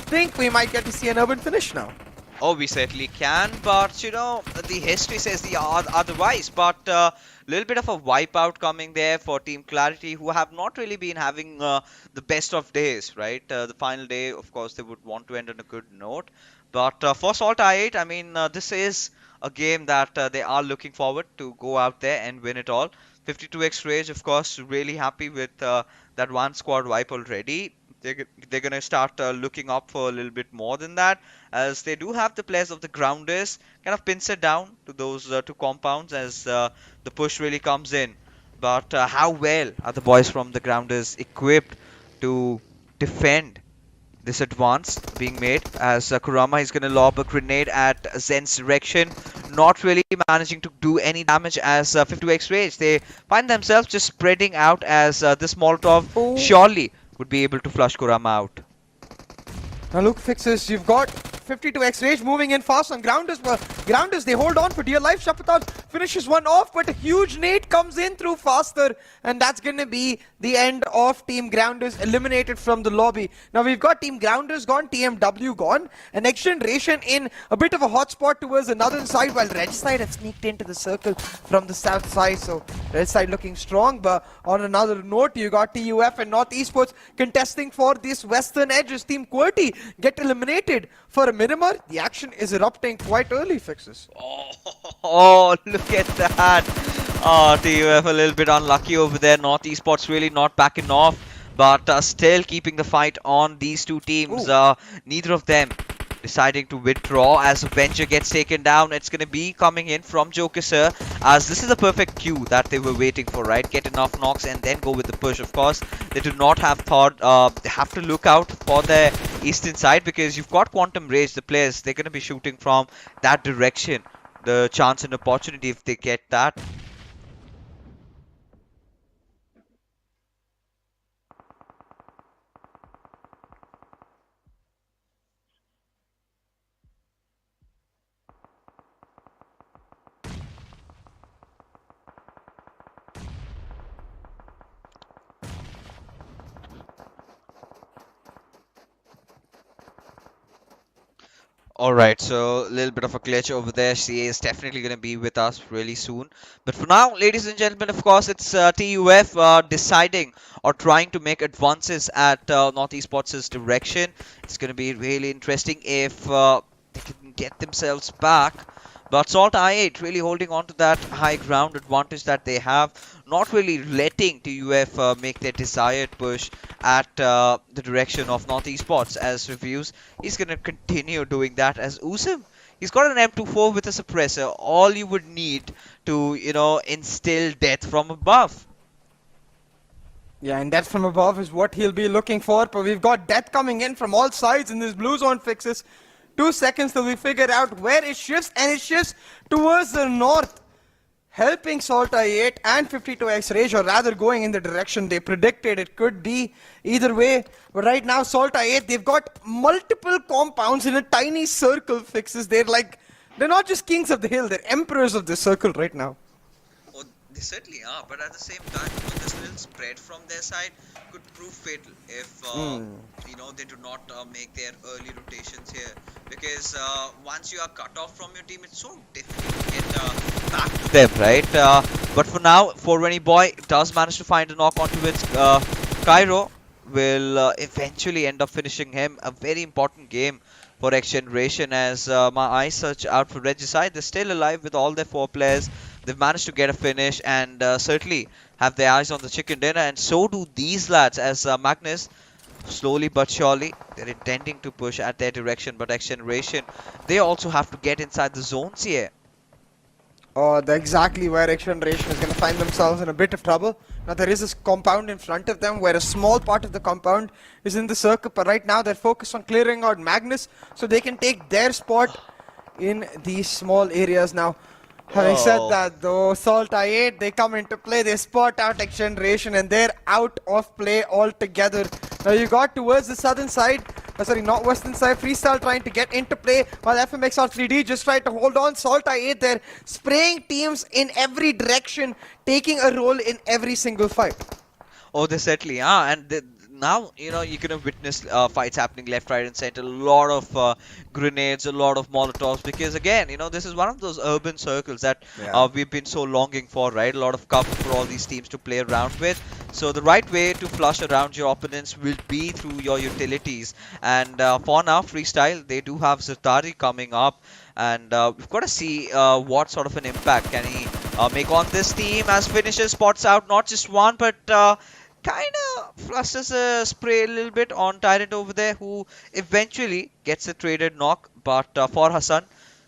think we might get to see an urban finish now. Oh, we certainly can, but you know, the history says the otherwise. But little bit of a wipeout coming there for Team Clarity, who have not really been having the best of days, right? The final day, of course, they would want to end on a good note. But for SALTxi8, I mean, this is a game that they are looking forward to go out there and win it all. 52x Rage, of course, really happy with that one squad wipe already. They're going to start looking up for a little bit more than that, as they do have the players of the Grounders kind of pincer down to those two compounds as the push really comes in. But how well are the boys from the Grounders equipped to defend this advance being made, as Kurama is going to lob a grenade at Zen's direction, not really managing to do any damage as 52x Rage. They find themselves just spreading out as this Molotov surely would be able to flush Kurama out. Now look, Fixes, you've got 52x Rage moving in fast on Grounders, but Grounders, they hold on for dear life. Shapatal finishes one off, but a huge nade comes in through faster, and that's going to be the end of Team Grounders, eliminated from the lobby. Now we've got Team Grounders gone, TMW gone, and XGeneration in a bit of a hotspot towards the northern side, while Red side have sneaked into the circle from the south side, so Red side looking strong. But on another note, you got TUF and NorthEsports contesting for this western edge as Team QWERTY get eliminated for a Miramar. The action is erupting quite early, Fixes. Oh, look at that. Oh, TUF a little bit unlucky over there. NorthEsports really not backing off, but still keeping the fight on these two teams. Neither of them deciding to withdraw as Venture gets taken down. It's going to be coming in from Joker Sir, as this is a perfect cue that they were waiting for, right? Get enough knocks and then go with the push. Of course, they do not have thought, they have to look out for the eastern side, because you've got Quantum Rage, the players, they're going to be shooting from that direction. The chance and opportunity if they get that. Alright, so a little bit of a glitch over there. CA is definitely going to be with us really soon. But for now, ladies and gentlemen, of course, it's TUF deciding or trying to make advances at NorthEsports' direction. It's going to be really interesting if they can get themselves back. But SALTxi8 really holding on to that high ground advantage that they have, not really letting TUF make their desired push at the direction of NorthEsports. As reviews, he's going to continue doing that as Usam. He's got an M24 with a suppressor, all you would need to, you know, instill death from above. Yeah, and death from above is what he'll be looking for, but we've got death coming in from all sides in this blue zone, Fixes. 2 seconds till we figure out where it shifts, and it shifts towards the north. helping SALTxi8 and 52x Rage, or rather going in the direction they predicted. It could be either way, but right now SALTxi8, they've got multiple compounds in a tiny circle fixes. They're not just kings of the hill, they're emperors of the circle right now. Oh, they certainly are, but at the same time, this little spread from their side could prove fatal if they do not make their early rotations here, because once you are cut off from your team, it's so difficult to get back to them, right? But for now, 420 boy does manage to find a knock onto it. Cairo will eventually end up finishing him. A very important game for XGeneration, as my eyes search out for Regicide. They're still alive with all their 4 players. They've managed to get a finish and certainly have their eyes on the chicken dinner, and so do these lads, as Magnus, slowly but surely, they're intending to push at their direction, but XGeneration, they also have to get inside the zones here. That's exactly where XGeneration is going to find themselves in a bit of trouble. Now there is this compound in front of them where a small part of the compound is in the circle, but right now they're focused on clearing out Magnus so they can take their spot in these small areas. Now, having said that though, SALTxi8, they come into play, they spot out XGeneration and they're out of play altogether. Now you got towards the southern side, not western side, Freestyle trying to get into play, while FMxR3D just tried to hold on. SALTxi8, they're spraying teams in every direction, taking a role in every single fight. Oh, they certainly are, and now, you're going to witness fights happening left, right, and center. A lot of grenades, a lot of molotovs, because again, this is one of those urban circles that we've been so longing for, right? A lot of cover for all these teams to play around with. So the right way to flush around your opponents will be through your utilities. And for now, Freestyle, they do have Zertari coming up, and we've got to see what sort of an impact can he make on this team, as finishes spots out not just one, but kind of flushes a spray a little bit on Tyrant over there, who eventually gets a traded knock. But for Hassan,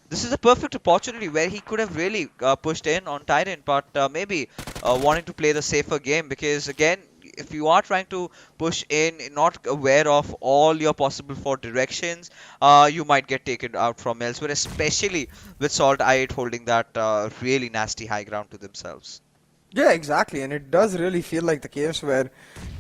this is a perfect opportunity where he could have really pushed in on Tyrant, but maybe wanting to play the safer game, because again, if you are trying to push in, not aware of all your possible 4 directions, you might get taken out from elsewhere, especially with SALTxi8 holding that really nasty high ground to themselves. Yeah, exactly, and it does really feel like the case where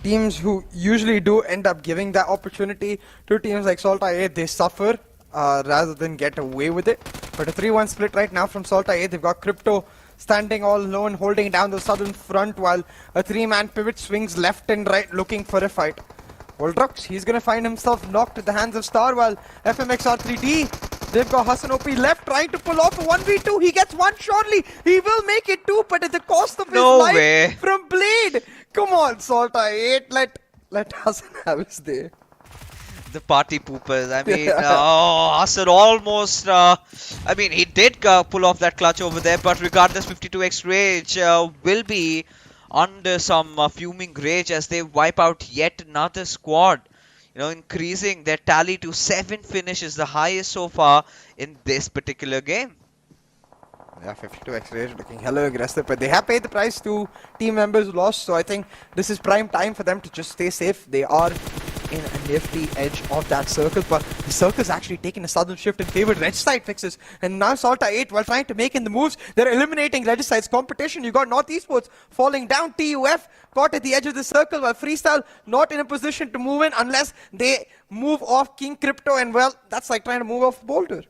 teams who usually do end up giving that opportunity to teams like SALTxi8, they suffer rather than get away with it. But a 3-1 split right now from SALTxi8. They've got Crypto standing all alone, holding down the southern front, while a 3-man pivot swings left and right looking for a fight. Voltrox, he's going to find himself knocked at the hands of Star, while FMxR3D, they've got Hassan OP left trying to pull off a 1v2. He gets one surely. He will make it 2, but at the cost of his life from Blade. Come on, SALTxi8. Let Hassan have his day. The party poopers. I mean, Hassan almost. He did pull off that clutch over there, but regardless, 52x Rage will be under some fuming rage as they wipe out yet another squad. Increasing their tally to 7 finishes, the highest so far in this particular game. Yeah, 52x Rage looking hella aggressive, but they have paid the price to team members who lost, so I think this is prime time for them to just stay safe. They are in a nifty edge of that circle, but the circle's actually taking a sudden shift in favor of Regicide fixes, and now SALTxi8, while trying to make in the moves, they're eliminating Regicide's competition. You got MetershotxSKY falling down, TUF caught at the edge of the circle, while Freestyle not in a position to move in unless they move off King Crypto, and well, that's like trying to move off Boulder.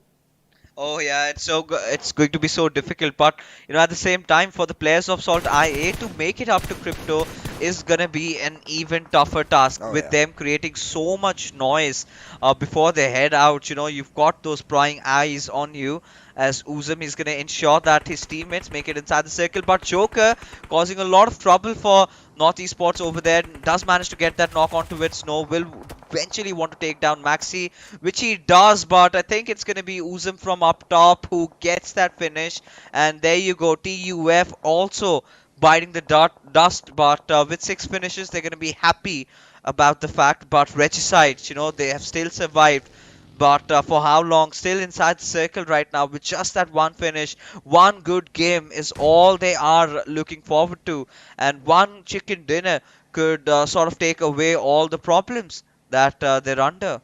Oh yeah, it's going to be so difficult, but at the same time, for the players of SALTxi8 to make it up to Crypto is gonna be an even tougher task, with them creating so much noise before they head out. You've got those prying eyes on you, as Uzum is gonna ensure that his teammates make it inside the circle, but Joker causing a lot of trouble for MetershotxSKY over there, does manage to get that knock onto it. Snow will eventually want to take down Maxi, which he does, but I think it's going to be Uzum from up top who gets that finish. And there you go, TUF also biting the dust, but with 6 finishes, they're going to be happy about the fact. But Regicide, they have still survived. But for how long? Still inside the circle right now with just that one finish. One good game is all they are looking forward to. And one chicken dinner could sort of take away all the problems that they're under.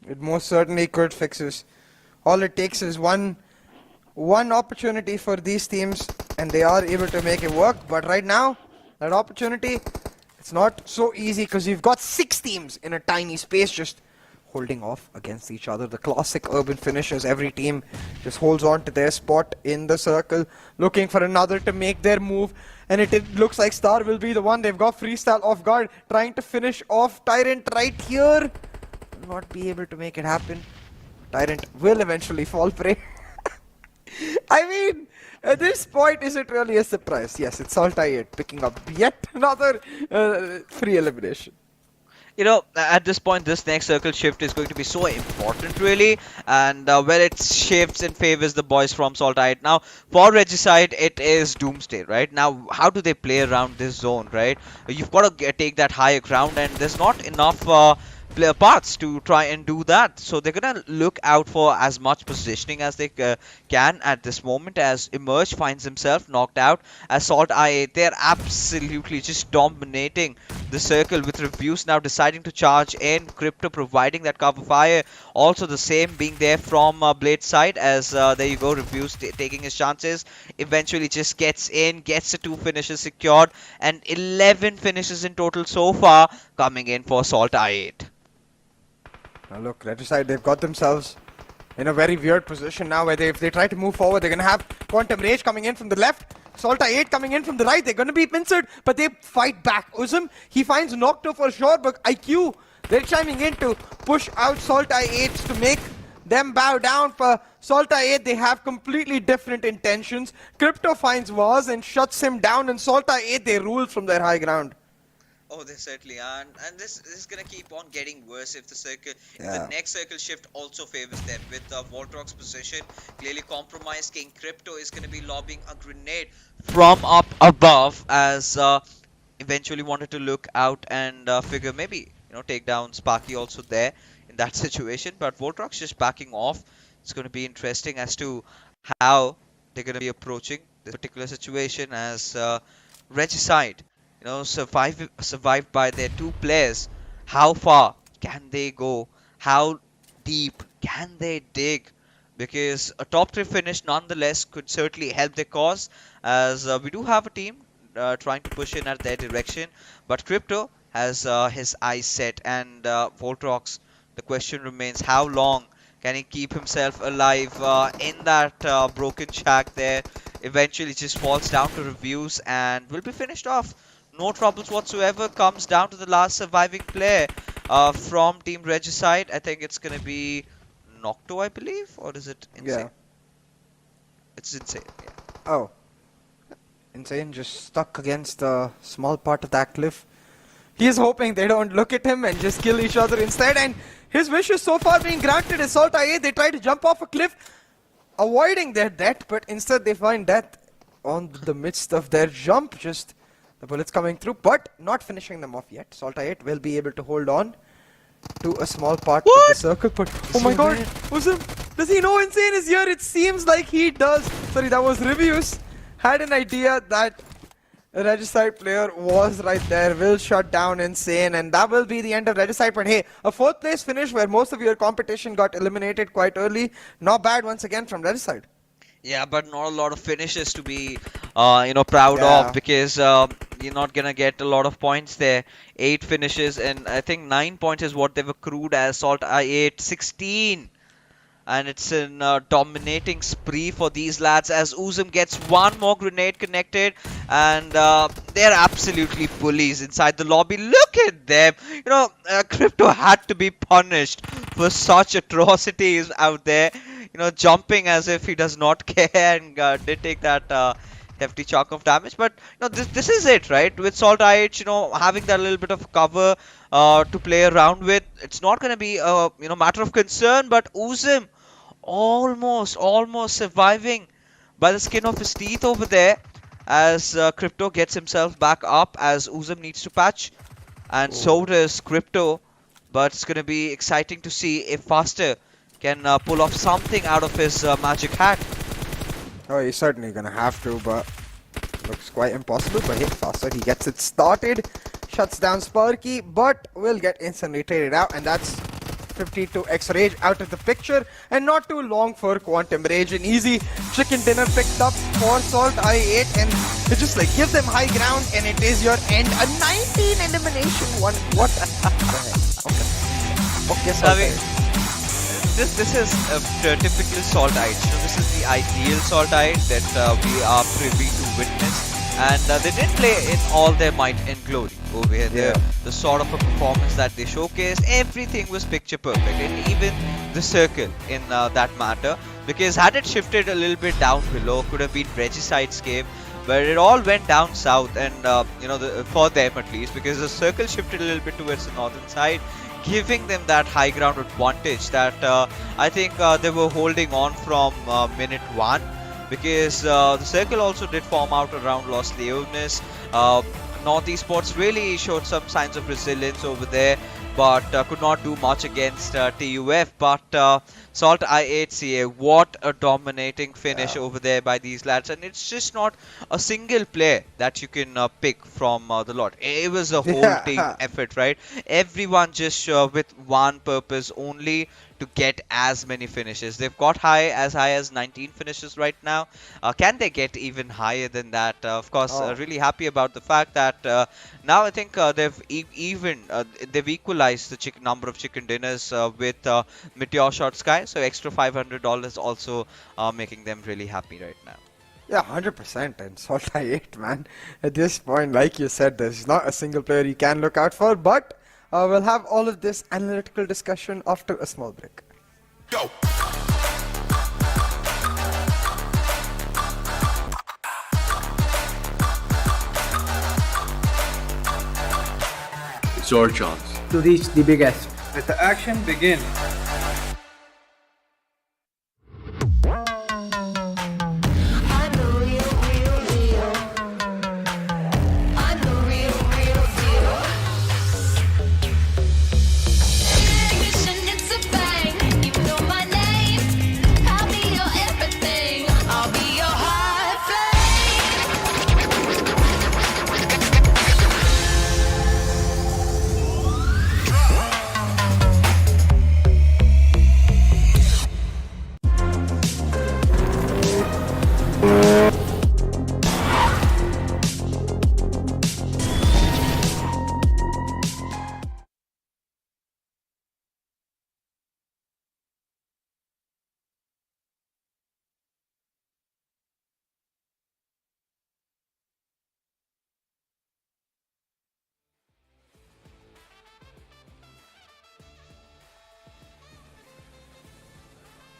It most certainly could, Fixes. All it takes is one one opportunity for these teams and they are able to make it work. But right now, that opportunity, it's not so easy because you've got 6 teams in a tiny space just holding off against each other. The classic urban finishers, every team just holds on to their spot in the circle, looking for another to make their move. And it looks like Star will be the one. They've got Freestyle off guard, trying to finish off Tyrant right here. Will not be able to make it happen. Tyrant will eventually fall prey. I mean, at this point, is it really a surprise? Yes, it's SALTxi8 picking up yet another free elimination. You know, at this point, this next circle shift is going to be so important, really. And well, it shifts and favors the boys from SALTxi8. Now, for Regicide, it is Doomsday, right? Now, how do they play around this zone, right? You've got to take that higher ground, and there's not enough player paths to try and do that. So they're going to look out for as much positioning as they can at this moment, as Emerge finds himself knocked out. As SALTxi8, they're absolutely just dominating the circle, with Reviews now deciding to charge in. Crypto providing that cover fire. Also the same being there from Blade's side, as there you go, Reviews taking his chances. Eventually just gets in, gets the 2 finishes secured, and 11 finishes in total so far coming in for SALTxi8. Now look, Regicide, they've got themselves in a very weird position now, where if they try to move forward, they're going to have Quantum Rage coming in from the left, SALTxi8 coming in from the right. They're going to be pincered, but they fight back. Uzum, he finds Nocto for sure, but IQ, they're chiming in to push out SALTxi8 to make them bow down. For SALTxi8, they have completely different intentions. Crypto finds Vaz and shuts him down, and SALTxi8, they rule from their high ground. Oh, they certainly are, and this is gonna keep on getting worse if the next circle shift also favors them. With Voltrox's position clearly compromised, King Crypto is gonna be lobbing a grenade from up above, as eventually wanted to look out and figure maybe, you know, take down Sparky also there in that situation. But Voltrox just backing off. It's gonna be interesting as to how they're gonna be approaching this particular situation, as Regicide, you know, survived by their 2 players. How far can they go? How deep can they dig? Because a top 3 finish nonetheless could certainly help their cause, as we do have a team trying to push in at their direction, but Crypto has his eyes set, and Voltrox, the question remains, how long can he keep himself alive in that broken shack there? Eventually just falls down to Reviews and will be finished off. No troubles whatsoever. Comes down to the last surviving player from Team Regicide. I think it's going to be Nocto, I believe, or is it Insane? Yeah. It's Insane, yeah. Oh. Insane just stuck against a small part of that cliff. He's hoping they don't look at him and just kill each other instead, and his wish is so far being granted. As SALTxi8, they try to jump off a cliff, avoiding their death, but instead they find death on the midst of their jump. Just the bullets coming through, but not finishing them off yet. SALTxi8 will be able to hold on to a small part of the circle, but oh my god, Uzum, does he know Insane is here? It seems like he does. Sorry, that was Reviews. Had an idea that a Regicide player was right there, will shut down Insane, and that will be the end of Regicide. But hey, a 4th place finish where most of your competition got eliminated quite early. Not bad once again from Regicide. Yeah, but not a lot of finishes to be, you know, proud of, because you're not gonna get a lot of points there. 8 finishes, and I think 9 points is what they've accrued, as SALTxi8 16. And it's a dominating spree for these lads, as Uzum gets 1 more grenade connected, and they're absolutely bullies inside the lobby. Look at them! You know, Crypto had to be punished for such atrocities out there. You know, jumping as if he does not care, and did take that hefty chunk of damage. But you know, this is it, right? With SALTxi8, you know, having that little bit of cover to play around with, it's not going to be a matter of concern. But Uzum almost surviving by the skin of his teeth over there, as Crypto gets himself back up, as Uzum needs to patch, and so does Crypto. But it's going to be exciting to see if Faster can pull off something out of his magic hat. Oh, he's certainly gonna have to, but looks quite impossible. But hey, Faster, he gets it started, shuts down Sparky, but will get instantly traded out, and that's 50 to X-Rage out of the picture, and not too long for Quantum Rage. An easy chicken dinner picked up for SALTxi8, and it just like gives them high ground, and it is your end. A 19 elimination one. What the heck? Okay, SALTxi8. This is a typical SALTxi8. So this is the ideal SALTxi8 that we are privy to witness. And they did play in all their might and glory over here. The sort of a performance that they showcased, everything was picture perfect, and even the circle in that matter. Because had it shifted a little bit down below, could have been Regicide's game, but it all went down south, and for them at least, because the circle shifted a little bit towards the northern side, giving them that high ground advantage that I think they were holding on from minute 1. Because the circle also did form out around Los Leones. MetershotxSKY really showed some signs of resilience over there, but could not do much against TUF. But SALTxi8 CA, what a dominating finish over there by these lads. And it's just not a single player that you can pick from the lot. It was a whole team effort, right? Everyone just with one purpose only, to get as many finishes. They've got as high as 19 finishes right now. Can they get even higher than that? Of course, really happy about the fact that now I think they've they've equalized the number of chicken dinners with MetershotxSKY. So extra $500 also making them really happy right now. Yeah, 100%. And SALTxi8, man, at this point, like you said, there's not a single player you can look out for, but we'll have all of this analytical discussion after a small break. Go! It's your chance to reach the biggest. Let the action begin.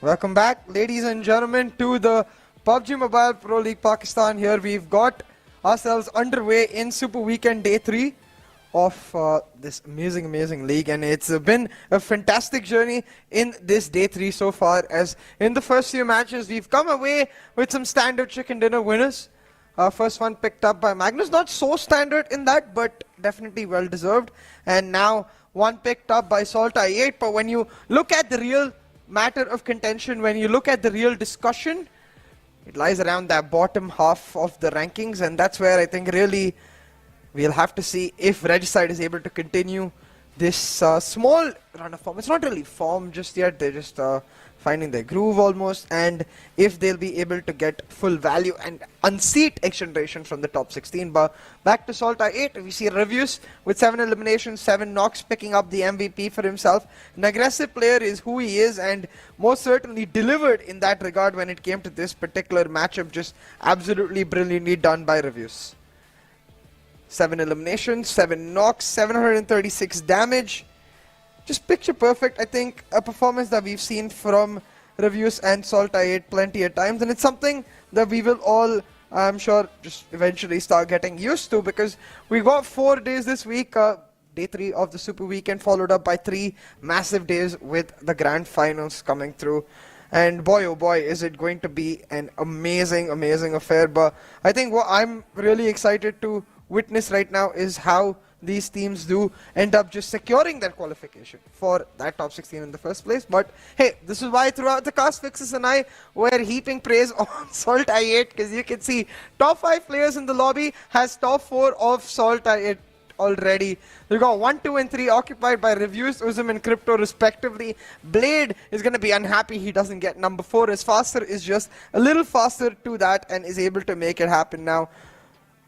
Welcome back, ladies and gentlemen, to the PUBG Mobile Pro League Pakistan. Here we've got ourselves underway in Super Weekend Day 3 of this amazing league, and it's been a fantastic journey in this Day 3 so far, as in the first few matches we've come away with some standard chicken dinner winners. First one picked up by Magnus, not so standard in that, but definitely well deserved, and now one picked up by SALTxi8. But when you look at the real matter of contention, when you look at the real discussion, it lies around that bottom half of the rankings, and that's where I think really we'll have to see if Regicide is able to continue this small run of form. It's not really form just yet, they're just finding their groove almost, and if they'll be able to get full value and unseat XGeneration from the top 16. But back to SALTxi8, we see reviews with 7 eliminations, 7 knocks, picking up the MVP for himself. An aggressive player is who he is, and most certainly delivered in that regard when it came to this particular matchup. Just absolutely brilliantly done by reviews. 7 eliminations, 7 knocks, 736 damage. Just picture perfect, I think, a performance that we've seen from reviews and SALTxi8 plenty of times, and it's something that we will all, I'm sure, just eventually start getting used to, because we got 4 days this week, Day 3 of the Super Weekend, followed up by 3 massive days with the Grand Finals coming through. And boy, oh boy, is it going to be an amazing affair. But I think what I'm really excited to witness right now is how these teams do end up just securing their qualification for that top 16 in the first place. But hey, this is why throughout the cast, Fixes and I were heaping praise on SALTxi8, because you can see top 5 players in the lobby has top 4 of SALTxi8 already. We've got 1, 2, and 3 occupied by Reviews, Uzum, and Crypto respectively. Blade is going to be unhappy he doesn't get number 4. His faster is just a little faster to that and is able to make it happen now.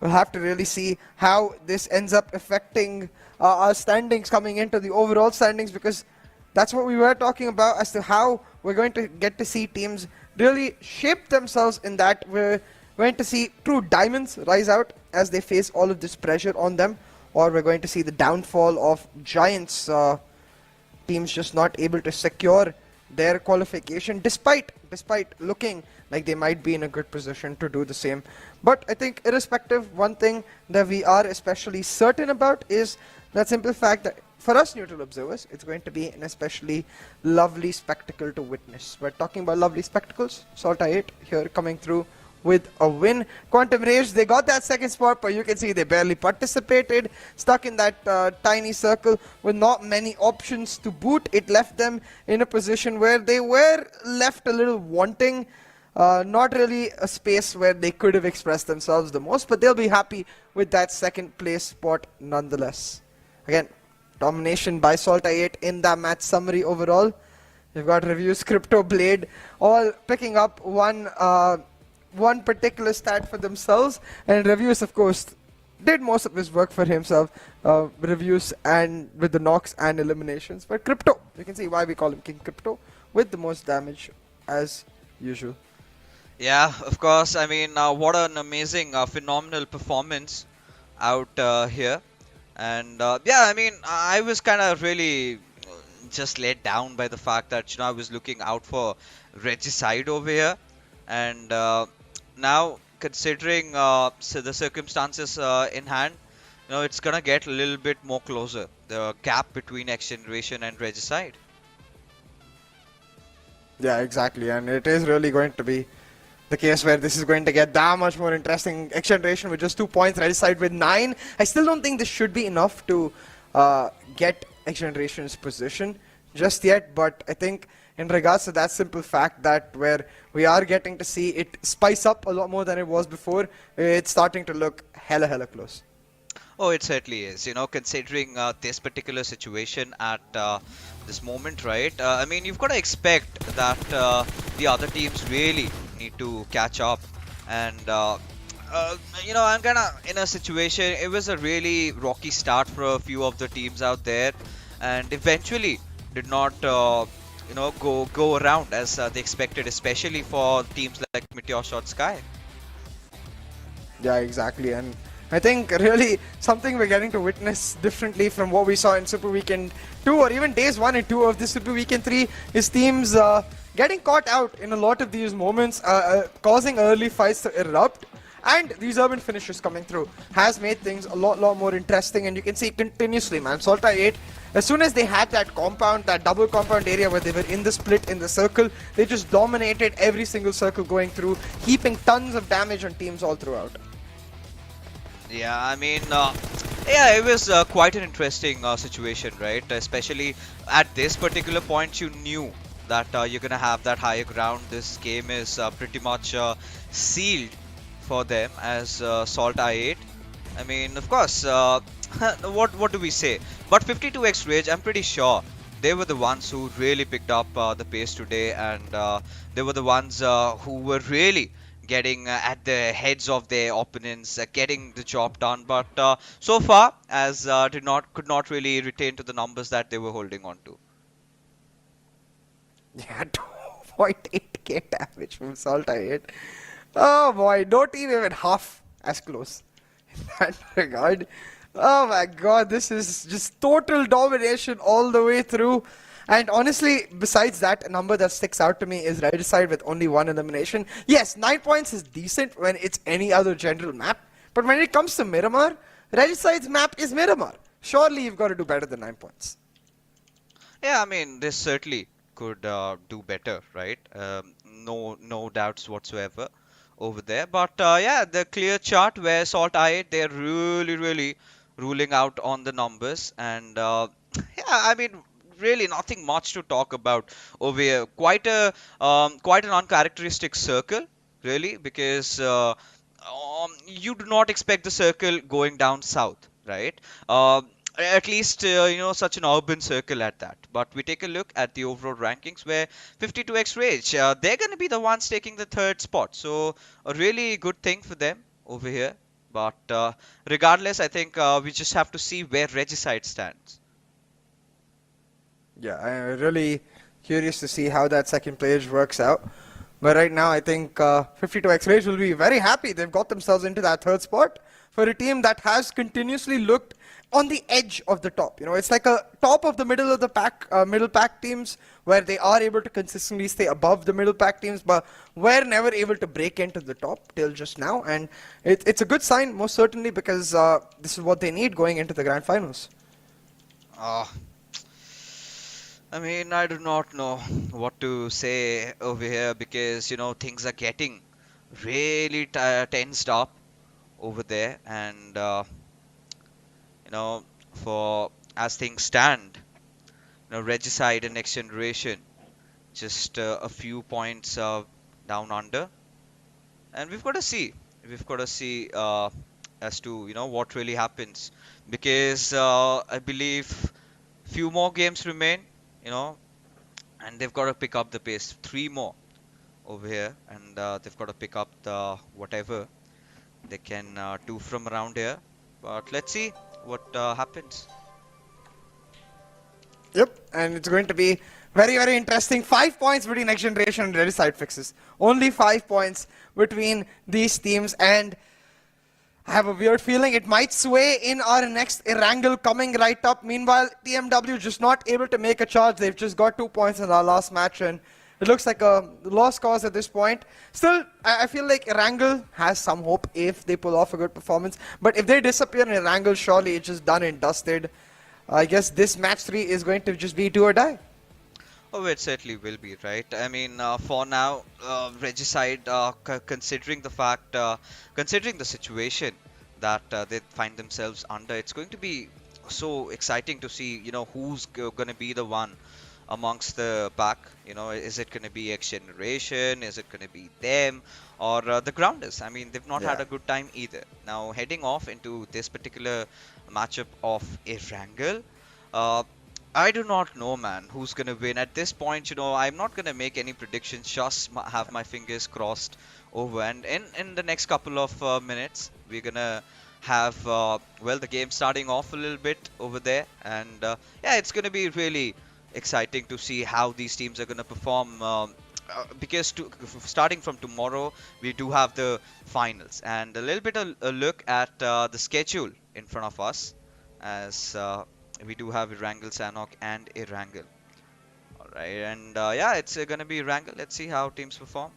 We'll have to really see how this ends up affecting our standings coming into the overall standings, because that's what we were talking about as to how we're going to get to see teams really shape themselves in that we're going to see true diamonds rise out as they face all of this pressure on them, or we're going to see the downfall of giants, teams just not able to secure their qualification despite looking like they might be in a good position to do the same. But I think irrespective, one thing that we are especially certain about is that simple fact that for us neutral observers, it's going to be an especially lovely spectacle to witness. We're talking about lovely spectacles. SALTxi8 here coming through with a win. Quantum Rage, they got that second spot, but you can see they barely participated, stuck in that tiny circle with not many options to boot. It left them in a position where they were left a little wanting. Not really a space where they could have expressed themselves the most, but they'll be happy with that second place spot nonetheless. Again, domination by SALTxi8 in that match summary overall. You've got Reviews, Crypto, Blade all picking up one particular stat for themselves, and Reviews, of course, did most of his work for himself. Reviews and with the knocks and eliminations, but Crypto, you can see why we call him King Crypto, with the most damage as usual. Yeah, of course. I mean, what an amazing, phenomenal performance out here. And yeah, I mean, I was kind of really just let down by the fact that, I was looking out for Regicide over here. And now, considering the circumstances in hand, it's gonna get a little bit more closer, the gap between XGeneration and Regicide. Yeah, exactly, and it is really going to be the case where this is going to get that much more interesting. XGeneration with just 2 points, Regicide with 9. I still don't think this should be enough to get XGeneration's position just yet, but I think in regards to that simple fact that where we are getting to see it spice up a lot more than it was before, it's starting to look hella close. Oh, it certainly is. Considering this particular situation at this moment, right? I mean, you've got to expect that the other teams really need to catch up. And, I'm kind of in a situation, it was a really rocky start for a few of the teams out there. And eventually did not, go around as they expected, especially for teams like MetershotxSKY. Yeah, exactly. And I think really something we're getting to witness differently from what we saw in Super Weekend 2 or even days 1 and 2 of the Super Weekend 3 is teams getting caught out in a lot of these moments, causing early fights to erupt. And these urban finishes coming through has made things a lot more interesting, and you can see continuously, man. SALTxi8, as soon as they had that compound, that double compound area where they were in the split, in the circle, they just dominated every single circle going through, heaping tons of damage on teams all throughout. Yeah, I mean, it was quite an interesting situation, right? Especially at this particular point, you knew that you're gonna have that higher ground. This game is pretty much sealed for them as SALTxi8. I mean, of course, what do we say? But 52x Rage, I'm pretty sure they were the ones who really picked up the pace today, and they were the ones who were really getting at the heads of their opponents, getting the job done. But so far, as could not really retain to the numbers that they were holding on to. Yeah, 2.8k damage from SALTxi8. Oh boy, no team even half as close in that regard. Oh my god, this is just total domination all the way through. And honestly, besides that, a number that sticks out to me is Regicide with only 1 elimination. Yes, 9 points is decent when it's any other general map. But when it comes to Miramar, Regicide's map is Miramar. Surely you've got to do better than 9 points. Yeah, I mean, this certainly could do better, right? No doubts whatsoever over there. But yeah, the clear chart where SALTxi8, they're really ruling out on the numbers. And yeah, I mean, really nothing much to talk about over here. Quite an uncharacteristic circle, really, because you do not expect the circle going down south, right? At least such an urban circle at that. But we take a look at the overall rankings where 52x Rage, they're going to be the ones taking the third spot. So a really good thing for them over here. But regardless, I think we just have to see where Regicide stands. Yeah, I'm really curious to see how that second page works out. But right now, I think 52x Rage will be very happy. They've got themselves into that third spot for a team that has continuously looked on the edge of the top. You know, it's like a top of the middle of the pack, middle pack teams where they are able to consistently stay above the middle pack teams, but were never able to break into the top till just now. And it's a good sign, most certainly, because this is what they need going into the grand finals. I mean, I do not know what to say over here because, things are getting really tensed up over there. And, for as things stand, Regicide and XGeneration just a few points down under. And we've got to see. We've got to see as to, what really happens. Because I believe few more games remain. And they've got to pick up the pace. 3 more over here, and they've got to pick up the whatever they can do from around here. But let's see what happens. Yep, and it's going to be very, very interesting. 5 points between XGeneration and Regicide fixes. Only 5 points between these teams, and I have a weird feeling it might sway in our next Erangel coming right up. Meanwhile, TMW just not able to make a charge. They've just got 2 points in our last match, and it looks like a lost cause at this point. Still, I feel like Erangel has some hope if they pull off a good performance. But if they disappear in Erangel, surely it's just done and dusted. I guess this match 3 is going to just be do or die. Oh, it certainly will be, right? I mean, for now, Regicide, considering the fact, considering the situation that they find themselves under, it's going to be so exciting to see, who's going to be the one amongst the pack. Is it going to be XGeneration? Is it going to be them? Or the Grounders? I mean, they've not had a good time either. Now, heading off into this particular matchup of Erangel, I do not know, man, who's going to win. At this point, I'm not going to make any predictions, just have my fingers crossed over. And in the next couple of minutes, we're going to have, the game starting off a little bit over there. And yeah, it's going to be really exciting to see how these teams are going to perform. Because starting from tomorrow, we do have the finals. And a little bit of a look at the schedule in front of us as... we do have Erangel, Sanhok, and Erangel. Alright, and yeah, it's going to be Erangel. Let's see how teams perform.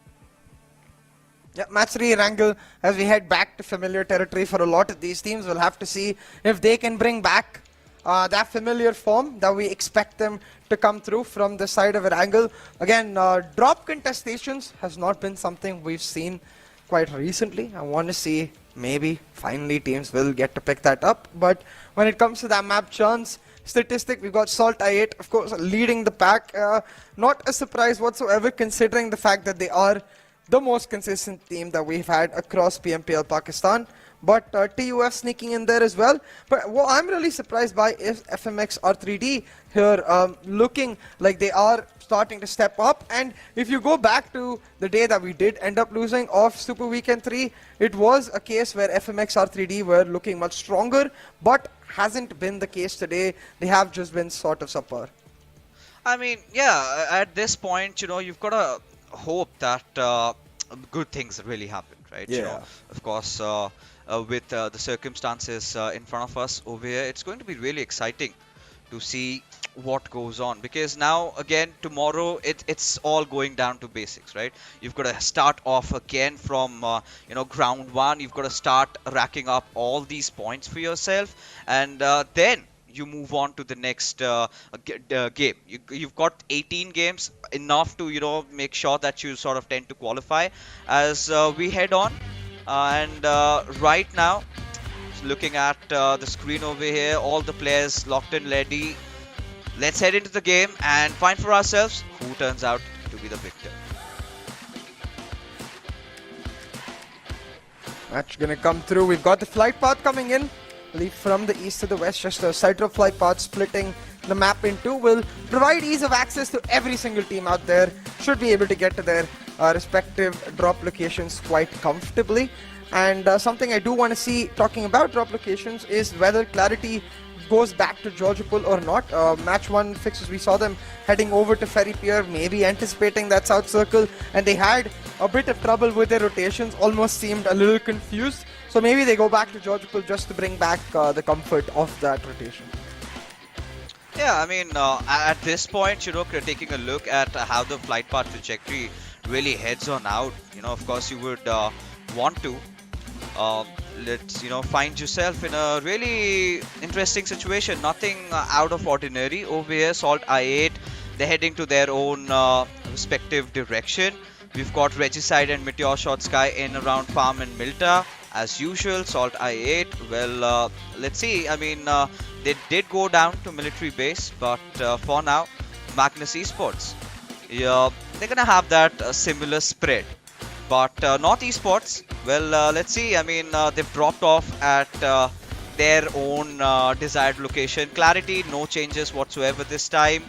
Yeah, match 3 Erangel, as we head back to familiar territory for a lot of these teams. We'll have to see if they can bring back that familiar form that we expect them to come through from the side of Erangel. Again, drop contestations has not been something we've seen quite recently. I want to see maybe finally teams will get to pick that up. But when it comes to that map chance statistic, we've got SALTxi8, of course, leading the pack. Not a surprise whatsoever, considering the fact that they are the most consistent team that we've had across PMPL Pakistan. But TUF sneaking in there as well. But what I'm really surprised by is FMxR3D here looking like they are starting to step up. And if you go back to the day that we did end up losing off Superweekend 3, it was a case where FMxR3D were looking much stronger, but hasn't been the case today. They have just been sort of subpar. I mean, yeah, at this point, you've got to hope that good things really happen, right? Yeah. Of course, with the circumstances in front of us over here, it's going to be really exciting to see what goes on, because now again tomorrow it's all going down to basics, right? You've got to start off again from ground 1. You've got to start racking up all these points for yourself, and then you move on to the next game. You've got 18 games, enough to make sure that you sort of tend to qualify as we head on. And right now, looking at the screen over here, all the players locked and ready. Let's head into the game and find for ourselves who turns out to be the victor. Match gonna come through. We've got the flight path coming in I believe from the east to the west, just a center-fly path splitting the map in two will provide ease of access to every single team out there. Should be able to get to their respective drop locations quite comfortably. And something I do want to see talking about drop locations is whether Clarity goes back to Georgia Pool or not. Match 1 fixes, we saw them heading over to Ferry Pier, maybe anticipating that south circle, and they had a bit of trouble with their rotations, almost seemed a little confused. So maybe they go back to Georgia Pool just to bring back the comfort of that rotation. Yeah, I mean, at this point, taking a look at how the flight path trajectory really heads on out, of course, you would want to let's find yourself in a really interesting situation. Nothing out of ordinary over here. SALTxi8, they're heading to their own respective direction. We've got Regicide and MetershotxSKY in around Farm and Milta as usual. SALTxi8, well, let's see. I mean, they did go down to military base, but for now, Magnus Esports, yeah, they're gonna have that similar spread. But North Esports, well, let's see. I mean, they've dropped off at their own desired location. Clarity, no changes whatsoever this time.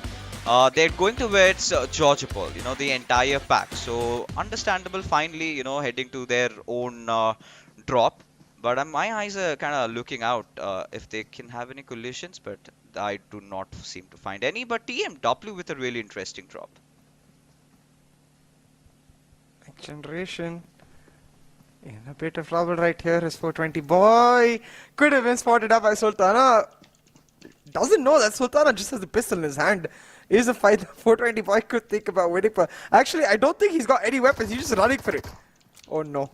They're going towards Georgia Pool, the entire pack. So understandable, finally, heading to their own drop. But my eyes are kind of looking out if they can have any collisions, but I do not seem to find any. But TmW with a really interesting drop. XGeneration in a bit of trouble right here. Is 420 boy could have been spotted up by Sultana. Doesn't know that Sultana just has the pistol in his hand. Is a fight 420 boy could think about winning, but actually I don't think he's got any weapons. He's just running for it. Oh no.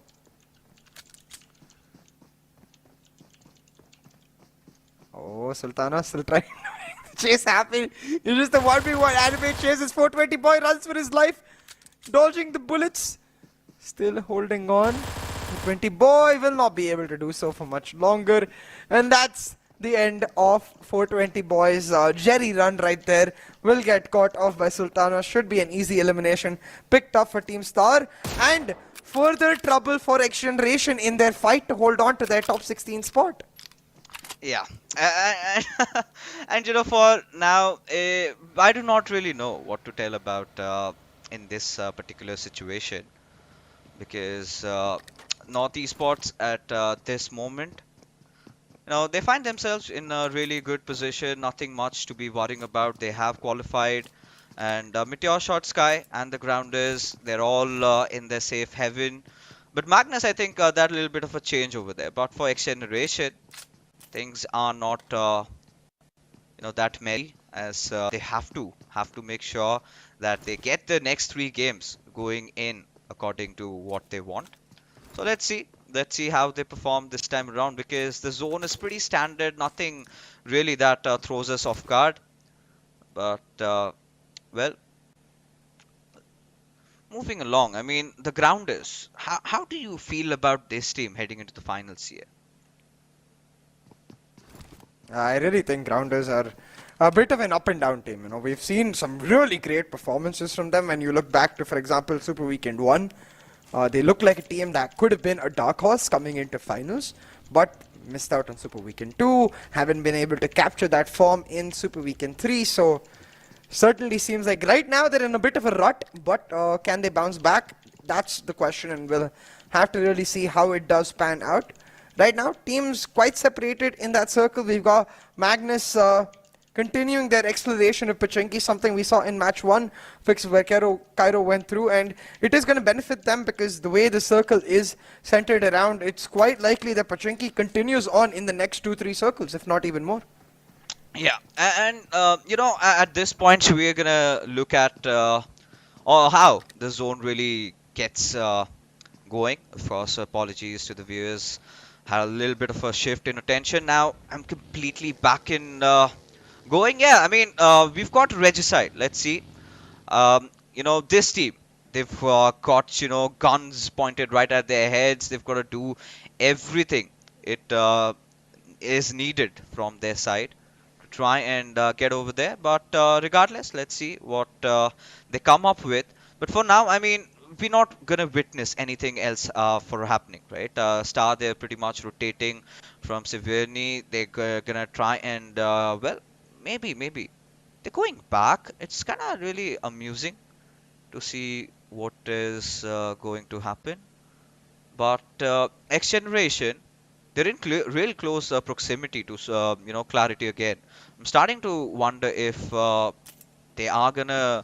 Oh, Sultana still trying to make the chase happen. It's just a 1v1 anime chase. As 420 boy runs for his life, dodging the bullets. Still holding on. 20 boy will not be able to do so for much longer. And that's the end of 420 boys. Jerry run right there. Will get caught off by Sultana. Should be an easy elimination. Picked up for Team Star. And further trouble for XGeneration in their fight to hold on to their top 16 spot. Yeah, and for now, I do not really know what to tell about in this particular situation, because North Esports at this moment, they find themselves in a really good position. Nothing much to be worrying about. They have qualified, and MetershotxSKY and the Grounders, they're all in their safe haven. But Magnus, I think that little bit of a change over there. But for XGeneration, things are not that merry, as they have to make sure that they get the next 3 games going in according to what they want. So let's see how they perform this time around, because the zone is pretty standard, nothing really that throws us off guard. But well, moving along, I mean, the Grounders, how do you feel about this team heading into the finals here? I really think Grounders are a bit of an up and down team. We've seen some really great performances from them. When you look back to, for example, Superweekend 1, they look like a team that could have been a dark horse coming into finals, but missed out on Superweekend 2, haven't been able to capture that form in Superweekend 3. So certainly seems like right now they're in a bit of a rut, but can they bounce back? That's the question, and we'll have to really see how it does pan out. Right now, teams quite separated in that circle. We've got Magnus continuing their exploration of Pachinki, something we saw in match 1, fix where Cairo went through, and it is going to benefit them because the way the circle is centered around, it's quite likely that Pachinki continues on in the next 2-3 circles, if not even more. Yeah, and at this point, we're going to look at how the zone really gets going. Of course, apologies to the viewers. Had a little bit of a shift in attention. Now I'm completely back in going. Yeah, I mean, we've got Regicide. Let's see. This team, they've got, guns pointed right at their heads. They've got to do everything it is needed from their side to try and get over there. But regardless, let's see what they come up with. But for now, I mean, we're not gonna witness anything else for happening, right? Star, they're pretty much rotating from Severny. They're gonna try and well, maybe they're going back. It's kind of really amusing to see what is going to happen. But XGeneration, they're in real close proximity to Clarity again. I'm starting to wonder if they are gonna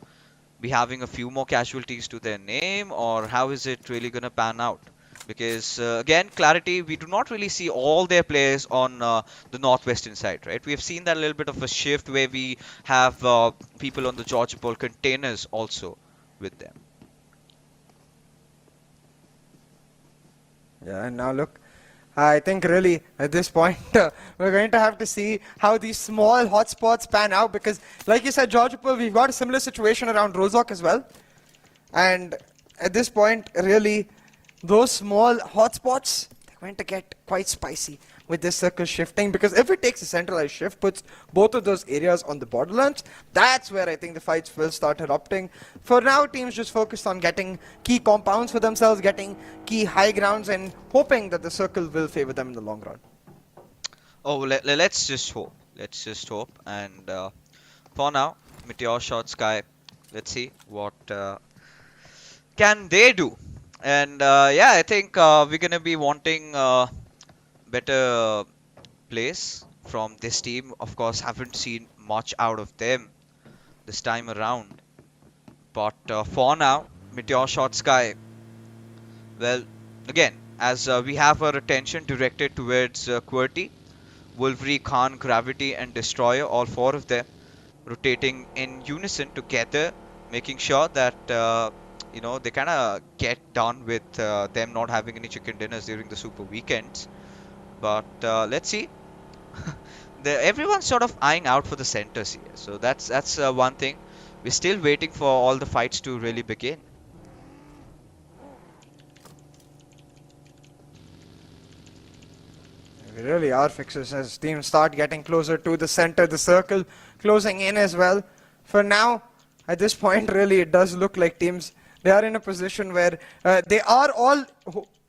be having a few more casualties to their name, or how is it really gonna pan out? Because again, Clarity, we do not really see all their players on the northwestern side, right? We have seen that a little bit of a shift where we have people on the Georgia Paul containers also with them. Yeah, and now look, I think really at this point we're going to have to see how these small hotspots pan out, because like you said, Georgia Pool, we've got a similar situation around Rozok as well. And at this point, really, those small hotspots, they're going to get quite spicy with this circle shifting, because if it takes a centralized shift, puts both of those areas on the borderlands, that's where I think the fights will start erupting. For now, teams just focused on getting key compounds for themselves, getting key high grounds, and hoping that the circle will favor them in the long run. Oh, let's just hope. Let's just hope. And for now, MetershotxSKY, let's see what can they do. And yeah, I think we're gonna be wanting better plays from this team. Of course, haven't seen much out of them this time around. But for now, MetershotxSKY, well, again, as we have our attention directed towards QWERTY, Wolverine, Khan, Gravity, and Destroyer, all four of them rotating in unison together, making sure that they kind of get done with them not having any chicken dinners during the super weekends. But let's see. Everyone's sort of eyeing out for the centers here, so that's one thing. We're still waiting for all the fights to really begin. We really are fixers as teams start getting closer to the center, the circle closing in as well. For now, at this point, really, it does look like teams, they are in a position where they are all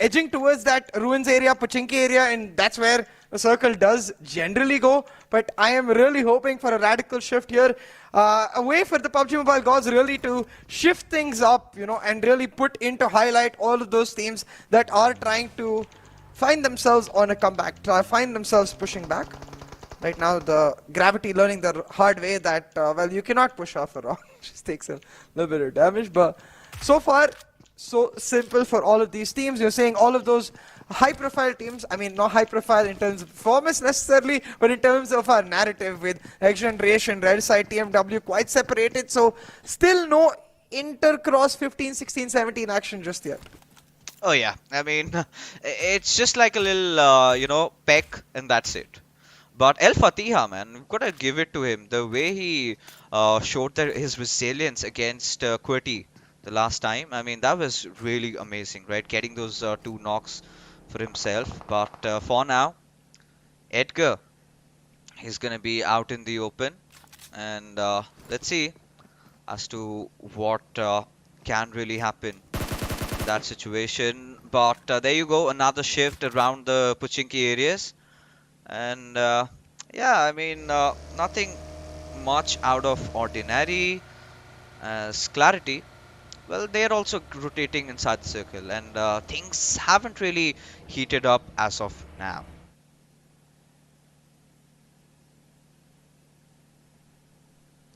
edging towards that ruins area, Pochinki area, and that's where the circle does generally go. But I am really hoping for a radical shift here, a way for the PUBG Mobile gods really to shift things up, and really put into highlight all of those teams that are trying to find themselves on a comeback, find themselves pushing back. Right now, the Gravity learning the hard way that, well, you cannot push off a rock. It just takes a little bit of damage. But so far, so simple for all of these teams. You're saying all of those high-profile teams, I mean, not high-profile in terms of performance necessarily, but in terms of our narrative with XGeneration, Red Side, TMW quite separated. So still no inter-cross 15, 16, 17 action just yet. Oh yeah, I mean, it's just like a little, peck, and that's it. But El Fatiha, man, we've got to give it to him. The way he showed his resilience against QWERTY the last time, I mean, that was really amazing, right? Getting those 2 knocks for himself. But for now, Edgar, he's going to be out in the open. And let's see as to what can really happen in that situation. But there you go, another shift around the Pochinki areas. And yeah, I mean, nothing much out of ordinary. As Clarity, well, they're also rotating inside the circle, and things haven't really heated up as of now.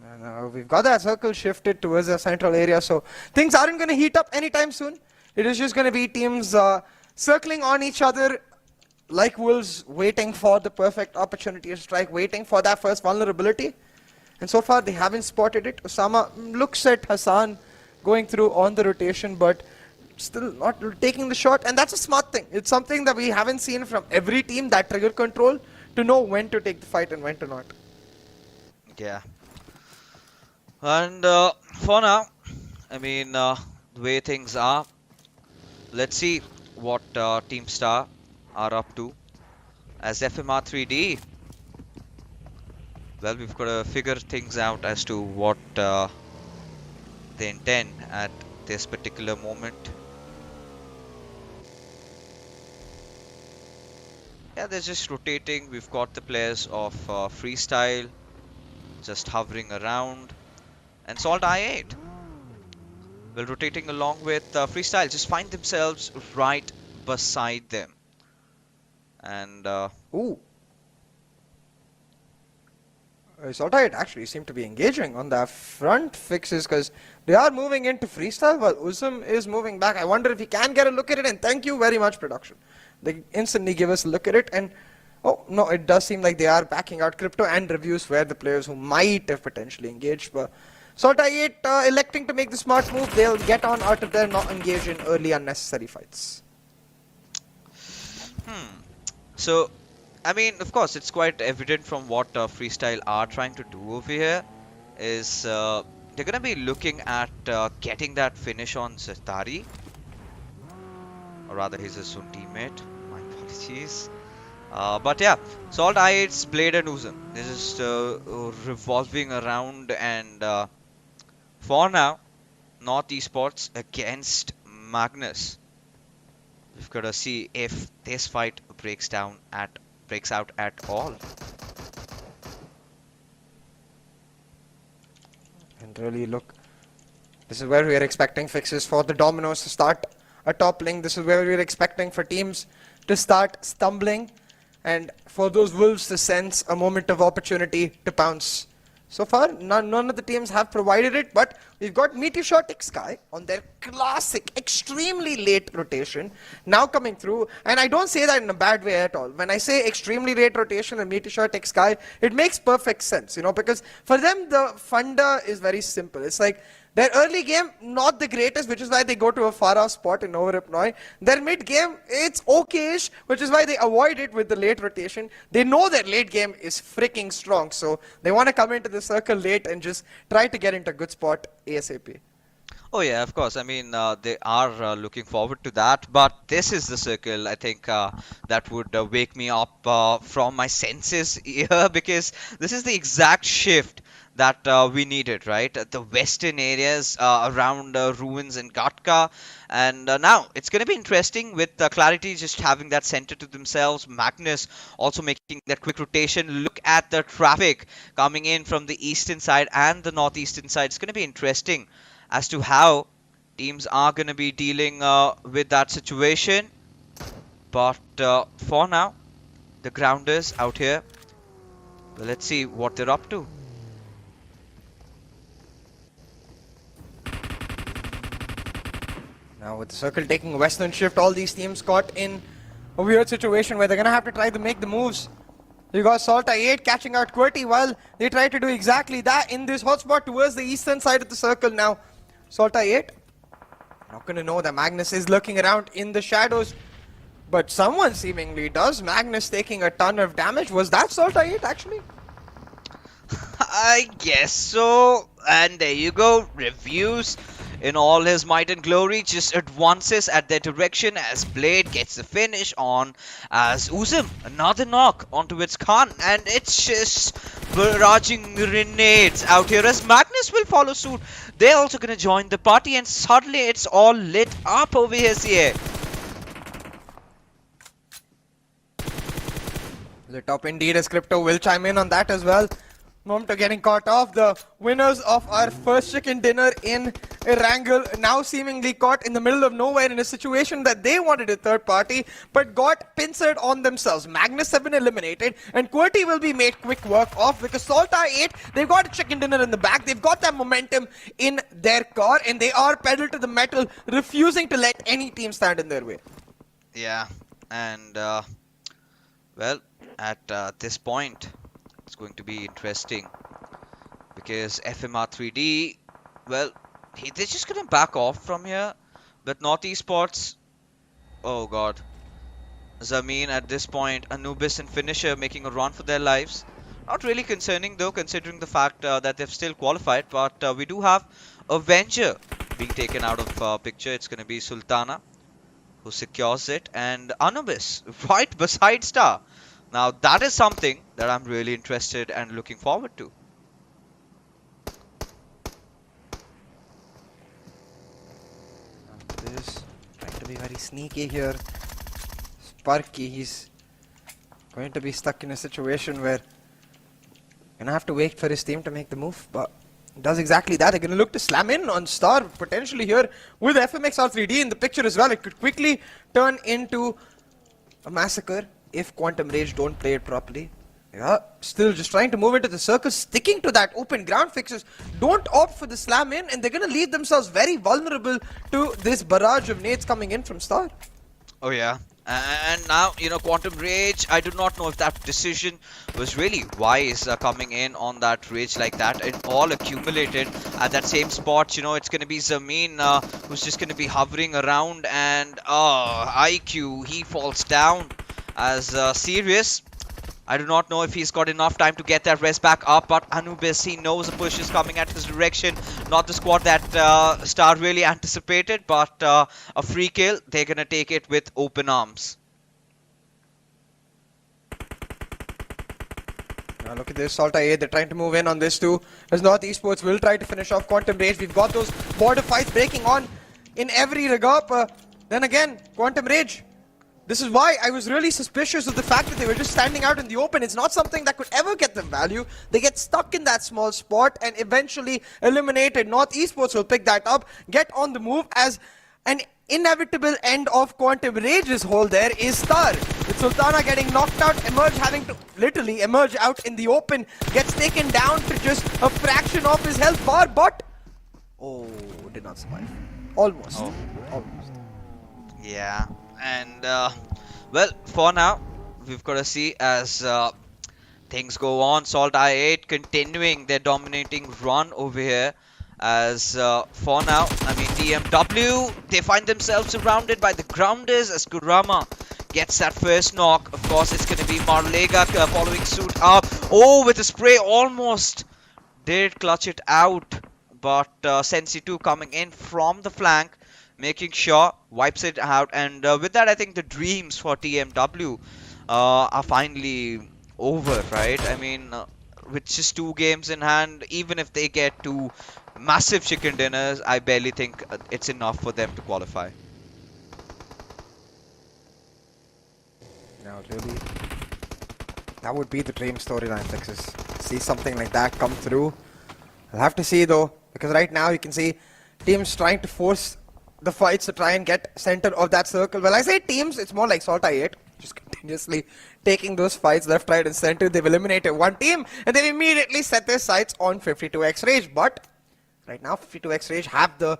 And we've got that circle shifted towards the central area, so things aren't going to heat up anytime soon. It is just going to be teams circling on each other like wolves, waiting for the perfect opportunity to strike, waiting for that first vulnerability. And so far, they haven't spotted it. Osama looks at Hassan going through on the rotation, but still not taking the shot. And that's a smart thing. It's something that we haven't seen from every team, that trigger control, to know when to take the fight and when to not. Yeah. And for now, I mean, the way things are, let's see what Team Star are up to. As FMxR3D, well, we've got to figure things out as to what they intend at this particular moment. Yeah, they're just rotating. We've got the players of Freestyle just hovering around, and SALTxi8, well, rotating along with Freestyle, just find themselves right beside them. And Ooh. SALTxi8 actually seem to be engaging on the front fixes because they are moving into freestyle while Uzum is moving back. I wonder if he can get a look at it, and thank you very much, production. They instantly give us a look at it, and oh no, it does seem like they are backing out. Crypto and Reviews were the players who might have potentially engaged, but SALTxi8 electing to make the smart move. They'll get on out of there, not engage in early unnecessary fights. So, I mean, of course, it's quite evident from what Freestyle are trying to do over here is they're going to be looking at getting that finish on Zestari. Or rather, he's his own teammate. My apologies. But yeah, SALTxi8's Blade and Uzum. They're just revolving around, and for now, MetershotxSKY against Magnus. We've got to see if this fight breaks out at all. And really look, this is where we are expecting fixes for the dominoes to start toppling. This is where we are expecting for teams to start stumbling, and for those wolves to sense a moment of opportunity to pounce. So far, none of the teams have provided it, but we've got MetershotxSKY on their classic, extremely late rotation now coming through. And I don't say that in a bad way at all. When I say extremely late rotation and MetershotxSKY, it makes perfect sense, you know, because for them, the funda is very simple. It's like their early game, not the greatest, which is why they go to a far-off spot in Overipnoy. Their mid-game, it's okayish, which is why they avoid it with the late rotation. They know their late game is freaking strong, so they want to come into the circle late and just try to get into a good spot ASAP. Oh yeah, of course. I mean, they are looking forward to that. But this is the circle, I think, that would wake me up from my senses here, because this is the exact shift that we needed, right? The western areas around Ruins and Gatka. And now it's going to be interesting with Clarity just having that center to themselves. Magnus also making that quick rotation. Look at the traffic coming in from the eastern side and the northeastern side. It's going to be interesting as to how teams are going to be dealing with that situation. But for now, the grounders out here, well, let's see what they're up to. Now with the circle taking a western shift, all these teams caught in a weird situation where they're going to have to try to make the moves. You got SALTxi8 catching out QWERTY while they try to do exactly that in this hotspot towards the eastern side of the circle now. SALTxi8 not going to know that Magnus is lurking around in the shadows, but someone seemingly does. Magnus taking a ton of damage. Was that SALTxi8 actually? I guess so. And there you go. Reviews in all his might and glory just advances at their direction as Blade gets the finish on as Uzum, another knock onto its Khan, and it's just barraging grenades out here as Magnus will follow suit. They're also going to join the party, and suddenly it's all lit up over here. Lit up indeed, as Crypto will chime in on that as well. Moment of getting caught off. The winners of our first chicken dinner in Erangel now seemingly caught in the middle of nowhere in a situation that they wanted a third party but got pincered on themselves. Magnus have been eliminated and QWERTY will be made quick work of because SALTxi8, they've got a chicken dinner in the back. They've got that momentum in their car and they are pedal to the metal, refusing to let any team stand in their way. Yeah, and well, at this point, it's going to be interesting because FMxR3D, well, they're just going to back off from here. But MetershotxSKY, oh god. Zameen at this point, Anubis and Finisher making a run for their lives. Not really concerning though, considering the fact that they've still qualified. But we do have Avenger being taken out of picture. It's going to be Sultana who secures it, and Anubis right beside Star. Now that is something that I'm really interested and looking forward to. to be very sneaky here. Sparky, he's going to be stuck in a situation where gonna have to wait for his team to make the move, but does exactly that. They're gonna look to slam in on Star potentially here with FMxR3D in the picture as well. It could quickly turn into a massacre if Quantum Rage don't play it properly. Yeah, still just trying to move into the circle, sticking to that open ground. Fixers don't opt for the slam in, and they're gonna leave themselves very vulnerable to this barrage of nades coming in from Star. Oh yeah. And now, you know, Quantum Rage, I do not know if that decision was really wise coming in on that Rage like that. It all accumulated at that same spot. You know, it's going to be Zameen who's just going to be hovering around, and IQ, he falls down as Serious. I do not know if he's got enough time to get that rest back up, but Anubis, he knows a push is coming at his direction. Not the squad that Star really anticipated, but a free kill. They're going to take it with open arms. Now look at this, SALTxi8, they're trying to move in on this too. As MetershotxSKY will try to finish off Quantum Rage. We've got those border fights breaking on in every regard. Then again, Quantum Rage. This is why I was really suspicious of the fact that they were just standing out in the open. It's not something that could ever get them value. They get stuck in that small spot and eventually eliminated. TmwEsports will pick that up, get on the move, as an inevitable end of Quantum Rage's hold there is Star. With Sultana getting knocked out, Emerge having to literally emerge out in the open, gets taken down to just a fraction of his health bar, but oh, did not survive. Almost. Oh. Almost. Yeah. And well, for now, we've got to see as things go on. SALTxi8 continuing their dominating run over here. As for now, I mean, TMW, they find themselves surrounded by the grounders as Kurama gets that first knock. Of course, it's going to be Marlega following suit up. Oh, with a spray, almost did clutch it out. But Sensi2 coming in from the flank, making sure wipes it out, and with that I think the dreams for TMW are finally over, right? I mean, with just 2 games in hand, even if they get 2 massive chicken dinners, I barely think it's enough for them to qualify. No, really, that would be the dream storyline, Texas. See something like that come through. I'll have to see though, because right now you can see teams trying to force the fights to try and get center of that circle. Well, I say teams, it's more like SALTxi8, just continuously taking those fights left, right and center. They've eliminated one team and they've immediately set their sights on 52x Rage. But right now 52x Rage have the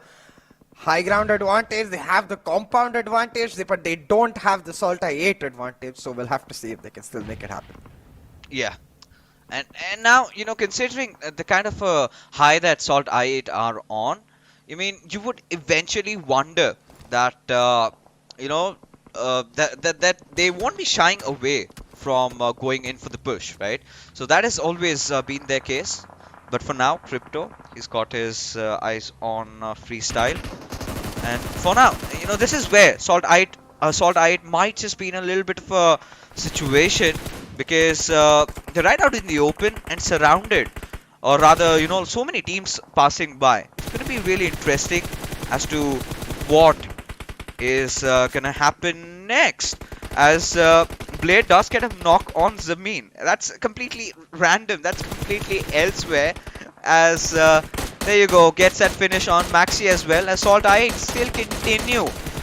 high ground advantage, they have the compound advantage, but they don't have the SALTxi8 advantage, so we'll have to see if they can still make it happen. Yeah. And now, you know, considering the kind of high that SALTxi8 are on, I mean, you would eventually wonder that, you know, that they won't be shying away from going in for the push, right? So that has always been their case. But for now, Crypto, he's got his eyes on freestyle. And for now, you know, this is where SALTxi8 might just be in a little bit of a situation, because they're right out in the open and surrounded. Or rather, you know, so many teams passing by. It's going to be really interesting as to what is going to happen next. As Blade does get a knock on Zameen. That's completely random. That's completely elsewhere. As there you go, gets that finish on Maxi as well. As SALTxi8 still continue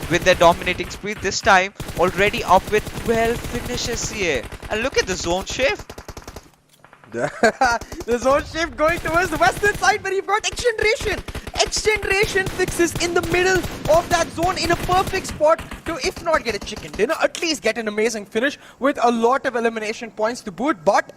with their dominating spree. This time already up with 12 finishes here. And look at the zone shift. The zone shift going towards the western side, where you've got XGeneration. XGeneration fixes in the middle of that zone in a perfect spot to, if not get a chicken dinner, at least get an amazing finish with a lot of elimination points to boot. But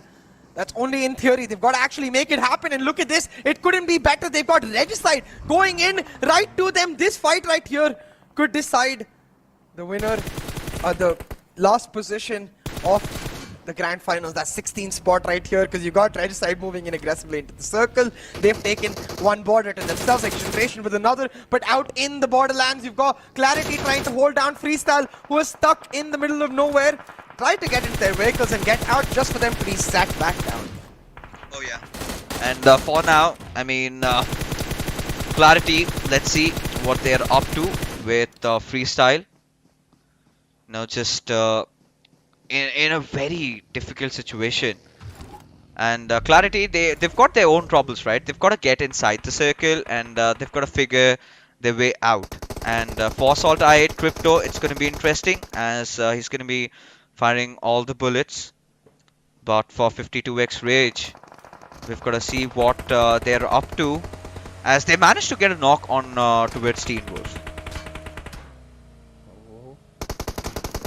that's only in theory. They've got to actually make it happen. And look at this. It couldn't be better. They've got Regicide going in right to them. This fight right here could decide the winner, the last position of the grand finals. That 16th spot right here, because you got Regicide moving in aggressively into the circle. They've taken one border to themselves, XGeneration with another, but out in the borderlands you've got Clarity trying to hold down Freestyle, who is stuck in the middle of nowhere, try to get into their vehicles and get out just for them to be sat back down. Oh yeah. And for now, I mean, Clarity, let's see what they're up to with Freestyle. just in a very difficult situation. And Clarity, they've got their own troubles, right? They've got to get inside the circle, and they've got to figure their way out. And for SALTxi8 Crypto, it's going to be interesting as he's going to be firing all the bullets. But for 52x Rage, we've got to see what they're up to, as they managed to get a knock on towards TmwEsports.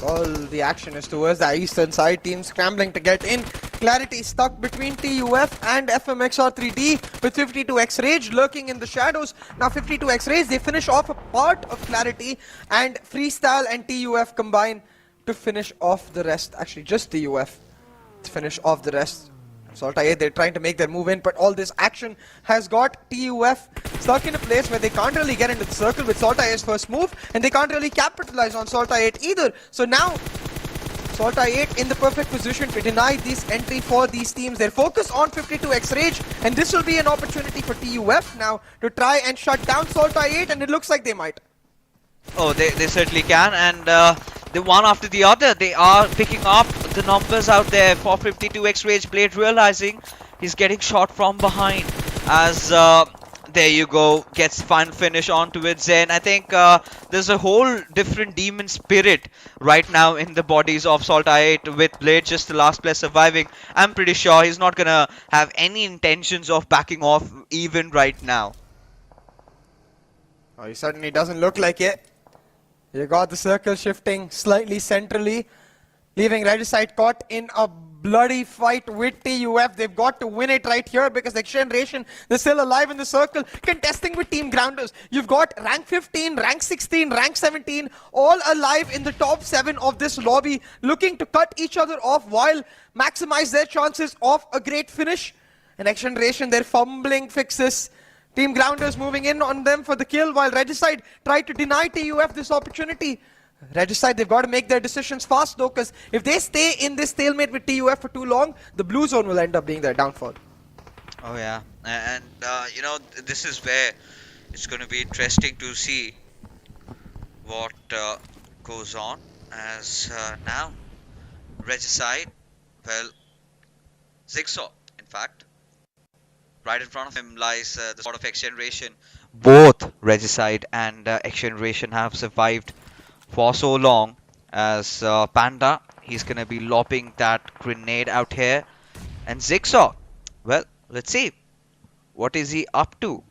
All the action is towards the eastern side. Team scrambling to get in. Clarity stuck between TUF and FMxR3D with 52x Rage lurking in the shadows. Now 52x Rage, they finish off a part of Clarity, and Freestyle and TUF combine to finish off the rest. Actually, just TUF to finish off the rest. SALTxi8, they're trying to make their move in, but all this action has got TUF stuck in a place where they can't really get into the circle with SALTxi8's first move, and they can't really capitalize on SALTxi8 either. So now, SALTxi8 in the perfect position to deny this entry for these teams. They're focused on 52x Rage, and this will be an opportunity for TUF now to try and shut down SALTxi8, and it looks like they might. Oh, they certainly can, and the one after the other, they are picking up the numbers out there for 52x Rage. Blade realizing he's getting shot from behind, as there you go, gets final finish onto it. Zen, I think there's a whole different demon spirit right now in the bodies of SALTxi8, with Blade just the last player surviving. I'm pretty sure he's not gonna have any intentions of backing off even right now. Oh, he certainly doesn't look like it. You got the circle shifting slightly centrally, leaving Regicide caught in a bloody fight with TUF. They've got to win it right here because XGeneration, they're still alive in the circle, contesting with Team Grounders. You've got rank 15, rank 16, rank 17, all alive in the top 7 of this lobby, looking to cut each other off while maximize their chances of a great finish. And XGeneration, they're fumbling fixes. Team Grounders moving in on them for the kill, while Regicide tried to deny TUF this opportunity. Regicide, they've got to make their decisions fast though, because if they stay in this stalemate with TUF for too long, the blue zone will end up being their downfall. Oh yeah, and you know, this is where it's going to be interesting to see what goes on, as now Regicide, well, Zigsaw, in fact. Right in front of him lies the sort of XGeneration. Both Regicide and XGeneration have survived for so long, as Panda, he's going to be lobbing that grenade out here. And Zigsaw, well, let's see. What is he up to?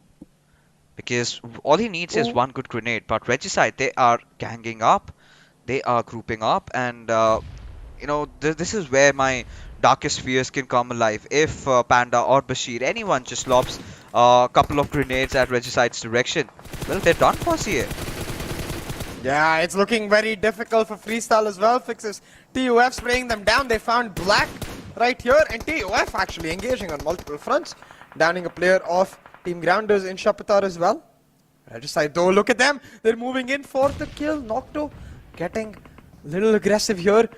Because all he needs is one good grenade. But Regicide, they are ganging up. They are grouping up. And, you know, this is where my darkest fears can come alive. If Panda or Bashir, anyone just lobs a couple of grenades at Regicide's direction, well, they're done for here. Yeah, it's looking very difficult for Freestyle as well. Fixes TUF spraying them down. They found Black right here, and TUF actually engaging on multiple fronts, downing a player of Team Grounders in Shapatar as well. Regicide though, look at them. They're moving in for the kill. Nocto getting a little aggressive here.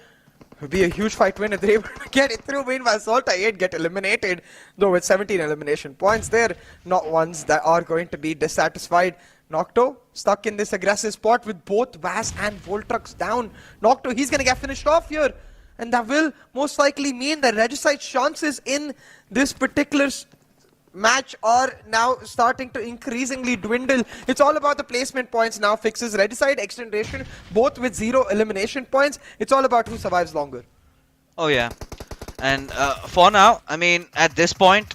It would be a huge fight win if they're able to get it through. Meanwhile, SALTxi8 get eliminated, though with 17 elimination points. They're not ones that are going to be dissatisfied. Nocto stuck in this aggressive spot with both Vaz and Voltrux down. Nocto, he's going to get finished off here. And that will most likely mean that Regicide's chances in this particular match are now starting to increasingly dwindle. It's all about the placement points now. Fixes Regicide, XGeneration, both with 0 elimination points. It's all about who survives longer. Oh yeah, and for now, I mean, at this point,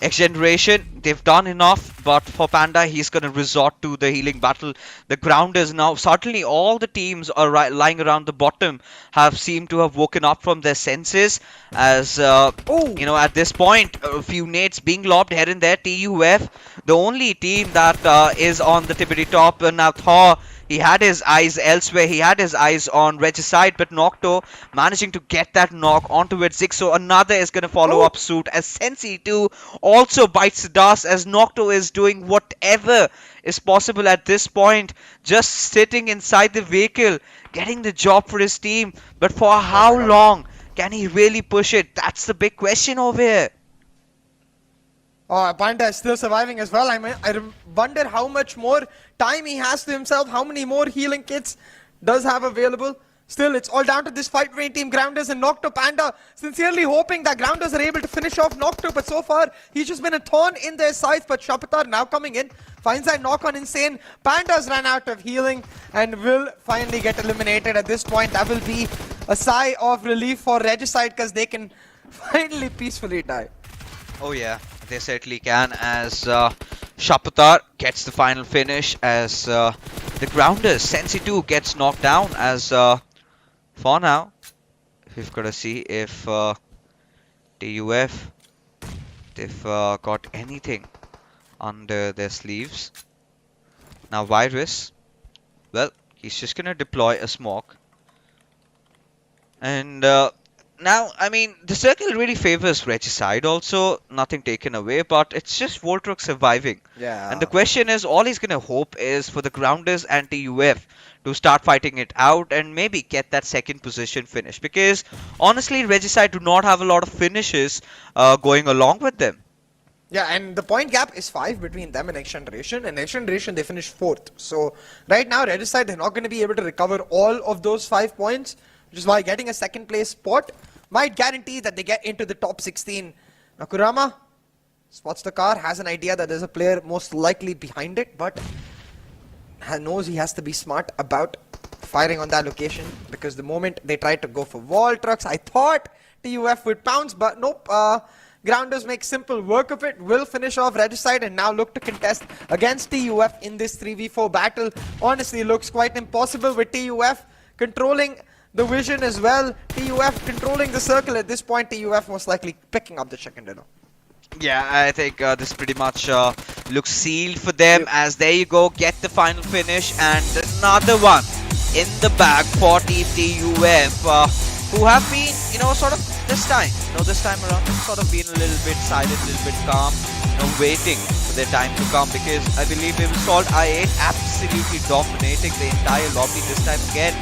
XGeneration, they've done enough, but for Panda, he's going to resort to the healing battle. The Grounders now, certainly all the teams are lying around the bottom have seemed to have woken up from their senses, as, you know, at this point, a few nades being lobbed here and there. TUF, the only team that is on the tippity top, now Thor, he had his eyes elsewhere. He had his eyes on Regicide, but Nocto managing to get that knock onto it. Zigsaw, another is going to follow up suit, as Sensi too also bites the dust, as Nocto is doing whatever is possible at this point, just sitting inside the vehicle, getting the job for his team. But for how long can he really push it? That's the big question over here. Panda is still surviving as well. I mean, I wonder how much more time he has to himself, how many more healing kits does have available. Still, it's all down to this fight between Team Grounders and Nocto. Panda sincerely hoping that Grounders are able to finish off Nocto, but so far, he's just been a thorn in their sides. But Shapatar now coming in, finds that knock on Insane. Panda's ran out of healing and will finally get eliminated at this point. That will be a sigh of relief for Regicide because they can finally peacefully die. Oh yeah, they certainly can, as Shapatar gets the final finish, as the Grounders, Sensi 2 gets knocked down, as for now, we've got to see if TUF, they've got anything under their sleeves. Now Virus, well, he's just going to deploy a smoke. And now, I mean, the circle really favors Regicide also, nothing taken away, but it's just Voltrox surviving. Yeah. And the question is, all he's going to hope is for the Grounders and TUF to start fighting it out and maybe get that second position finish. Because, honestly, Regicide do not have a lot of finishes going along with them. Yeah, and the point gap is 5 between them and XGeneration. And XGeneration, they finished 4th. So, right now, Regicide, they're not going to be able to recover all of those 5 points, which is why getting a second place spot might guarantee that they get into the top 16. Now Kurama spots the car, has an idea that there's a player most likely behind it, but knows he has to be smart about firing on that location, because the moment they tried to go for wall trucks, I thought TUF would pounce, but nope. Grounders make simple work of it, will finish off Regicide and now look to contest against TUF in this 3v4 battle. Honestly, looks quite impossible with TUF controlling the vision as well. TUF controlling the circle at this point. TUF most likely picking up the chicken dinner. Yeah, I think this pretty much looks sealed for them, as there you go, get the final finish and another one in the bag for Team TUF, who have been, sort of this time around, sort of been a little bit silent, a little bit calm, waiting for their time to come, because I believe it was SALTxi8 absolutely dominating the entire lobby this time again.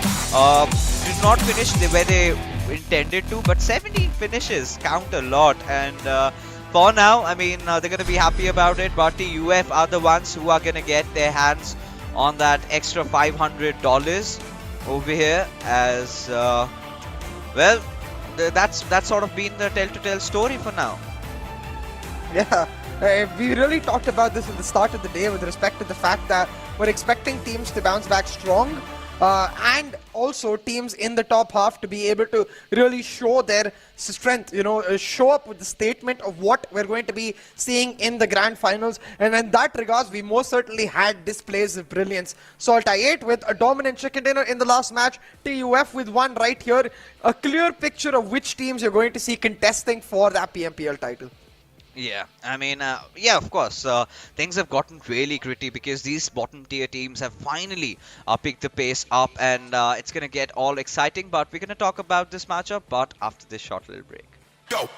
Did not finish where they intended to, but 17 finishes count a lot, and for now, I mean, they're going to be happy about it, but TUF are the ones who are going to get their hands on that extra $500 over here, as, well, that's sort of been the tell-to-tell story for now. Yeah, we really talked about this at the start of the day with respect to the fact that we're expecting teams to bounce back strong, and also teams in the top half to be able to really show their strength, show up with the statement of what we're going to be seeing in the grand finals. And in that regards, we most certainly had displays of brilliance. SALTxi8 with a dominant chicken dinner in the last match, TUF with one right here. A clear picture of which teams you're going to see contesting for that PMPL title. Yeah, I mean, yeah, of course, things have gotten really gritty because these bottom tier teams have finally picked the pace up, and it's going to get all exciting, but we're going to talk about this matchup, but after this short little break. Go!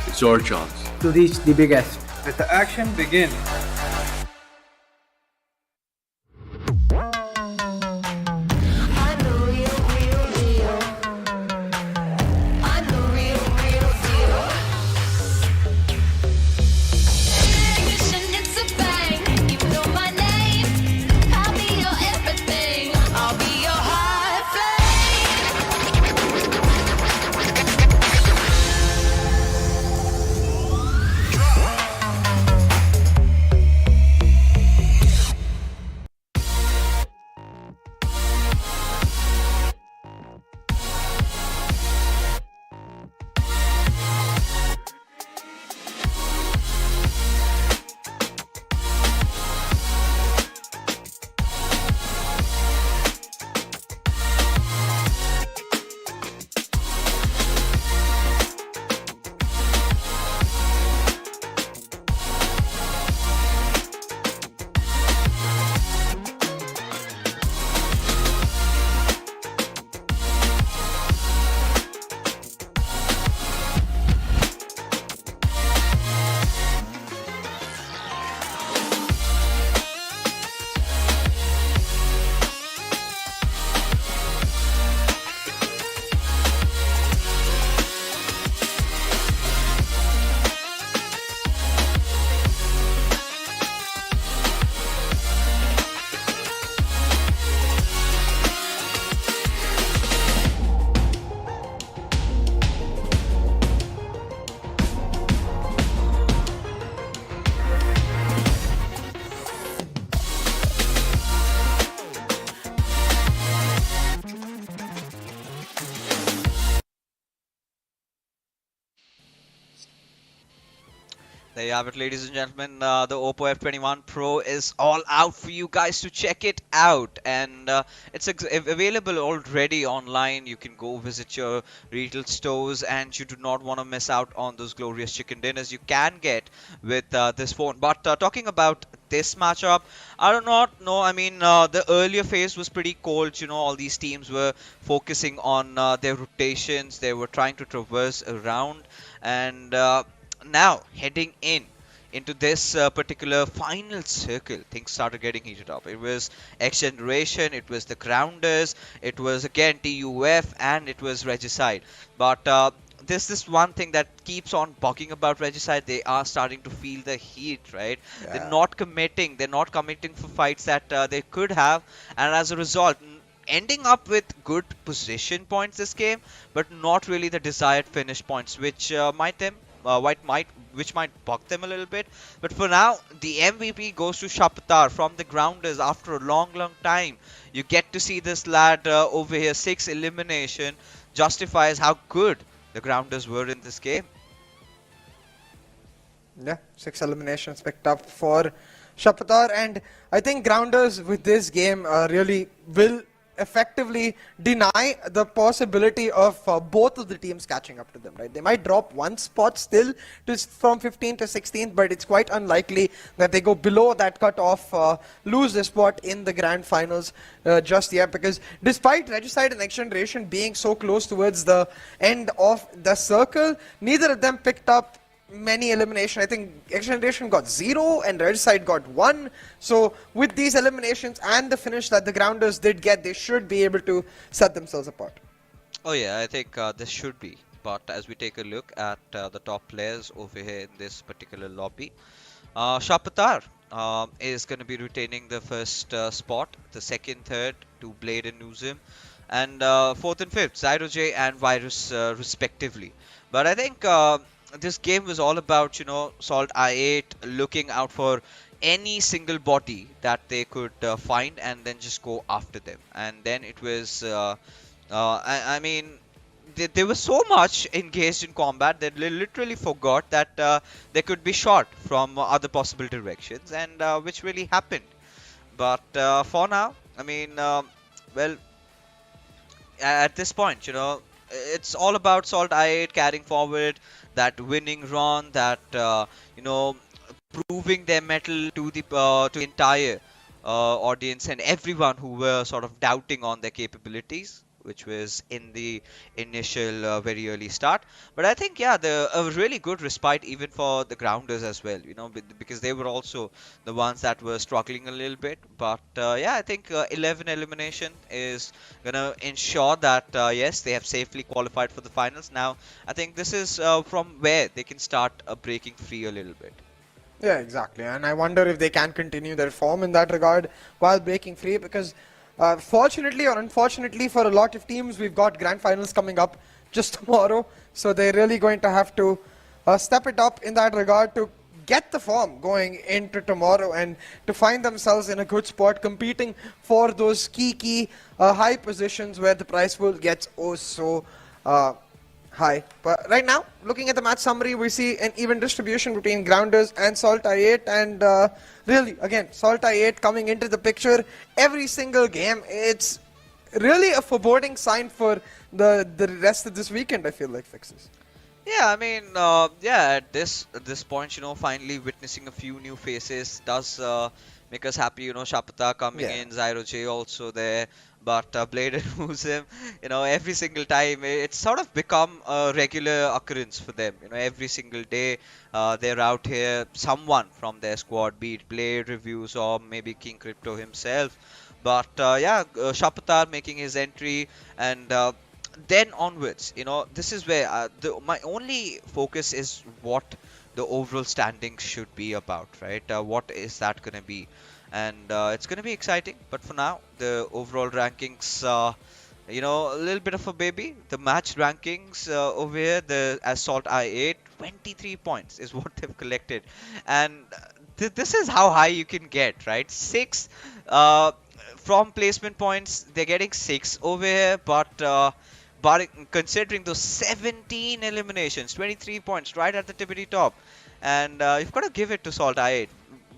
It's your chance to reach the biggest. Let the action begin. There you have it, ladies and gentlemen. The Oppo F21 Pro is all out for you guys to check it out, and it's available already online. You can go visit your retail stores, and you do not want to miss out on those glorious chicken dinners you can get with this phone. But talking about this matchup, I do not know. I mean, the earlier phase was pretty cold. You know, all these teams were focusing on their rotations. They were trying to traverse around, and now heading into this particular final circle, things started getting heated up. It was XGeneration, it was the Grounders, it was again TUF, and it was Regicide. But there's this one thing that keeps on bugging about Regicide. They are starting to feel the heat, right? Yeah. They're not committing. They're not committing for fights that they could have, and as a result, ending up with good position points this game, but not really the desired finish points, which which might bug them a little bit. But for now, the MVP goes to Shapatar from the Grounders after a long time. You get to see this lad over here, 6 elimination, justifies how good the Grounders were in this game. Yeah, 6 eliminations picked up for Shapatar, and I think Grounders with this game really will effectively deny the possibility of both of the teams catching up to them, right? They might drop one spot still from 15th to 16th, but it's quite unlikely that they go below that cutoff, lose the spot in the grand finals just yet, because despite Regicide and XGeneration being so close towards the end of the circle, neither of them picked up many elimination. I think XGeneration got 0 and Regicide got 1. So with these eliminations and the finish that the Grounders did get, they should be able to set themselves apart. Oh yeah, I think this should be. But as we take a look at the top players over here in this particular lobby, Shapatar is going to be retaining the first spot, the second, third to Blade and Nuzim, and fourth and fifth, Zyro and Virus respectively. But I think this game was all about, you know, SALTxi8 looking out for any single body that they could find and then just go after them. And then it was, I mean, they were so much engaged in combat that they literally forgot that they could be shot from other possible directions, and which really happened. But for now, I mean, well, at this point, you know, it's all about SALTxi8 carrying forward that winning run, that you know, proving their mettle to the entire audience and everyone who were sort of doubting on their capabilities, which was in the initial very early start. But I think, yeah, a really good respite even for the Grounders as well, you know, because they were also the ones that were struggling a little bit. But yeah, I think 11 elimination is gonna ensure that yes, they have safely qualified for the finals. Now I think this is from where they can start breaking free a little bit. Yeah, exactly. And I wonder if they can continue their form in that regard while breaking free, because fortunately or unfortunately for a lot of teams, we've got grand finals coming up just tomorrow. So they're really going to have to step it up in that regard to get the form going into tomorrow and to find themselves in a good spot competing for those key high positions where the prize pool gets oh so high. But right now, looking at the match summary, we see an even distribution between Grounders and SALTxi8, and really, again, SALTxi8 coming into the picture every single game. It's really a foreboding sign for the rest of this weekend, I feel like, Fixes. Yeah, I mean, yeah, at this point, you know, finally witnessing a few new faces does make us happy. You know, Shapata coming in, Zyro also there, but Blade and Muslim, you know, every single time it's sort of become a regular occurrence for them. You know, every single day they're out here, someone from their squad, be it Blade, Reviews, or maybe King Crypto himself. But yeah, Shapatar making his entry, and then onwards, you know, this is where my only focus is what the overall standings should be about, right? What is that going to be? And it's going to be exciting. But for now, the overall rankings, you know, a little bit of a baby. The match rankings over here, the SALTxi8, 23 points is what they've collected. And this is how high you can get, right? 6 from placement points, they're getting 6 over here, but considering those 17 eliminations, 23 points right at the tippity top, and you've got to give it to SALTxi8.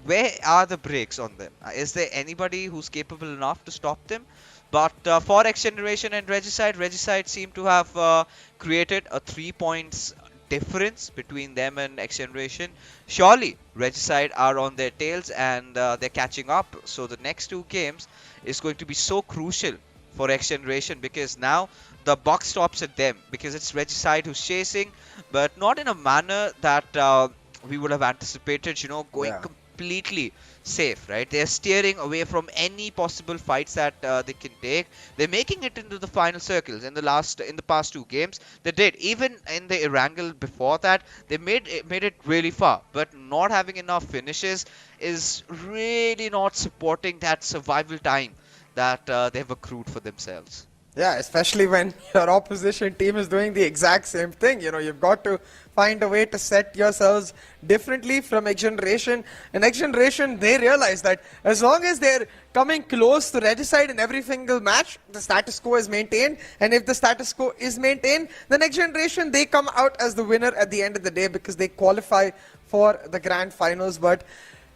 Where are the brakes on them? Is there anybody who's capable enough to stop them? But for XGeneration and Regicide seem to have created a 3 points difference between them and XGeneration. Surely Regicide are on their tails and they're catching up. So the next two games is going to be so crucial for XGeneration, because now the buck stops at them, because it's Regicide who's chasing, but not in a manner that we would have anticipated, you know, going completely safe, right? They're steering away from any possible fights that they can take. They're making it into the final circles. In the past two games, they did. Even in the Erangel before that, they made it really far. But not having enough finishes is really not supporting that survival time that they've accrued for themselves. Yeah, especially when your opposition team is doing the exact same thing. You know, you've got to find a way to set yourselves differently from XGeneration. And XGeneration, they realize that as long as they're coming close to Regicide in every single match, the status quo is maintained. And if the status quo is maintained, then XGeneration, they come out as the winner at the end of the day, because they qualify for the grand finals. But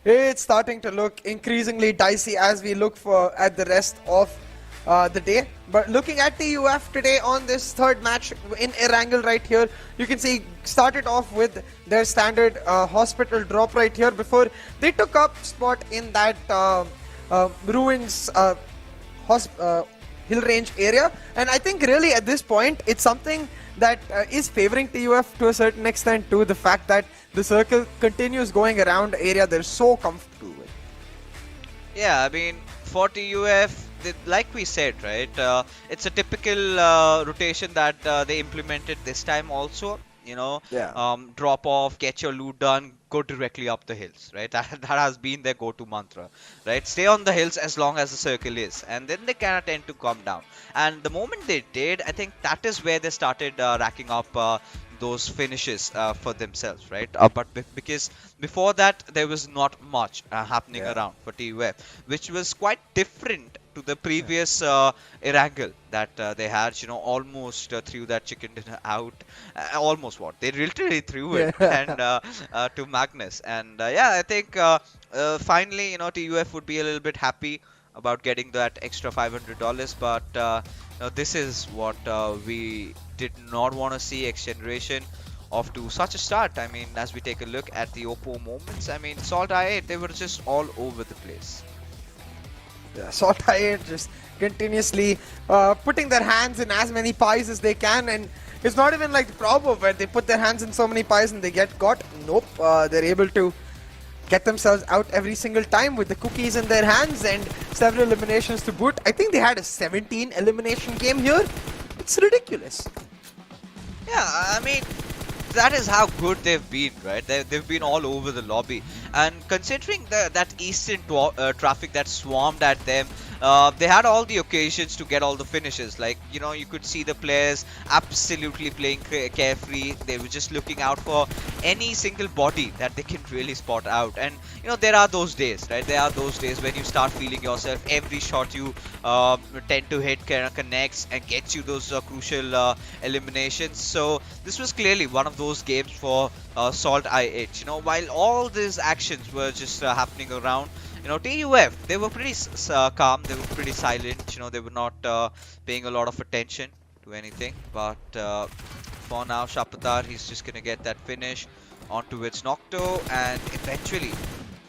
it's starting to look increasingly dicey as we look at the rest of the day. But looking at TUF today on this third match in Erangel right here, you can see started off with their standard hospital drop right here before they took up spot in that ruins hill range area. And I think really at this point it's something that is favoring TUF to a certain extent too, the fact that the circle continues going around the area they're so comfortable with. Yeah, I mean, for TUF, like we said, right, it's a typical rotation that they implemented this time also. You know, drop off, get your loot done, go directly up the hills, right? That has been their go-to mantra, right? Stay on the hills as long as the circle is, and then they kind of tend to come down. And the moment they did, I think that is where they started racking up those finishes for themselves, right? But because before that there was not much happening around for TUF, which was quite different to the previous Erangel that they had. You know, almost threw that chicken dinner out. Almost what? They literally threw it and to Magnus. And yeah, I think finally, you know, TUF would be a little bit happy about getting that extra $500, but you know, this is what we did not want to see XGeneration off to such a start. I mean, as we take a look at the Oppo moments, I mean, SALTxi8, they were just all over the place. Yeah, SALTxi8 just continuously putting their hands in as many pies as they can, and it's not even like the problem where they put their hands in so many pies and they get got. Nope, they're able to get themselves out every single time with the cookies in their hands and several eliminations to boot. I think they had a 17 elimination game here. It's ridiculous. Yeah, I mean, that is how good they've been, right? They've been all over the lobby. And considering that eastern traffic that swarmed at them, they had all the occasions to get all the finishes. Like, you know, you could see the players absolutely playing carefree. They were just looking out for any single body that they can really spot out. And, you know, there are those days, right? There are those days when you start feeling yourself. Every shot you tend to hit connects and gets you those crucial eliminations. So this was clearly one of those games for SALTxi8. You know, while all these actions were just happening around, you know, TUF, they were pretty calm, they were pretty silent, you know, they were not paying a lot of attention to anything. But for now, Shapatar, he's just gonna get that finish onto its Nocto and eventually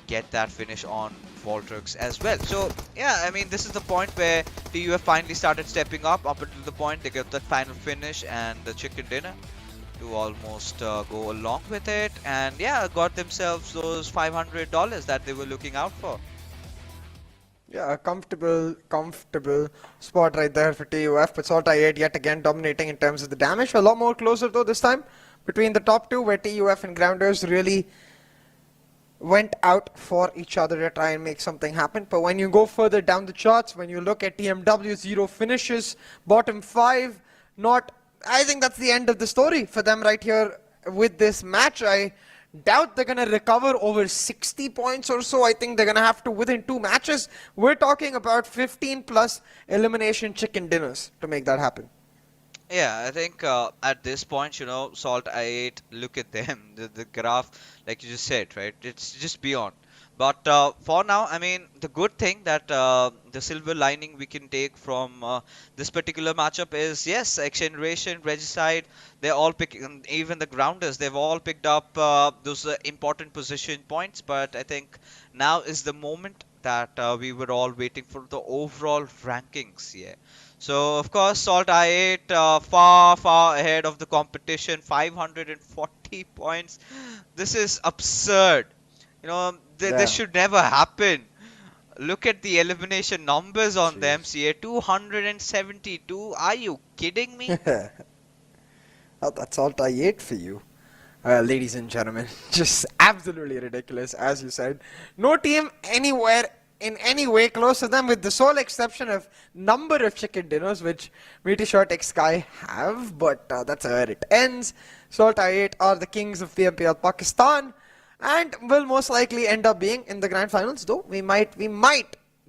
get that finish on Voltrux as well. So yeah, I mean, this is the point where TUF finally started stepping up until the point they get that final finish and the chicken dinner to almost go along with it, and yeah, got themselves those $500 that they were looking out for. Yeah, a comfortable spot right there for TUF, but SALTxi8 yet again dominating in terms of the damage. A lot more closer though this time between the top two, where TUF and Grounders really went out for each other to try and make something happen. But when you go further down the charts, when you look at TMW, 0 finishes, bottom 5, I think that's the end of the story for them right here with this match. I doubt they're going to recover over 60 points or so. I think they're going to have to, within 2 matches, we're talking about 15 plus elimination chicken dinners to make that happen. Yeah, I think at this point, SALTxi8, look at them. The graph, like you just said, right? It's just beyond. But for now, I mean, the good thing that the silver lining we can take from this particular matchup is, yes, XGeneration, Regicide, they're all picking, even the grounders, they've all picked up those important position points. But I think now is the moment that we were all waiting for, the overall rankings. Yeah. So of course, SALTxi8 far ahead of the competition, 540 points. This is absurd. This Yeah. should never happen. Look at the elimination numbers on them, Jeez. CA 272. Are you kidding me? Oh, that's all I ate for you. Ladies and gentlemen, just absolutely ridiculous, as you said. No team anywhere in any way close to them, with the sole exception of number of chicken dinners, which MetershotxSKY have, but that's where it ends. SALTxi8 are the kings of PMPL Pakistan, and will most likely end up being in the grand finals, though we might,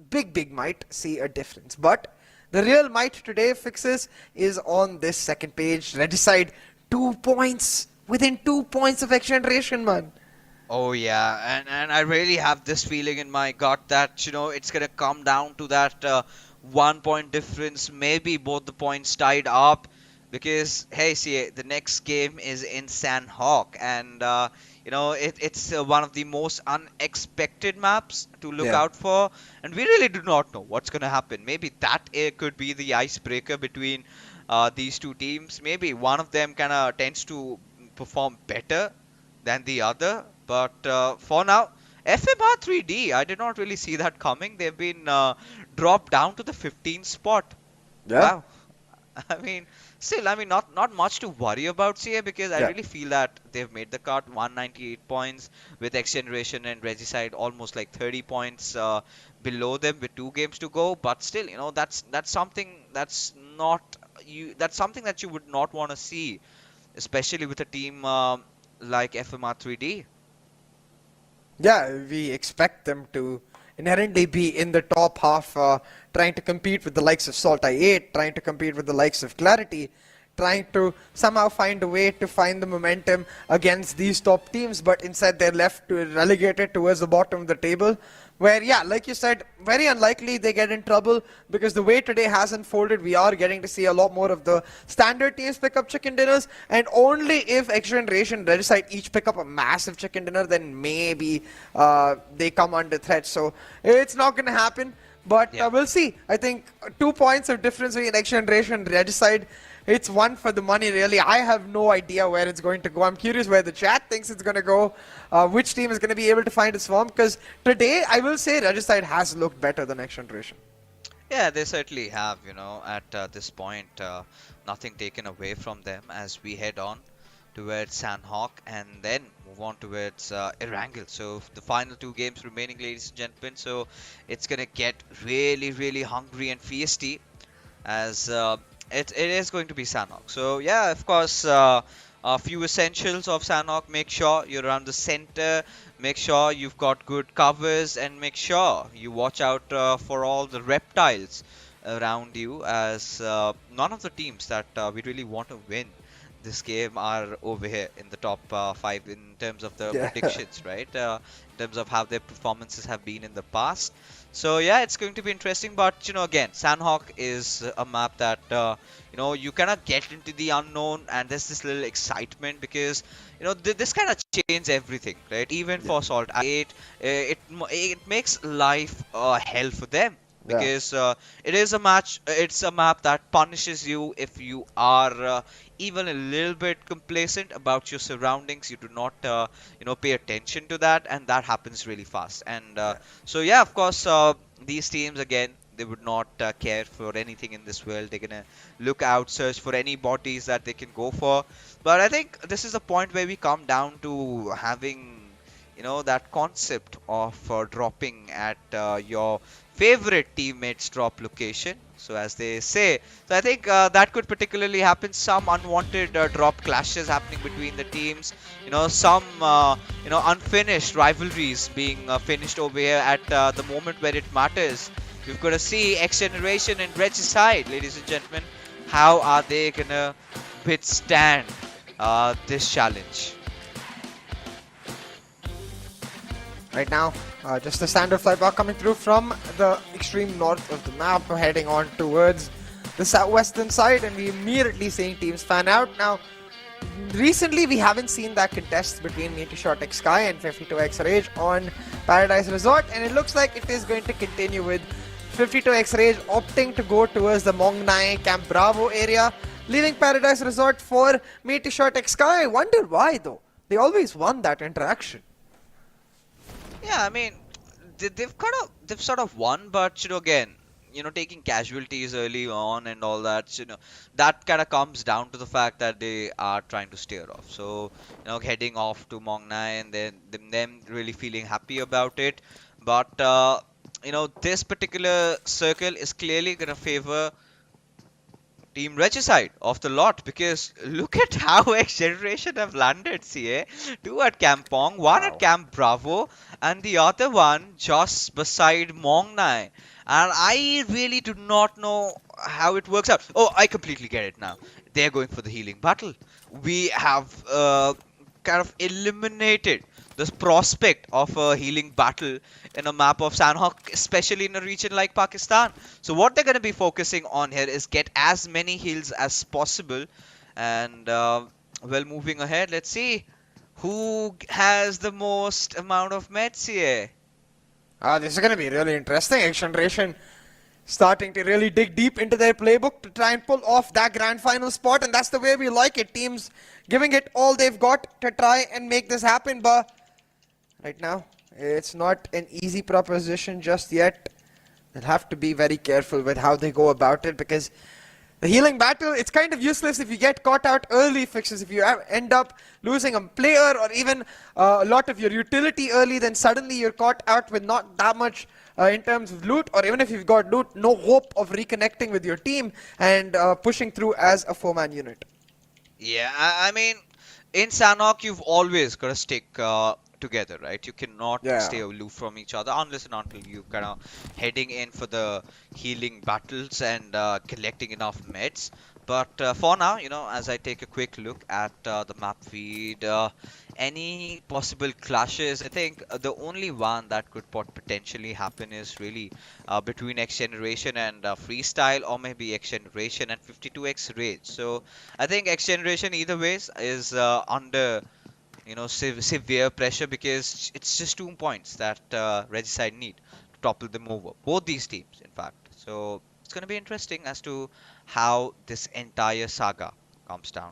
big might see a difference. But the real might today fixes is on this second page. Regicide, 2 points. Within 2 points of XGeneration, man. Oh yeah, and I really have this feeling in my gut that it's gonna come down to that 1 point difference, maybe both the points tied up, because hey, see, the next game is in Sanhok, and it's one of the most unexpected maps to look Yeah. out for, and we really do not know what's gonna happen. Maybe that could be the icebreaker between these two teams. Maybe one of them kind of tends to perform better than the other. But for now, FMR3D, I did not really see that coming. They've been dropped down to the 15th spot. Yeah. Wow. I mean, still, I mean, not much to worry about, CA, because I Yeah. really feel that they've made the cut. 198 points with XGeneration and Regicide almost like 30 points below them with 2 games to go. But still, that's something that's not you. That's something that you would not want to see, especially with a team like FMR3D. Yeah, we expect them to inherently be in the top half, trying to compete with the likes of SALTxi8, trying to compete with the likes of QWERTY, trying to somehow find a way to find the momentum against these top teams, but instead they're left to relegated towards the bottom of the table, where, yeah, like you said, very unlikely they get in trouble, because the way today has unfolded, we are getting to see a lot more of the standard teams pick up chicken dinners, and only if XGeneration, Regicide each pick up a massive chicken dinner, then maybe they come under threat. So it's not going to happen. But Yeah. we'll see. I think 2 points of difference between XGeneration and Regicide. It's one for the money, really. I have no idea where it's going to go. I'm curious where the chat thinks it's going to go. Which team is going to be able to find its form? Because today, I will say Regicide has looked better than XGeneration. Yeah, they certainly have, at this point, nothing taken away from them as we head on towards Sanhok and then move on towards Erangel. So the final 2 games remaining, ladies and gentlemen. So it's gonna get really, really hungry and feisty as it is going to be Sanhok. So yeah, of course, a few essentials of Sanhok. Make sure you're around the center. Make sure you've got good covers, and make sure you watch out for all the reptiles around you, as none of the teams that we really want to win this game are over here in the top 5 in terms of the Yeah. predictions, right? In terms of how their performances have been in the past. So yeah, it's going to be interesting. But again, Sanhok is a map that you cannot get into the unknown, and there's this little excitement because this kind of changes everything, right? Even for SALTxi8, it makes life hell for them. Yeah. Because it is a match, it's a map that punishes you if you are even a little bit complacent about your surroundings. You do not, pay attention to that, and that happens really fast. And so, yeah, of course, these teams again, they would not care for anything in this world. They're gonna look out, search for any bodies that they can go for. But I think this is the point where we come down to having that concept of dropping at your favorite teammates drop location, so as they say. So I think that could particularly happen. Some unwanted drop clashes happening between the teams, some unfinished rivalries being finished over here at the moment where it matters. We've got to see XGeneration and Regicide, ladies and gentlemen. how are they gonna withstand this challenge? Right now, just a standard flyby coming through from the extreme north of the map, heading on towards the southwestern side, and we immediately seeing teams fan out. Now, recently we haven't seen that contest between MetershotxSKY and 52X Rage on Paradise Resort, and it looks like it is going to continue with 52X Rage opting to go towards the Mongnai Camp Bravo area, leaving Paradise Resort for MetershotxSKY. I wonder why though. They always won that interaction. Yeah, I mean, they've sort of won, but again, taking casualties early on and all that, that kind of comes down to the fact that they are trying to steer off. So, heading off to Mongnai and then them really feeling happy about it. But this particular circle is clearly gonna favor Team Regicide of the lot, because look at how XGeneration have landed, CA. Two at Kampong, one at Camp Bravo, and the other one just beside Mongnai. And I really do not know how it works out. Oh, I completely get it now. They're going for the healing battle. We have kind of eliminated this prospect of a healing battle in a map of Sanhok, especially in a region like Pakistan. So what they're going to be focusing on here is get as many heals as possible. And well, moving ahead, let's see who has the most amount of meds here. This is going to be really interesting. XGeneration starting to really dig deep into their playbook to try and pull off that grand final spot, and that's the way we like it. Teams giving it all they've got to try and make this happen, but right now it's not an easy proposition just yet. They'll have to be very careful with how they go about it, because the healing battle, it's kind of useless if you get caught out early, Fixes. If you end up losing a player or even a lot of your utility early, then suddenly you're caught out with not that much in terms of loot, or even if you've got loot, no hope of reconnecting with your team and pushing through as a 4-man unit. Yeah, I mean, in Sanhok, you've always got to stick together, right? You cannot stay aloof from each other unless and until you kind of heading in for the healing battles and collecting enough meds. But for now, as I take a quick look at the map feed, any possible clashes, I think the only one that could potentially happen is really between XGeneration and Freestyle, or maybe XGeneration and 52X Rage. So I think XGeneration either ways is under severe pressure, because it's just 2 points that Regicide need to topple them over. Both these teams, in fact. So it's going to be interesting as to how this entire saga comes down.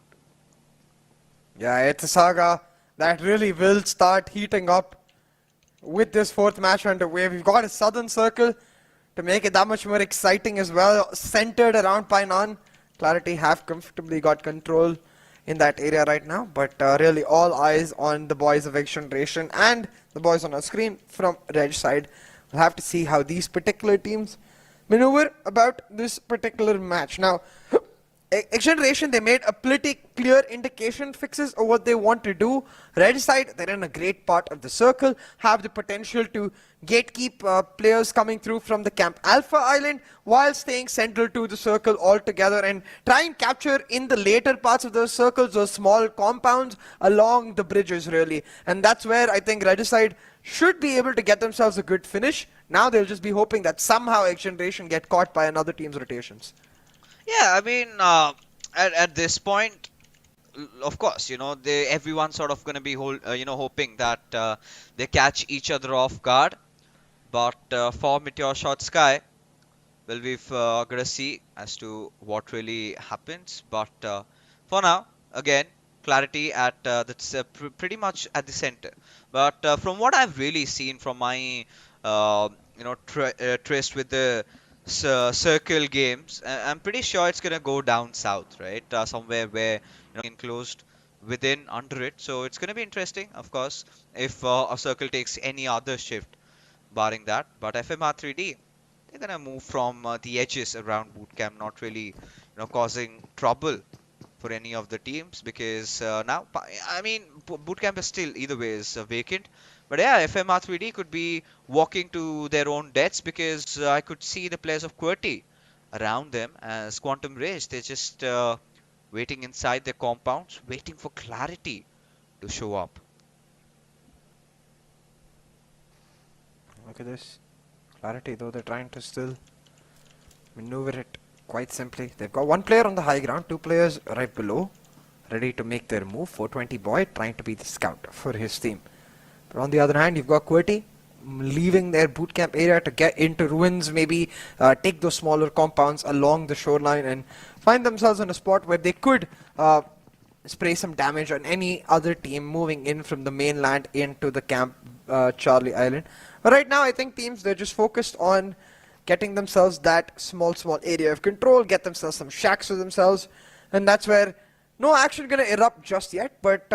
Yeah, it's a saga that really will start heating up with this fourth match underway. We've got a southern circle to make it that much more exciting as well, centered around Painan. Clarity have comfortably got control in that area right now, but really all eyes on the boys of XGeneration and the boys on our screen from Reg side. We'll have to see how these particular teams maneuver about this particular match. Now, XGeneration, they made a pretty clear indication, Fixes, of what they want to do. Red side, they're in a great part of the circle, have the potential to gatekeep players coming through from the Camp Alpha Island while staying central to the circle altogether, and try and capture in the later parts of those circles those small compounds along the bridges, really. And that's where I think Regicide should be able to get themselves a good finish. Now they'll just be hoping that somehow XGeneration get caught by another team's rotations. Yeah, I mean, at this point, of course, everyone's sort of going to be hoping that they catch each other off guard. But for MetershotxSKY, well, we've got to see as to what really happens. But for now, again, clarity at that's pretty much at the center. But from what I've really seen from my tryst with the circle games, I'm pretty sure it's gonna go down south, right? Somewhere where enclosed within under it. So it's gonna be interesting, of course, if a circle takes any other shift, barring that. But FMR3D, they're gonna move from the edges around bootcamp, not really, causing trouble for any of the teams, because now, I mean, bootcamp is still either way is vacant. But yeah, FMR3D could be walking to their own deaths, because I could see the players of QWERTY around them as Quantum Rage. They're just waiting inside their compounds, waiting for clarity to show up. Look at this. Clarity, though, they're trying to still maneuver it quite simply. They've got one player on the high ground, two players right below, ready to make their move. 420 boy trying to be the scout for his team. But on the other hand, you've got QWERTY leaving their boot camp area to get into ruins, maybe take those smaller compounds along the shoreline and find themselves in a spot where they could spray some damage on any other team moving in from the mainland into the camp Charlie Island. But right now, I think teams, they're just focused on getting themselves that small area of control, get themselves some shacks for themselves, and that's where no action gonna erupt just yet, but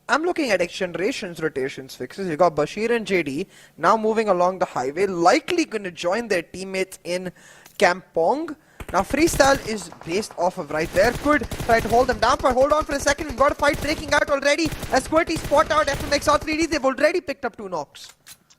I'm looking at XGeneration's rotations fixes. You got Bashir and JD now moving along the highway, likely gonna join their teammates in Kampong. Now Freestyle is based off of right there, could try to hold them down, but hold on for a second, we've got a fight breaking out already as QWERTY spot out FMxR3D, they've already picked up 2 knocks.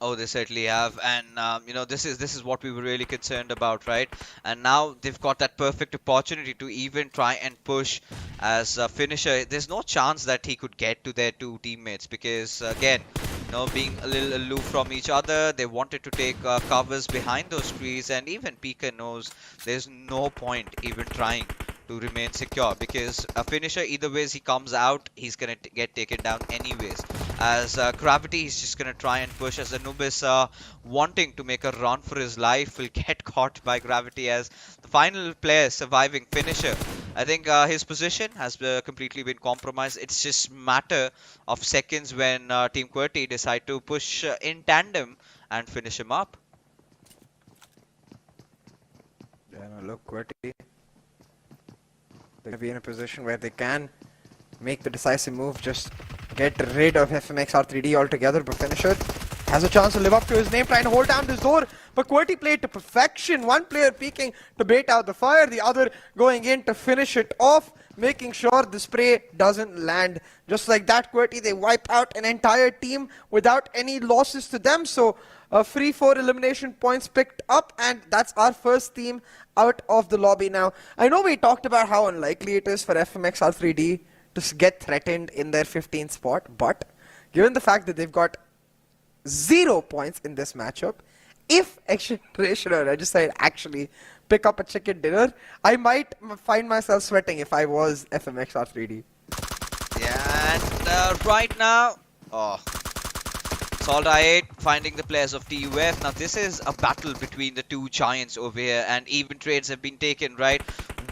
Oh, they certainly have, and you know, this is what we were really concerned about, right? And now they've got that perfect opportunity to even try and push as a finisher. There's no chance that he could get to their 2 teammates because, again, you know, being a little aloof from each other, they wanted to take covers behind those trees, and even Pika knows there's no point even trying to remain secure because a finisher, either ways he comes out, he's gonna get taken down anyways. As Gravity is just gonna try and push, as Anubis wanting to make a run for his life will get caught by Gravity as the final player surviving finisher. I think his position has completely been compromised. It's just matter of seconds when Team QWERTY decide to push in tandem and finish him up. Yeah, no, look, QWERTY, they're gonna be in a position where they can make the decisive move, just get rid of FMxR3D altogether, but Finisher has a chance to live up to his name, trying to hold down this door, but QWERTY played to perfection. One player peeking to bait out the fire, the other going in to finish it off, making sure the spray doesn't land. Just like that, QWERTY, they wipe out an entire team without any losses to them, so free 4 elimination points picked up, and that's our first team out of the lobby now. I know we talked about how unlikely it is for FMxR3D to get threatened in their 15th spot, but given the fact that they've got 0 points in this matchup, if XGeneration or Regicide actually pick up a chicken dinner, I might find myself sweating if I was FMxR3D. Yeah, and right now, SALTxi8 finding the players of TUF. Now this is a battle between the 2 giants over here, and even trades have been taken, right?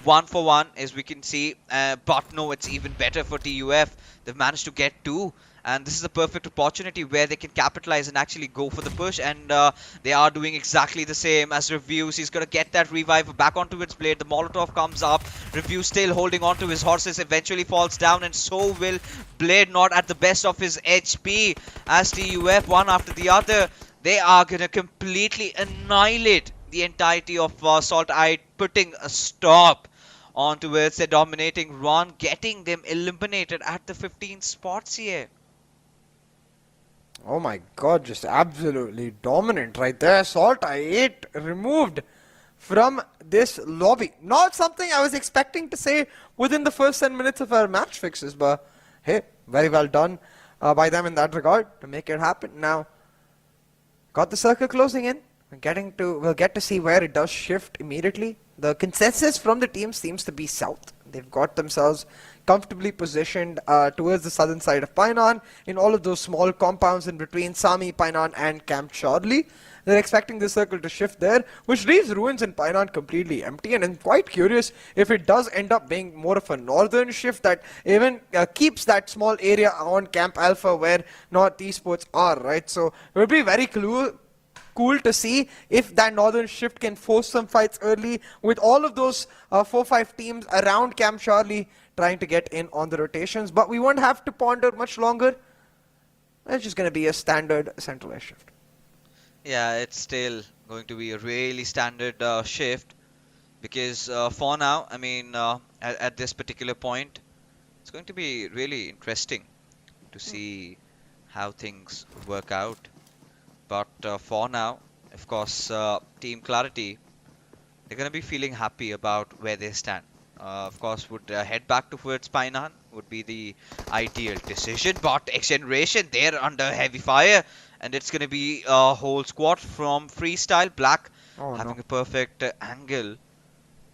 1 for 1 as we can see, but no, it's even better for TUF. They've managed to get 2, and this is a perfect opportunity where they can capitalize and actually go for the push, and they are doing exactly the same as Reviews. He's gonna get that revive back onto its blade. The Molotov comes up. Review still holding on to his horses, eventually falls down, and so will Blade, not at the best of his HP, as TUF, one after the other, they are gonna completely annihilate the entirety of SALTxi8, putting a stop onto it. Their dominating run, getting them eliminated at the 15 spots here. Oh my god, just absolutely dominant right there. SALTxi8 removed from this lobby. Not something I was expecting to say within the first 10 minutes of our match fixes, but hey, very well done by them in that regard to make it happen. Now, got the circle closing in. We'll get to see where it does shift immediately. The consensus from the team seems to be south. They've got themselves comfortably positioned towards the southern side of Painan in all of those small compounds in between Sami, Painan and Camp Charlie. They're expecting the circle to shift there, which leaves ruins in Painan completely empty, and I'm quite curious if it does end up being more of a northern shift that even keeps that small area on Camp Alpha where NorthEsports are, right? So it would be very cool to see if that northern shift can force some fights early with all of those 4-5 teams around Camp Charlie trying to get in on the rotations, but we won't have to ponder much longer. It's just going to be a standard centralized shift. Yeah, it's still going to be a really standard shift because for now, I mean, at this particular point, it's going to be really interesting to see how things work out. But for now, of course, Team Clarity they're going to be feeling happy about where they stand. Of course, would head back towards Painan would be the ideal decision. But XGeneration, they're under heavy fire, and it's going to be a whole squad from Freestyle. Black Oh having no. a perfect angle,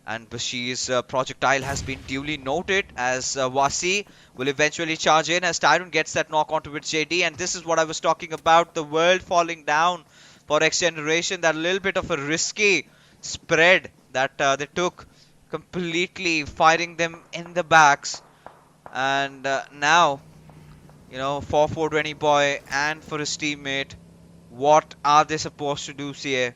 and Bashir's projectile has been duly noted as Wasi will eventually charge in as Tyrone gets that knock onto its JD. And this is what I was talking about, the world falling down for XGeneration. That little bit of a risky spread that they took, completely firing them in the backs. And now, you know, for 420 boy and for his teammate, what are they supposed to do, CA?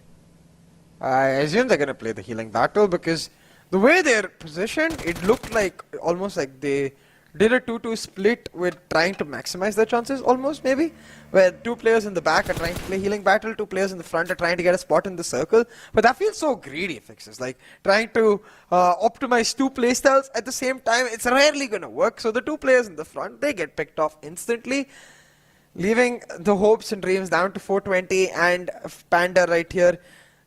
I assume they're gonna play the healing battle because the way they're positioned, it looked like almost like they did a 2-2 split with trying to maximize their chances, almost maybe, where two players in the back are trying to play healing battle, two players in the front are trying to get a spot in the circle. But that feels so greedy, Fixes. Like trying to optimize two playstyles at the same time, it's rarely gonna work. So the two players in the front, they get picked off instantly, leaving the hopes and dreams down to 420 and Panda right here.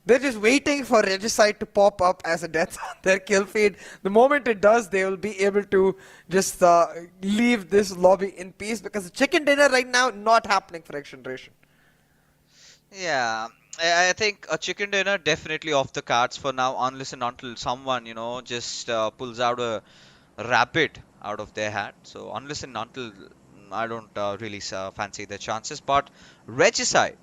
They're just waiting for Regicide to pop up as a death on their kill feed. The moment it does, they will be able to just leave this lobby in peace, because the chicken dinner right now not happening for XGeneration. Yeah, I think a chicken dinner definitely off the cards for now, unless and until someone, you know, just pulls out a rabbit out of their hat. So unless and until, I don't really fancy their chances. But Regicide,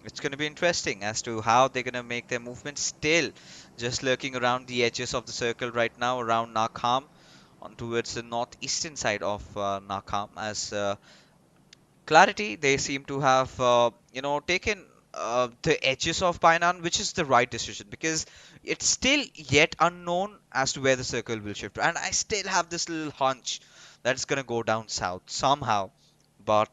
it's going to be interesting as to how they're going to make their movement. Still just lurking around the edges of the circle right now, around Nakham, on towards the northeastern side of Nakham, as Clarity, they seem to have, you know, taken the edges of Painan, which is the right decision, because it's still yet unknown as to where the circle will shift. And I still have this little hunch that it's going to go down south somehow. But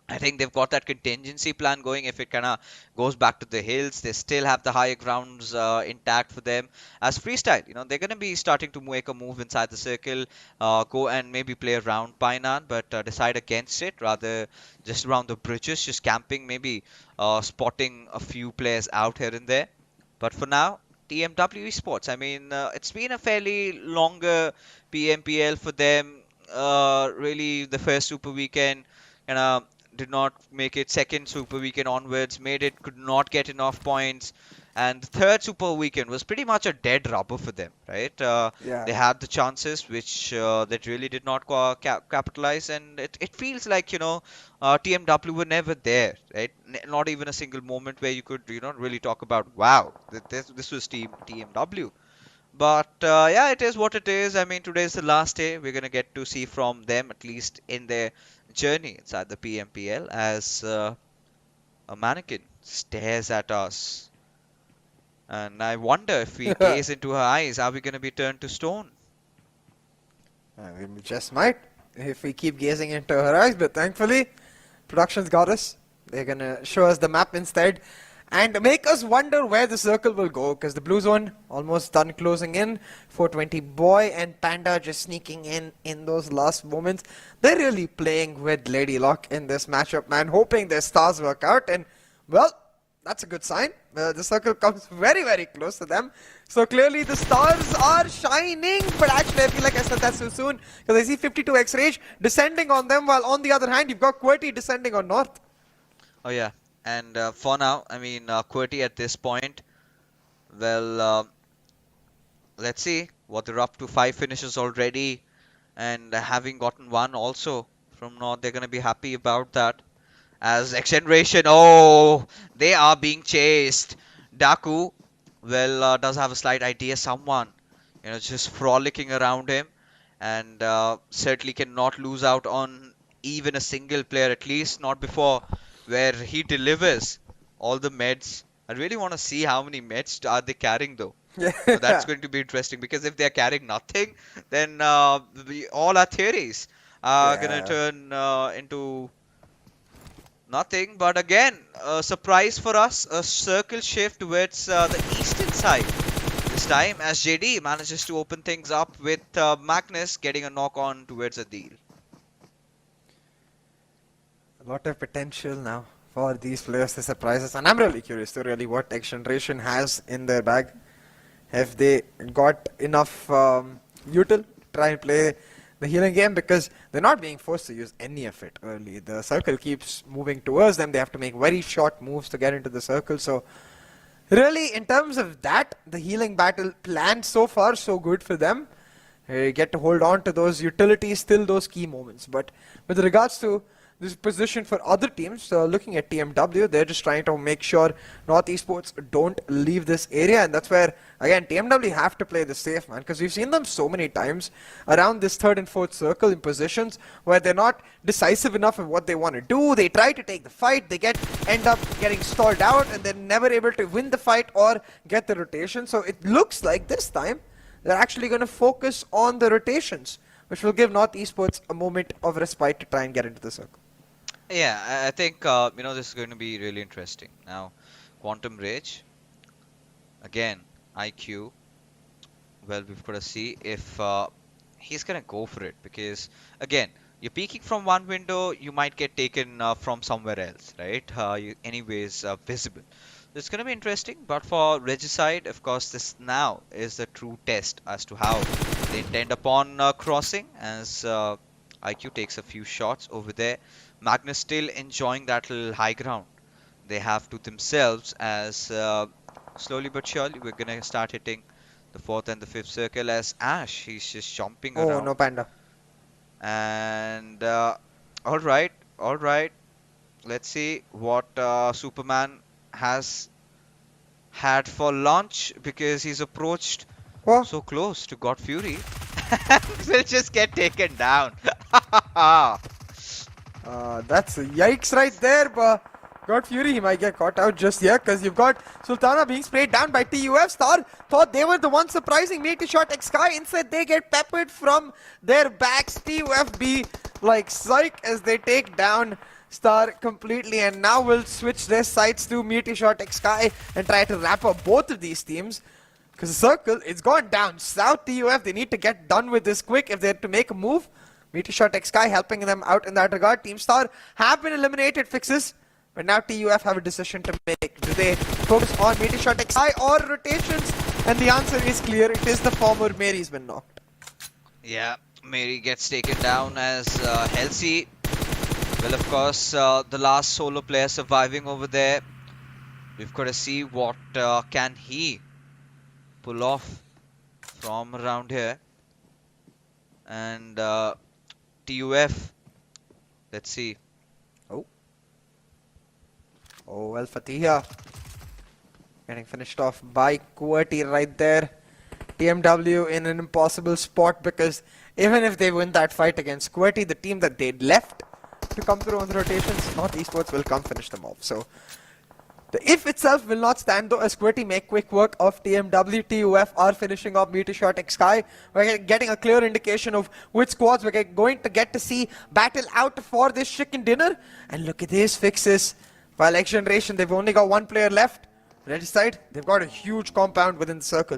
I think they've got that contingency plan going. If it kind of goes back to the hills, they still have the higher grounds intact for them. As Freestyle, you know, they're going to be starting to make a move inside the circle, go and maybe play around Painan, but decide against it, rather just around the bridges, just camping, maybe spotting a few players out here and there. But for now, TmwEsports, I mean, it's been a fairly longer PMPL for them. Really, the first Super Weekend, and did not make it. Second Super Weekend onwards, made it, could not get enough points. And the third Super Weekend was pretty much a dead rubber for them, right? Yeah. They had the chances, which they really did not capitalize. And it feels like, you know, TMW were never there, right? Not even a single moment where you could, you know, really talk about, wow, this was TMW. But yeah, it is what it is. I mean, today is the last day. We're going to get to see from them, at least in their journey inside the PMPL, as a mannequin stares at us. And I wonder, if we gaze into her eyes, are we going to be turned to stone? We just might if we keep gazing into her eyes, but thankfully, production's got us. They're gonna show us the map instead and make us wonder where the circle will go, because the blue zone almost done closing in. 420 boy and Panda just sneaking in those last moments. They're really playing with Lady Luck in this matchup, man, hoping their stars work out. And well, that's a good sign. The circle comes very, very close to them. So clearly the stars are shining. But actually, I feel like I said that so soon, because I see 52x Rage descending on them, while on the other hand, you've got QWERTY descending on North. Oh yeah, and for now, I mean, QWERTY at this point, well, let's see what they're up to. 5 finishes already, and having gotten one also from North, they're going to be happy about that. As XGeneration, oh, they are being chased. Daku, well, does have a slight idea. Someone, you know, just frolicking around him, and certainly cannot lose out on even a single player, at least not before, where he delivers all the meds. I really want to see how many meds are they carrying, though. So that's going to be interesting, because if they're carrying nothing, then all our theories are going to turn into nothing. But again, a surprise for us, a circle shift towards the eastern side this time, as JD manages to open things up with Magnus getting a knock on towards Adil. A lot of potential now for these players to surprise us, and I'm really curious to really what XGeneration has in their bag. Have they got enough util to try and play the healing game? Because they're not being forced to use any of it early. The circle keeps moving towards them. They have to make very short moves to get into the circle. So really, in terms of that, the healing battle planned so far, so good for them. You get to hold on to those utilities till those key moments. But with regards to this position for other teams, looking at TMW, they're just trying to make sure MetershotxSKY don't leave this area, and that's where, again, TMW have to play the safe, man, because we've seen them so many times around this third and fourth circle in positions where they're not decisive enough in what they want to do. They try to take the fight, they end up getting stalled out, and they're never able to win the fight or get the rotation. So it looks like this time they're actually going to focus on the rotations, which will give MetershotxSKY a moment of respite to try and get into the circle. Yeah, I think this is going to be really interesting. Now, Quantum Rage, again, IQ. Well, we've got to see if he's going to go for it, because again, you're peeking from one window, you might get taken from somewhere else, right? You anyways visible. It's going to be interesting, but for Regicide, of course, this now is the true test as to how they intend upon crossing, as IQ takes a few shots over there. Magnus still enjoying that little high ground they have to themselves, as slowly but surely we're going to start hitting the fourth and the fifth circle, as Ash, he's just jumping around. Oh, no panda. And alright, let's see what Superman has had for lunch, because he's approached so close to God Fury and will just get taken down. That's a yikes right there, but God Fury, he might get caught out just here, because you've got Sultana being sprayed down by TUF. Star thought they were the ones surprising MetershotxSKY. Instead, they get peppered from their backs. TUF be like psych as they take down Star completely, and now will switch their sights to MetershotxSKY and try to wrap up both of these teams, because the circle, it's gone down south. TUF, they need to get done with this quick if they're to make a move. MetershotxSKY helping them out in that regard. Team Star have been eliminated, fixes, but now TUF have a decision to make. Do they focus on MetershotxSKY or rotations? And the answer is clear. It is the former. Mary's been knocked. Yeah, Mary gets taken down, as SALTxi8. Well, of course, the last solo player surviving over there. We've got to see what can he pull off from around here. And TUF, let's see. Oh well, Fatiha getting finished off by QWERTY right there. TMW in an impossible spot, because even if they win that fight against QWERTY, the team that they'd left to come through on the rotations, MetershotxSKY will come finish them off. So the if itself will not stand, though, as QWERTY make quick work of TMW. TUF are finishing off MetershotxSKY. We're getting a clear indication of which squads we're going to get to see battle out for this chicken dinner. And look at these fixes. While XGeneration, they've only got one player left. Regicide, they've got a huge compound within the circle.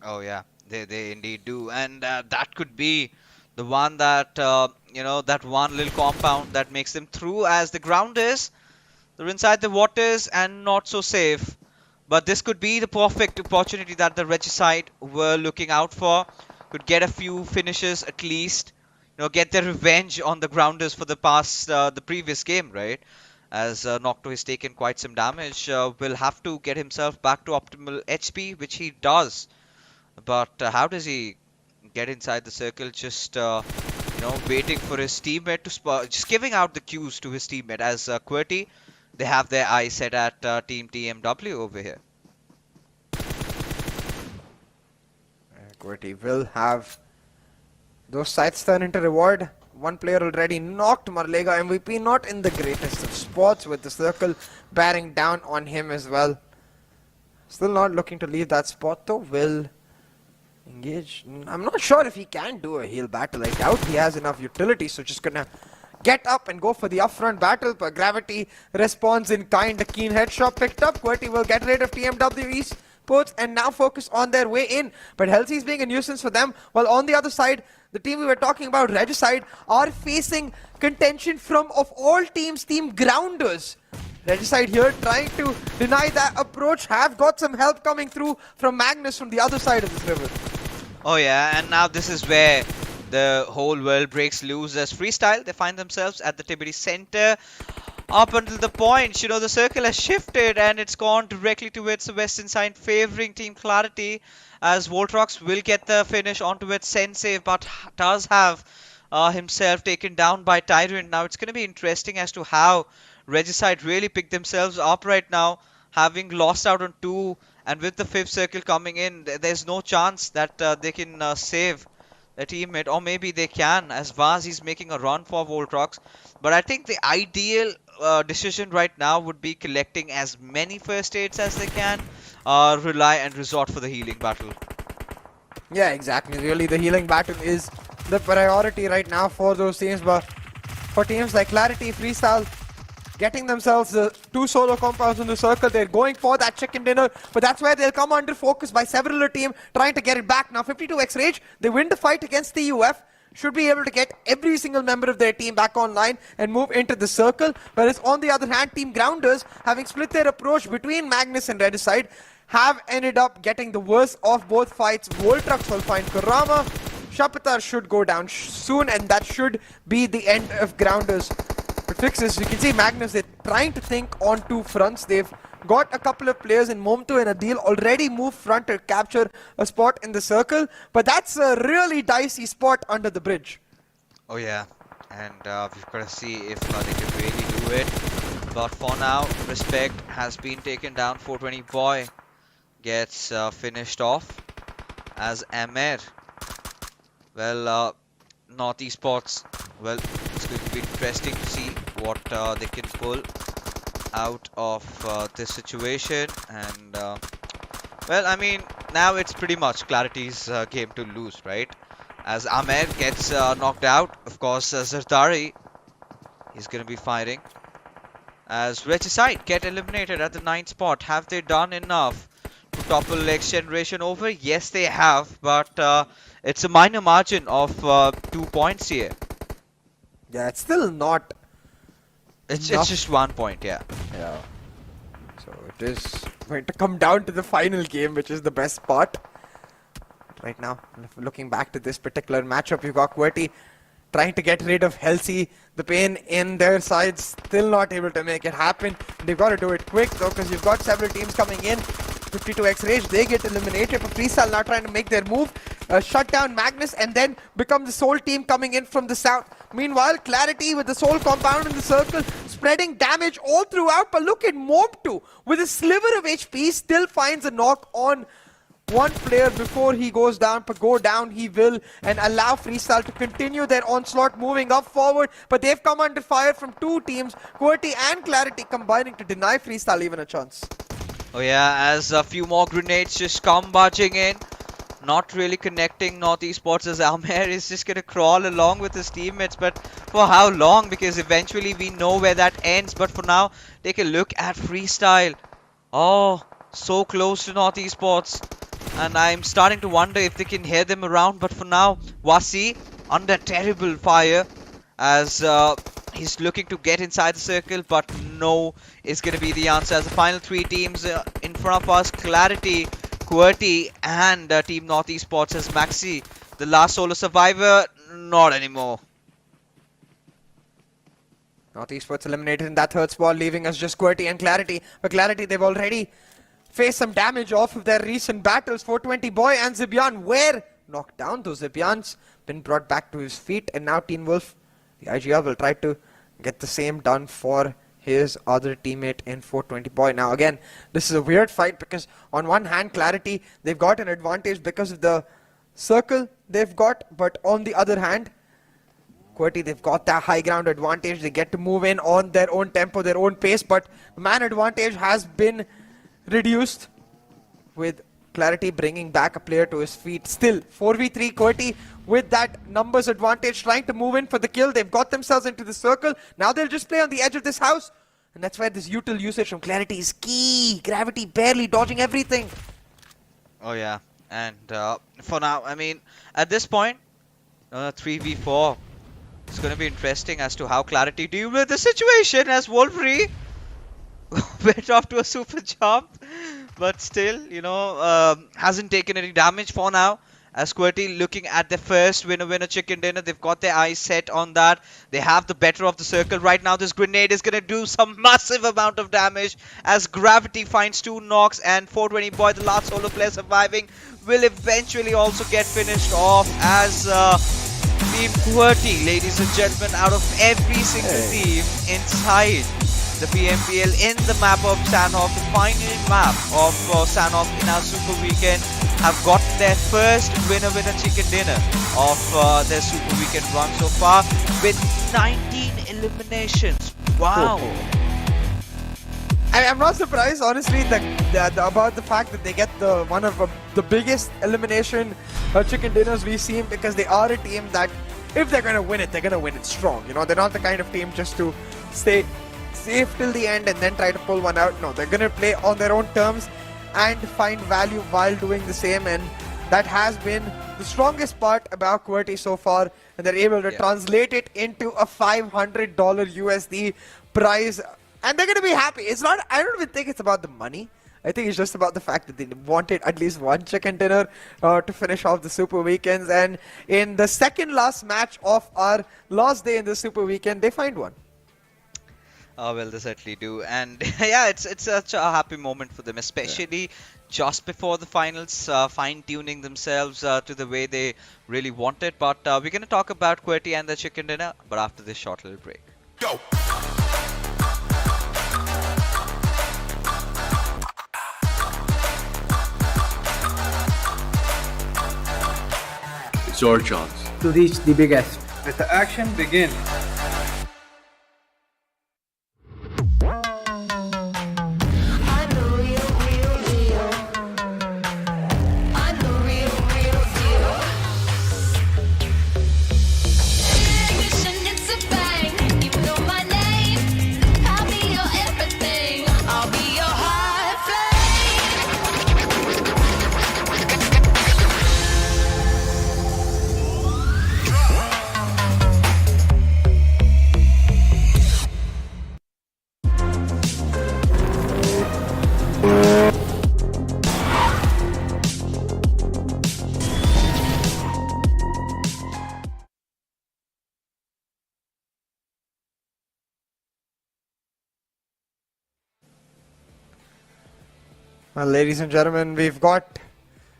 Oh yeah, they indeed do, and that could be the one that that one little compound that makes them through, as the ground is, they're inside the waters and not so safe. But this could be the perfect opportunity that the Regicide were looking out for. Could get a few finishes at least, get their revenge on the grounders for the previous game, right? As Nocto has taken quite some damage, will have to get himself back to optimal HP, which he does. But how does he get inside the circle? Just waiting for his teammate to just giving out the cues to his teammate, as QWERTY, they have their eyes set at Team TMW over here. QWERTY will have those sights turn into reward. One player already knocked. Marlega MVP not in the greatest of spots, with the circle bearing down on him as well. Still not looking to leave that spot, though. Will engage. I'm not sure if he can do a heal battle. I doubt he has enough utility, so just gonna get up and go for the upfront battle. But Gravity responds in kind. A keen headshot picked up. QWERTY will get rid of TMW Esports and now focus on their way in. But SALTxi8 is being a nuisance for them. While on the other side, the team we were talking about, Regicide, are facing contention from, of all teams, Team Grounders. Regicide here trying to deny that approach. Have got some help coming through from Magnus from the other side of this river. Oh yeah, and now this is where the whole world breaks loose as Freestyle. They find themselves at the TBD center. Up until the point, you know, the circle has shifted and it's gone directly towards the western side, favoring Team Clarity, as Voltrox will get the finish onto its Sensei, but does have himself taken down by Tyrant. Now it's going to be interesting as to how Regicide really picked themselves up right now, having lost out on 2, and with the 5th circle coming in, there's no chance that they can save their teammate, or maybe they can, as Vaz is making a run for Voltrox. But I think the ideal decision right now would be collecting as many first aids as they can, rely and resort for the healing battle. Yeah, exactly. Really, the healing battle is the priority right now for those teams. But for teams like Clarity, Freestyle, getting themselves 2 solo compounds in the circle, they're going for that chicken dinner. But that's where they'll come under focus by several team trying to get it back. Now 52x Rage, they win the fight against the UF. Should be able to get every single member of their team back online and move into the circle. Whereas on the other hand, Team Grounders, having split their approach between Magnus and Regicide, have ended up getting the worst of both fights. Voltrox will find Kurama. Shapatar should go down soon, and that should be the end of Grounders. But fixes, you can see Magnus, they're trying to think on 2 fronts. They've got a couple of players in Momto and Adil already moved front to capture a spot in the circle, but that's a really dicey spot under the bridge. Oh yeah, and we've got to see if they can really do it. But for now, Respect has been taken down. 420 Boy gets finished off as Amer. Well, NorthEsports, well, it's going to be interesting to see what they can pull out of this situation. And well, I mean, now it's pretty much Clarity's game to lose, right? As Amer gets knocked out, of course, Zardari, he's going to be fighting. As Regicide get eliminated at the 9th spot. Have they done enough to topple XGeneration over? Yes, they have, but it's a minor margin of 2 points here. Yeah, it's still not. It's just 1 point, yeah. Yeah. So it is going to come down to the final game, which is the best part. Right now, looking back to this particular matchup, you've got QWERTY trying to get rid of Halsey. The pain in their sides, still not able to make it happen. They've got to do it quick though, because you've got several teams coming in. 52x Rage, they get eliminated, but Freestyle now trying to make their move. Shut down Magnus and then become the sole team coming in from the south. Meanwhile, Clarity with the sole compound in the circle, spreading damage all throughout. But look at Mob2 with a sliver of HP, still finds a knock on one player before he goes down. But go down he will, and allow Freestyle to continue their onslaught, moving up forward. But they've come under fire from 2 teams, QWERTY and Clarity, combining to deny Freestyle even a chance. Oh yeah, as a few more grenades just come barging in. Not really connecting NorthEsports, as Amer is just going to crawl along with his teammates. But for how long? Because eventually we know where that ends. But for now, take a look at Freestyle. Oh, so close to NorthEsports. And I'm starting to wonder if they can hear them around. But for now, Wasi under terrible fire as he's looking to get inside the circle. But no is going to be the answer. As the final 3 teams in front of us, Clarity, QWERTY and Team NorthEsports. As Maxi, the last solo survivor, not anymore. NorthEsports eliminated in that 3rd spot, leaving us just QWERTY and Clarity. But Clarity, they've already faced some damage off of their recent battles. 420 Boy and Zibyan were knocked down. Those Zibyan's been brought back to his feet, and now Teen Wolf, the IGL, will try to get the same done for his other teammate in 420 Boy. Now again, this is a weird fight because on one hand, Clarity, they've got an advantage because of the circle they've got, but on the other hand, QWERTY, they've got that high ground advantage. They get to move in on their own tempo, their own pace, but man advantage has been reduced with Clarity bringing back a player to his feet. Still 4v3, QWERTY with that numbers advantage, trying to move in for the kill. They've got themselves into the circle. Now they'll just play on the edge of this house, and that's where this util usage from Clarity is key. Gravity barely dodging everything. Oh yeah, and for now, I mean, at this point, 3v4. It's going to be interesting as to how Clarity deal with the situation, as Wolverine went off to a super jump, but still, you know, hasn't taken any damage for now. As QWERTY looking at their first winner chicken dinner, they've got their eyes set on that. They have the better of the circle right now. This grenade is gonna do some massive amount of damage as Gravity finds 2 knocks, and 420 Boy, the last solo player surviving, will eventually also get finished off as Team QWERTY, ladies and gentlemen, out of every single team inside the PMPL in the map of Sanhok, the final map of Sanhok in our Super Weekend, have gotten their first winner chicken dinner of their Super Weekend run so far with 19 eliminations. Wow. I'm not surprised, honestly, about the fact that they get one of the biggest elimination chicken dinners we've seen, because they are a team that, if they're gonna win it, they're gonna win it strong. You know, they're not the kind of team just to stay safe till the end and then try to pull one out. No, they're gonna play on their own terms and find value while doing the same, and that has been the strongest part about QWERTY so far, and they're able to translate it into a $500 USD prize, and they're gonna be happy. It's not, I don't even think it's about the money. I think it's just about the fact that they wanted at least one chicken dinner to finish off the Super Weekends, and in the second last match of our last day in the Super Weekend, they find one. Oh, well, they certainly do, and yeah, it's such a happy moment for them, especially just before the finals, fine-tuning themselves to the way they really want it. But we're going to talk about QWERTY and the chicken dinner, but after this short little break. Go! It's your chance to reach the biggest. Let the action begin. Well, ladies and gentlemen, we've got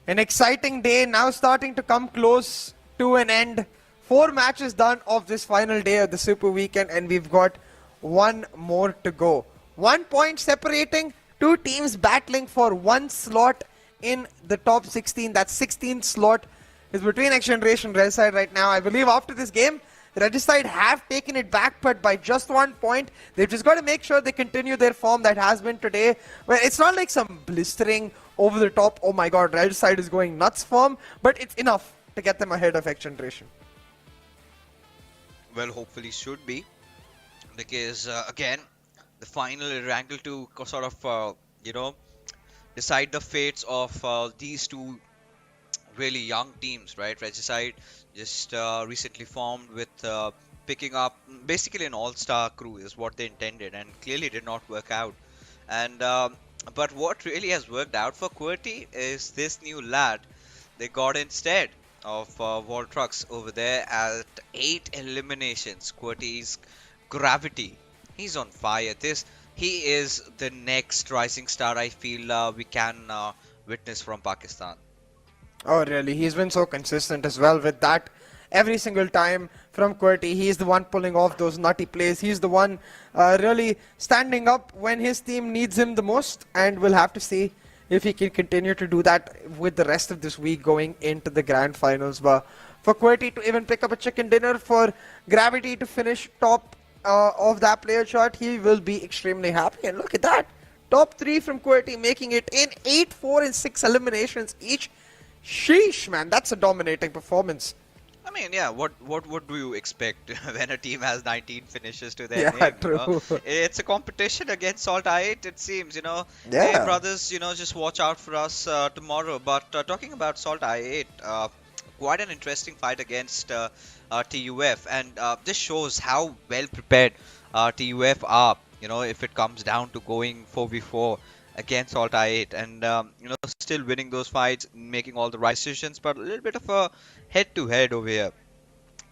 an exciting day now starting to come close to an end. 4 matches done of this final day of the Super Weekend, and we've got one more to go. 1 point separating 2 teams battling for 1 slot in the top 16. That 16th slot is between XGeneration and Regicide right now. I believe after this game, Regicide have taken it back, but by just 1 point. They've just got to make sure they continue their form that has been today. Well, it's not like some blistering over the top, oh my god, Regicide is going nuts form, but it's enough to get them ahead of XGeneration. Well, hopefully should be, because again, the final Erangel to sort of, you know, decide the fates of these two really young teams, right? Regicide just recently formed with picking up basically an all-star crew is what they intended, and clearly did not work out. And but what really has worked out for QWERTY is this new lad they got instead of Voltrucks over there at 8 eliminations. QWERTY's Gravity, he's on fire. He is the next rising star I feel we can witness from Pakistan. Oh really, he's been so consistent as well with that. Every single time from QWERTY, he's the one pulling off those nutty plays. He's the one really standing up when his team needs him the most, and we'll have to see if he can continue to do that with the rest of this week going into the grand finals. But for QWERTY to even pick up a chicken dinner, for Gravity to finish top of that player chart, he will be extremely happy. And look at that, top 3 from QWERTY making it in 8, 4 and 6 eliminations each. Sheesh, man, that's a dominating performance. I mean, yeah, what do you expect when a team has 19 finishes to their name? True. You know? It's a competition against SALTxi8, it seems, you know. Yeah. Hey, brothers, you know, just watch out for us tomorrow. But talking about SALTxi8, quite an interesting fight against TUF, and this shows how well prepared TUF are if it comes down to going 4v4 against SALTxi8 and still winning those fights, making all the right decisions, but a little bit of a head-to-head over here.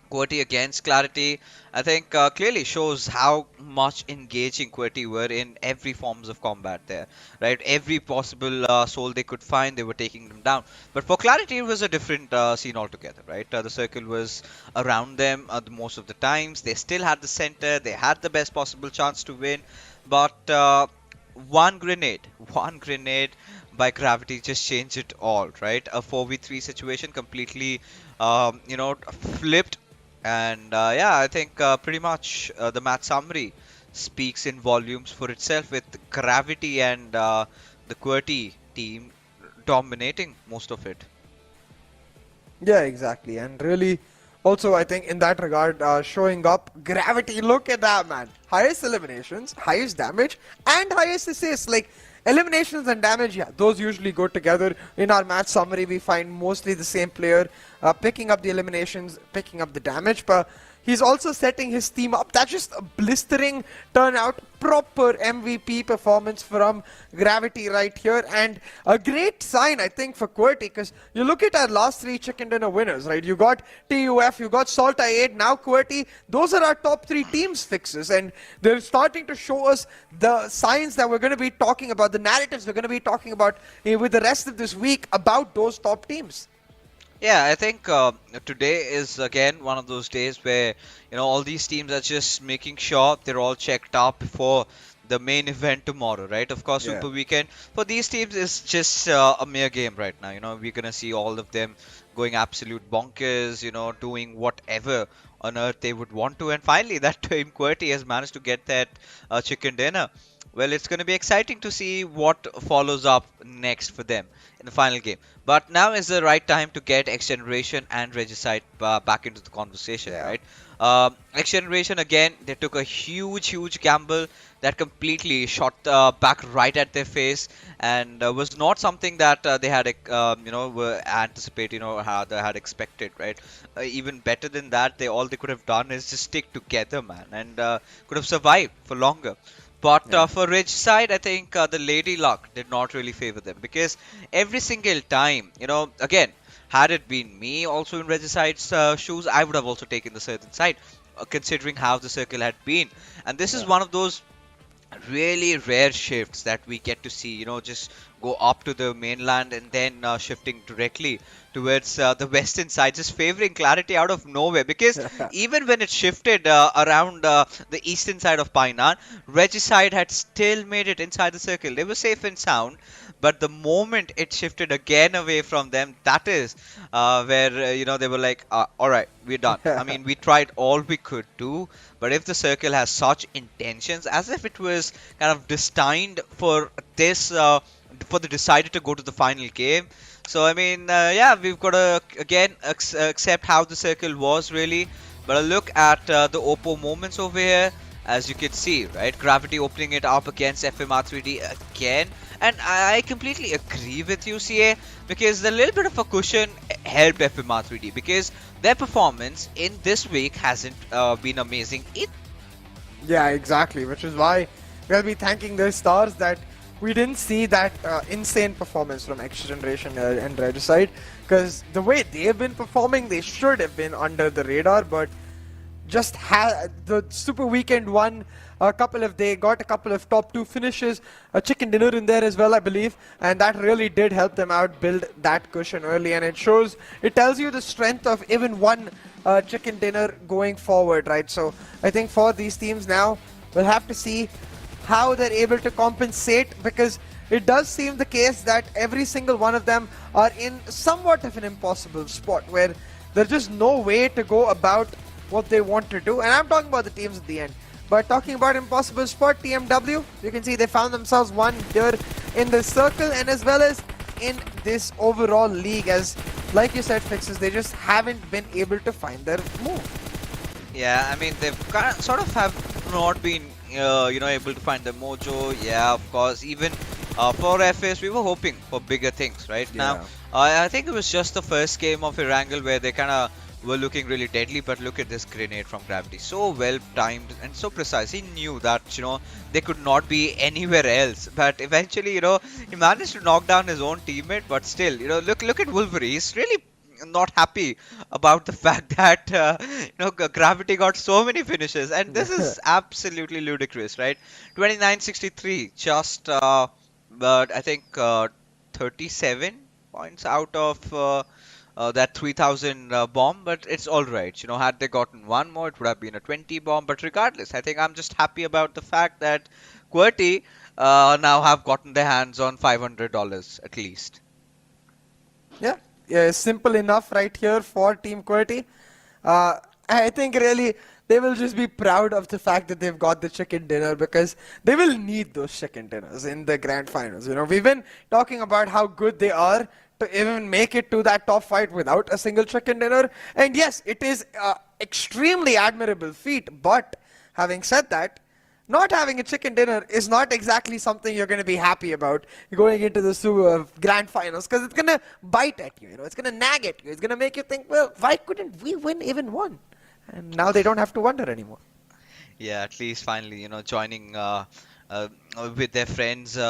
QWERTY against Clarity, I think clearly shows how much engaging QWERTY were in every forms of combat there, right? Every possible soul they could find, they were taking them down. But for Clarity, it was a different scene altogether, right? The circle was around them most of the times. They still had the center, they had the best possible chance to win, but one grenade by Gravity just changed it all, right? A 4v3 situation completely, flipped. And yeah, I think pretty much the match summary speaks in volumes for itself, with Gravity and the QWERTY team dominating most of it. Yeah, exactly. And really, also, I think in that regard, showing up, Gravity, look at that, man. Highest eliminations, highest damage, and highest assists. Like, eliminations and damage, yeah, those usually go together. In our match summary, we find mostly the same player picking up the eliminations, picking up the damage, but he's also setting his team up. That's just a blistering turnout, proper MVP performance from Gravity right here, and a great sign, I think, for QWERTY, because you look at our last 3 chicken dinner winners, right? You got TUF, you got SALTxi8, now QWERTY. Those are our top 3 teams fixes, and they're starting to show us the signs that we're going to be talking about, the narratives we're going to be talking about with the rest of this week about those top teams. Yeah, I think today is again one of those days where all these teams are just making sure they're all checked up before the main event tomorrow, right? Of course, Super Weekend for these teams is just a mere game right now. We're gonna see all of them going absolute bonkers, doing whatever on earth they would want to, and finally that team QWERTY has managed to get that chicken dinner. Well, it's going to be exciting to see what follows up next for them in the final game. But now is the right time to get XGeneration and Regicide back into the conversation, right? XGeneration, again, they took a huge gamble that completely shot back right at their face, and was not something that they had, were anticipating or had expected, right? Even better than that, all they could have done is just stick together, man, and could have survived for longer. But for Regicide, I think the lady luck did not really favor them, because every single time, again, had it been me also in Regicide's shoes, I would have also taken the certain side, considering how the circle had been. And this is one of those really rare shifts that we get to see, just go up to the mainland and then shifting directly towards the western side, just favoring Clarity out of nowhere, because even when it shifted around the eastern side of Painan, Regicide had still made it inside the circle. They were safe and sound, but the moment it shifted again away from them, that is where they were like, alright, we're done. I mean, we tried all we could do, but if the circle has such intentions, as if it was kind of destined for this for the decider to go to the final game. So I mean, yeah, we've got to again accept how the circle was really. But a look at the Oppo moments over here, as you can see, right? Gravity opening it up against FMxR3D again, and I completely agree with you, CA, because the little bit of a cushion helped FMxR3D, because their performance in this week hasn't been amazing either. Yeah, exactly, which is why we'll be thanking the stars that we didn't see that insane performance from XGeneration and Regicide, because the way they have been performing, they should have been under the radar, but just the Super Weekend won they got a couple of top 2 finishes, a chicken dinner in there as well, I believe, and that really did help them out build that cushion early, and it tells you the strength of even one chicken dinner going forward, right? So I think for these teams now, we'll have to see how they're able to compensate, because it does seem the case that every single one of them are in somewhat of an impossible spot where there's just no way to go about what they want to do. And I'm talking about the teams at the end. But talking about impossible spot, TMW, you can see they found themselves one here in the circle and as well as in this overall league, as like you said, Fixes, they just haven't been able to find their move. Yeah, I mean, they've sort of have not been able to find the mojo. Yeah, of course, even for FS we were hoping for bigger things right now. I think it was just the first game of Erangel where they kind of were looking really deadly, but look at this grenade from Gravity. So well timed and so precise. He knew that, they could not be anywhere else. But eventually, he managed to knock down his own teammate. But still, look at Wolverine. He's really not happy about the fact that Gravity got so many finishes, and this is absolutely ludicrous, right? 29-63, just but I think 37 points out of that 3000 bomb, but it's all right. Had they gotten one more, it would have been a 20 bomb. But regardless, I think I'm just happy about the fact that QWERTY now have gotten their hands on $500 at least. Yeah, simple enough right here for Team QWERTY. I think really they will just be proud of the fact that they've got the chicken dinner, because they will need those chicken dinners in the grand finals. We've been talking about how good they are to even make it to that top fight without a single chicken dinner. And yes, it is extremely admirable feat. But having said that, not having a chicken dinner is not exactly something you're going to be happy about going into the grand finals, because it's going to bite at you. It's going to nag at you. It's going to make you think, well, why couldn't we win even one? And now they don't have to wonder anymore. Yeah, at least finally, joining with their friends who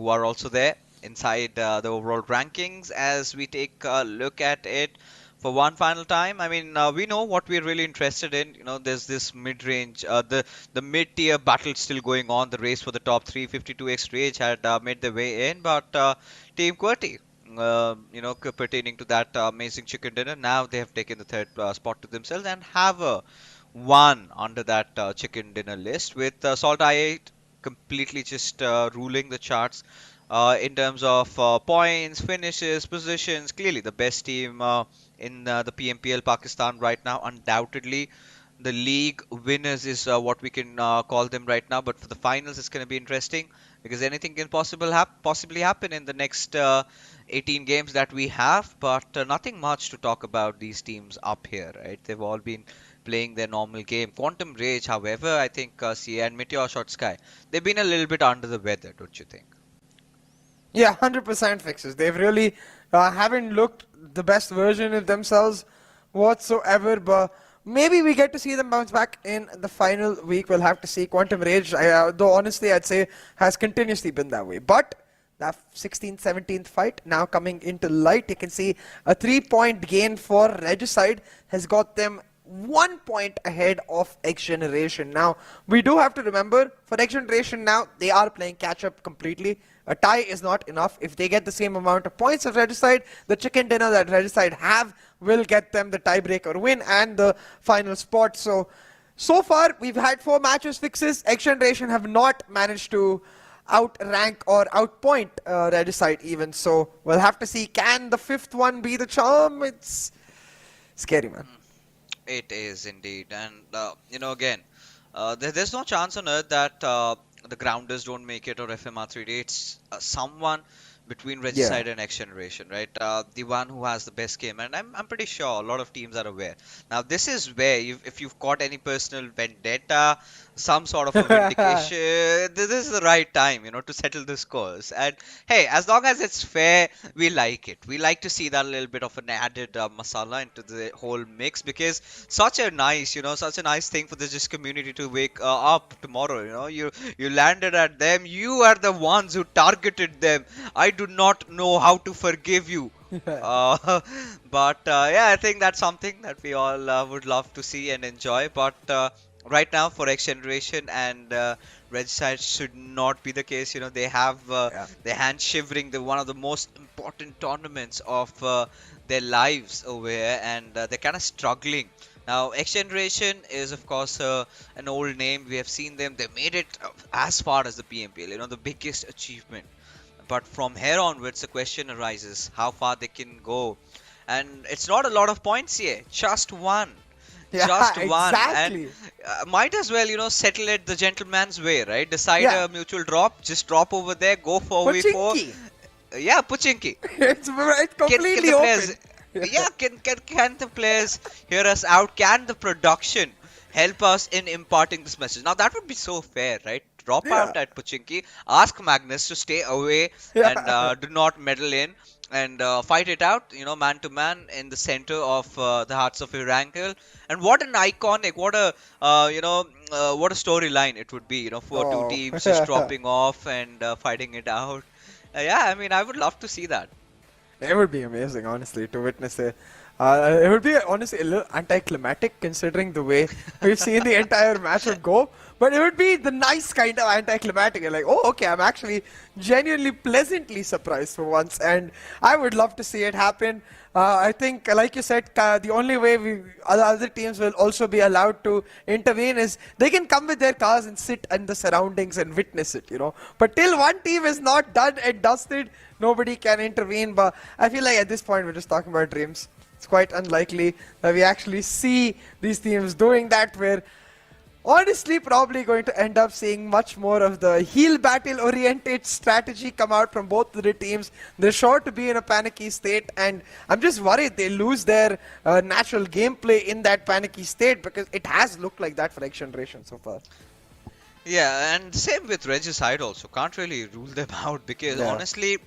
are also there inside the overall rankings as we take a look at it for one final time. I mean, we know what we're really interested in. There's this mid-range, the mid-tier battle still going on. The race for the top 3, 52x Rage had made their way in, but Team QWERTY, pertaining to that amazing chicken dinner, now they have taken the third spot to themselves and have a 1 under that chicken dinner list, with SALTxi8 completely just ruling the charts in terms of points, finishes, positions. Clearly the best team in the PMPL Pakistan right now, undoubtedly. The league winners is what we can call them right now, but for the finals it's going to be interesting, because anything can possibly happen in the next 18 games that we have, but nothing much to talk about these teams up here, right? They've all been playing their normal game. Quantum Rage, however, I think CA and MetershotxSKY, they've been a little bit under the weather, don't you think? Yeah, 100% fixes. They've really haven't looked the best version of themselves whatsoever, but maybe we get to see them bounce back in the final week. We'll have to see. Quantum Rage, though honestly I'd say, has continuously been that way. But that 16th, 17th fight now coming into light. You can see a 3-point gain for Regicide has got them 1 point ahead of XGeneration. Now, we do have to remember, for XGeneration now, they are playing catch-up completely. A tie is not enough. If they get the same amount of points as Regicide, the chicken dinner that Regicide have will get them the tiebreaker win and the final spot. So far, we've had 4 matches fixes. XGeneration have not managed to outrank or outpoint Regicide even. So we'll have to see, can the 5th one be the charm? It's scary, man. It is indeed. And, again, there's no chance on earth that the Grounders don't make it, or FMxR3D. It's someone between Regicide and XGeneration, right? The one who has the best game, and I'm pretty sure a lot of teams are aware. Now, this is where, if you've got any personal vendetta, some sort of a vindication, this is the right time, to settle the scores. And hey, as long as it's fair, we like it. We like to see that little bit of an added masala into the whole mix, because such a nice thing for this community to wake up tomorrow. You landed at them. You are the ones who targeted them. I do not know how to forgive you. But yeah, I think that's something that we all would love to see and enjoy. But right now, for XGeneration and Regicide, should not be the case. They have their hands shivering. They're one of the most important tournaments of their lives over here, and they're kind of struggling. Now, XGeneration is, of course, an old name. We have seen them. They made it as far as the PMPL, the biggest achievement. But from here onwards, the question arises how far they can go. And it's not a lot of points here, just 1. Yeah, just 1. exactly. And might as well, settle it the gentleman's way, right? Decide a mutual drop, just drop over there, go for V4. Yeah, Puchinki. It's completely open. Can the players hear us out? Can the production help us in imparting this message? Now, that would be so fair, right? Drop out at Puchinki, ask Magnus to stay away and do not meddle in. and fight it out, man to man in the center of the hearts of Erangel. And what an iconic, what a storyline it would be, for two Oh. teams just dropping off and fighting it out. Yeah, I mean, I would love to see that. It would be amazing, honestly, to witness it. It would be, honestly, a little anticlimactic considering the way we've seen the entire matchup go. But it would be the nice kind of anticlimactic. You're like, oh, okay, I'm actually genuinely pleasantly surprised for once. And I would love to see it happen. I think, like you said, the only way other teams will also be allowed to intervene is they can come with their cars and sit in the surroundings and witness it, But till one team is not done and dusted, nobody can intervene. But I feel like at this point, we're just talking about dreams. It's quite unlikely that we actually see these teams doing that. We're honestly probably going to end up seeing much more of the heel battle oriented strategy come out from both of the teams. They're sure to be in a panicky state, and I'm just worried they lose their natural gameplay in that panicky state, because it has looked like that for XGeneration so far. Yeah, and same with Regicide also. Can't really rule them out, because honestly,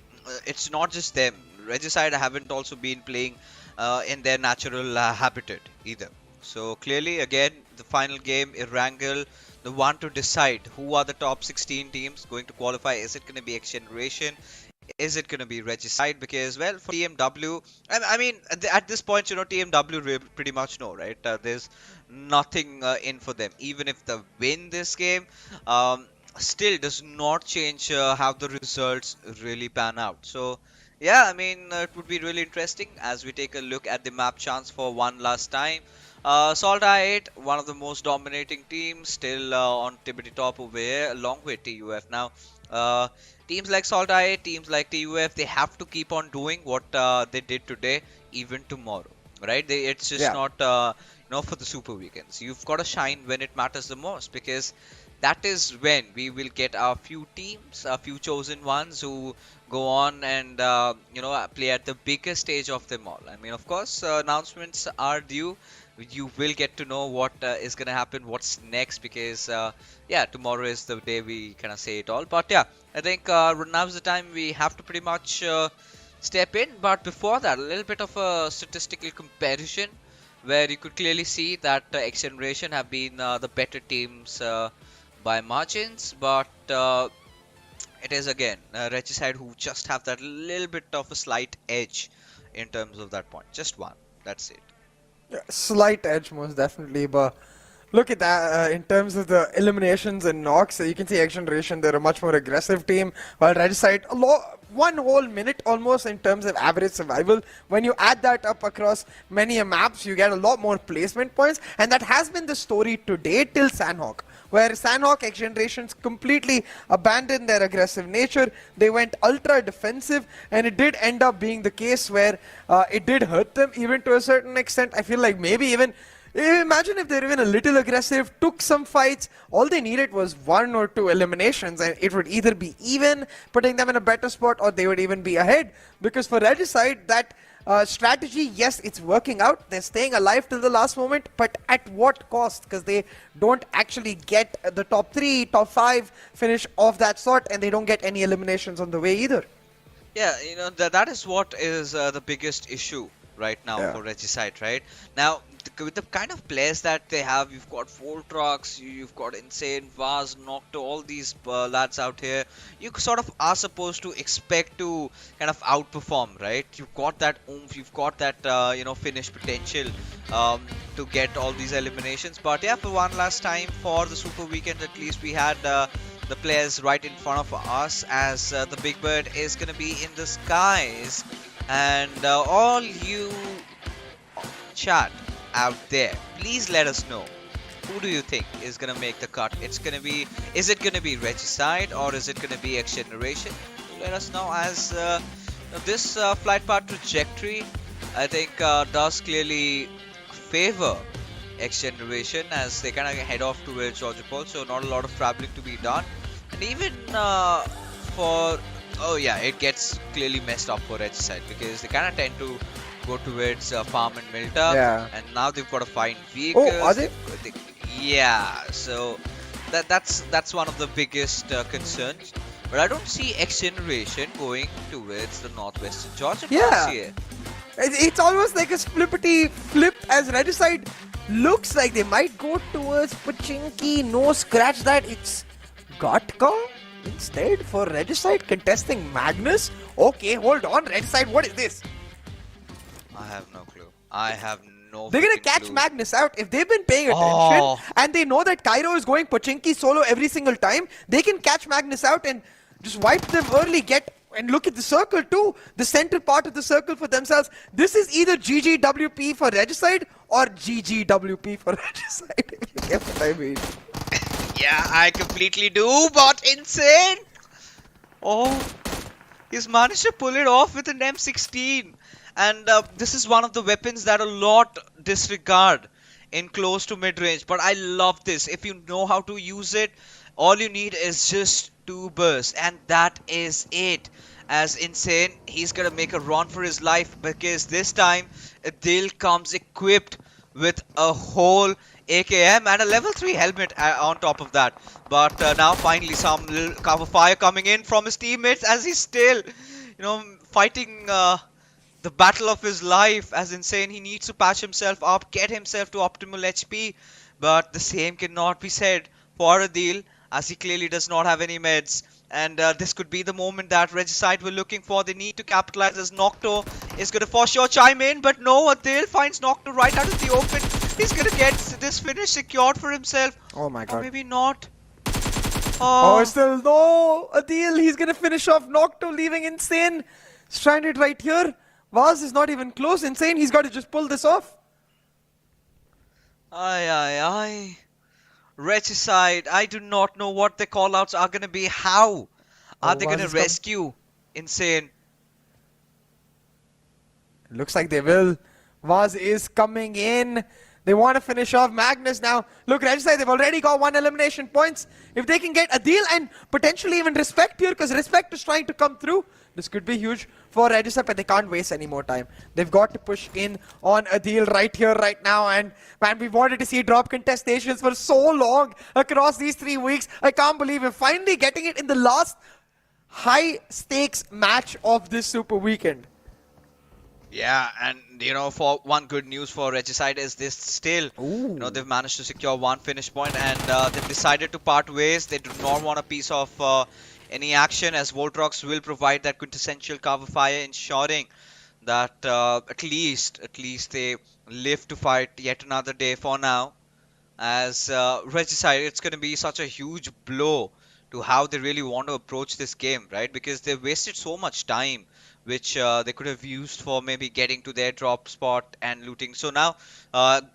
it's not just them. Regicide haven't also been playing in their natural habitat either. So clearly, again, the final game, Erangel, the one to decide who are the top 16 teams going to qualify. Is it going to be XGeneration? Is it going to be Regicide? Because, well, for TMW, I mean, at this point, TMW pretty much know, right? There's nothing in for them. Even if they win this game, still does not change how the results really pan out. So, yeah, I mean, it would be really interesting as we take a look at the map chance for one last time. SALTxi8, one of the most dominating teams, still on tippity top over here, along with TUF. Now, teams like SALTxi8, teams like TUF, they have to keep on doing what they did today, even tomorrow, right? It's just not, for the super weekends. You've got to shine when it matters the most, because that is when we will get our few teams, a few chosen ones who go on and play at the biggest stage of them all. I mean, of course, announcements are due. You will get to know what is going to happen, what's next, because tomorrow is the day we kind of say it all. But yeah, I think now's the time we have to pretty much step in. But before that, a little bit of a statistical comparison where you could clearly see that XGeneration have been the better teams by margins, but it is again Regicide who just have that little bit of a slight edge in terms of that point. Just one, that's it. Yeah, slight edge, most definitely, but look at that. In terms of the eliminations and knocks, you can see XGeneration, they're a much more aggressive team, while Regicide, one whole minute almost in terms of average survival. When you add that up across many maps, you get a lot more placement points, and that has been the story today till Sanhok, where Sanhok XGenerations completely abandoned their aggressive nature. They went ultra defensive, and it did end up being the case where it did hurt them even to a certain extent. I feel like maybe even imagine if they're even a little aggressive, took some fights, all they needed was 1 or 2 eliminations, and it would either be even, putting them in a better spot, or they would even be ahead. Because for Regicide, that strategy, yes, it's working out. They're staying alive till the last moment, but at what cost? Because they don't actually get the top 3, top 5 finish of that sort, and they don't get any eliminations on the way either. Yeah, that is what is the biggest issue right now for Regicide, right? Now, with the kind of players that they have, you've got Voltrox, you've got Insane, Vaz, Nocto, all these lads out here. You sort of are supposed to expect to kind of outperform, right? You've got that oomph, you've got that, finish potential to get all these eliminations. But yeah, for one last time for the Super Weekend, at least we had the players right in front of us, as the Big Bird is going to be in the skies. And all you chat out there, please let us know, who do you think is gonna make the cut? Is it gonna be Regicide, or is it gonna be XGeneration? Let us know, as this flight path trajectory, I think, does clearly favor XGeneration, as they kind of head off towards Georgia Pole, so not a lot of traveling to be done. And even it gets clearly messed up for Regicide, because they kind of tend to go towards farm and Milta, and now they've got to find vehicles. Oh, are they? Yeah, so that's one of the biggest concerns. But I don't see XGeneration going towards the Northwestern Georgia Yeah. pass here. It's almost like a flippity flip as Regicide looks like they might go towards Pachinki. No, scratch that. It's Gotka instead for Regicide contesting Magnus. Okay, hold on. Regicide, what is this? I have no clue. I have no They're gonna freaking catch clue. Magnus out. If they've been paying attention Oh. and they know that Cairo is going Pachinki solo every single time, they can catch Magnus out and just wipe them early, and look at the circle too. The center part of the circle for themselves. This is either GGWP for Regicide or GGWP for Regicide. If you get what I mean. Yeah, I completely do, but insane! Oh, he's managed to pull it off with an M16. And this is one of the weapons that a lot disregard in close to mid-range. But I love this. If you know how to use it, all you need is just 2 bursts. And that is it. As Insane, he's gonna make a run for his life, because this time Adil comes equipped with a whole AKM and a level 3 helmet on top of that. But now finally some little cover fire coming in from his teammates, as he's still, fighting the battle of his life. As Insane, he needs to patch himself up, get himself to optimal HP. But the same cannot be said for Adil, as he clearly does not have any meds. And this could be the moment that Regicide were looking for. They need to capitalize, as Nocto is going to for sure chime in. But no, Adil finds Nocto right out of the open. He's going to get this finish secured for himself. Oh my god. Or maybe not. Oh, still no! Adil, he's gonna finish off Nocto, leaving Insane stranded right here. Vaz is not even close. Insane, he's got to just pull this off. Aye. Regicide, I do not know what the callouts are going to be. How are they Vaz going is to rescue Insane? Looks like they will. Vaz is coming in. They want to finish off Magnus now. Look, Regicide, they've already got 1 elimination points. If they can get Adil and potentially even Respect here, because Respect is trying to come through, this could be huge for Regicide, but they can't waste any more time. They've got to push in on Adil right here, right now. And man, we've wanted to see drop contestations for so long across these 3 weeks. I can't believe we're finally getting it in the last high stakes match of this Super Weekend. Yeah, and for one good news for Regicide is this still, they've managed to secure 1 finish point, and they've decided to part ways. They do not want a piece of any action, as Voltrox will provide that quintessential cover fire, ensuring that at least they live to fight yet another day for now. As Regicide, it's going to be such a huge blow to how they really want to approach this game, right? Because they've wasted so much time, which they could have used for maybe getting to their drop spot and looting. So now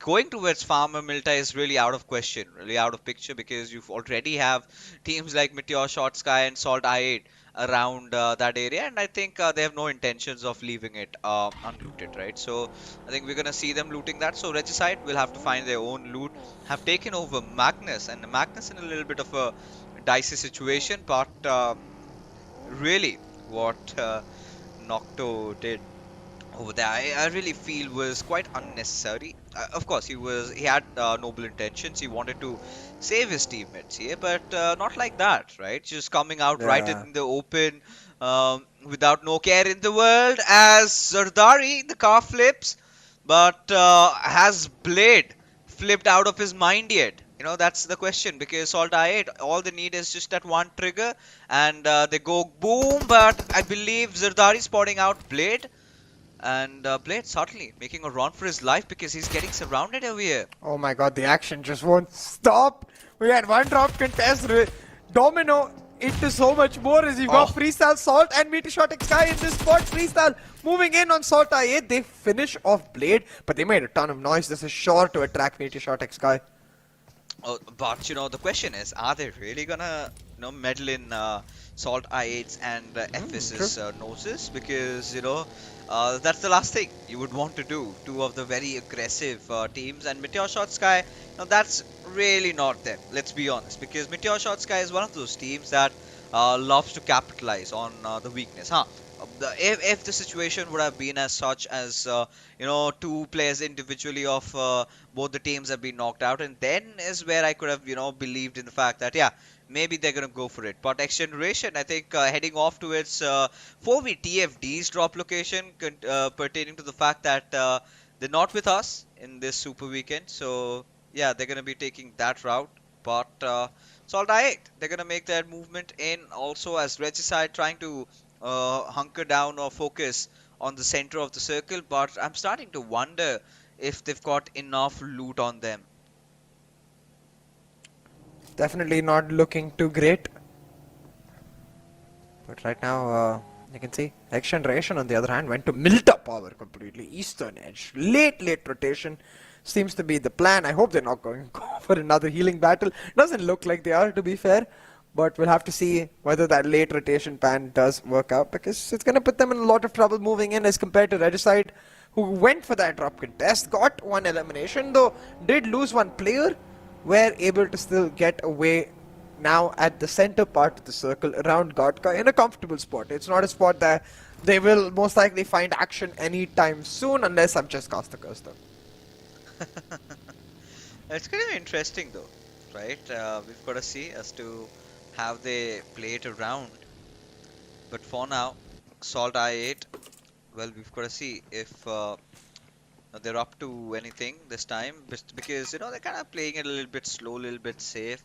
going towards Farmer Milta is really out of question, really out of picture, because you already have teams like MetershotxSKY and SALTxi8 around that area, and I think they have no intentions of leaving it unlooted, right? So I think we're gonna see them looting that. So Regicide will have to find their own loot, have taken over Magnus, and Magnus in a little bit of a dicey situation, but really what Nocto did over there, I really feel was quite unnecessary. Of course, he had noble intentions. He wanted to save his teammates here, but not like that, right? Just coming out right in the open without no care in the world. As Zardari, the car flips, but has Blade flipped out of his mind yet? That's the question, because SALTxi8, all they need is just that one trigger and they go boom. But I believe Zardari spotting out Blade, and Blade suddenly making a run for his life because he's getting surrounded over here. Oh my god, the action just won't stop. We had 1 drop contest. Domino into so much more, as you've got Freestyle, Salt and MetershotxSKY in this spot. Freestyle moving in on SALTxi8. They finish off Blade, but they made a ton of noise. This is sure to attract MetershotxSKY. But the question is, are they really gonna meddle in SALTxi8's and FS's noses? Because that's the last thing you would want to do. 2 of the very aggressive teams, and MetershotxSKY, that's really not them, let's be honest, because MetershotxSKY is one of those teams that loves to capitalize on the weakness. if the situation would have been as such as two players individually of both the teams have been knocked out, and then is where I could have believed in the fact that yeah, maybe they're gonna go for it. But XGeneration, I think heading off to its 4v TFD's drop location, pertaining to the fact that they're not with us in this super weekend, so yeah, they're gonna be taking that route. But SALTxi8, they're gonna make their movement in also as Regicide trying to hunker down or focus on the center of the circle, but I'm starting to wonder if they've got enough loot on them. Definitely not looking too great. But right now, you can see XGeneration on the other hand went to Milta power completely. Eastern edge. Late rotation seems to be the plan. I hope they're not going to go for another healing battle. Doesn't look like they are, to be fair. But we'll have to see whether that late rotation plan does work out, because it's going to put them in a lot of trouble moving in as compared to Regicide, who went for that drop contest, got one elimination, though did lose one player, were able to still get away now at the center part of the circle around Godka in a comfortable spot. It's not a spot that they will most likely find action anytime soon, unless I've just cast the curse though. It's going to be interesting though, right? We've got to see as to how they play it around. But for now, SALTxi8, well, we've got to see if they're up to anything this time, because they're kind of playing it a little bit slow, a little bit safe.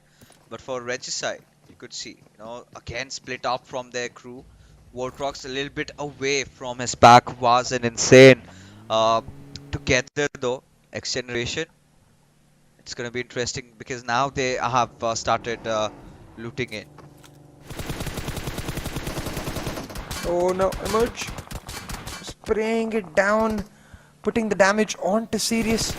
But for Regicide, you could see, again split up from their crew. Wartrox a little bit away from his pack was an insane. Together though, XGeneration, it's gonna be interesting because now they have started looting it. Oh no, Emerge. Spraying it down, putting the damage onto Sirius.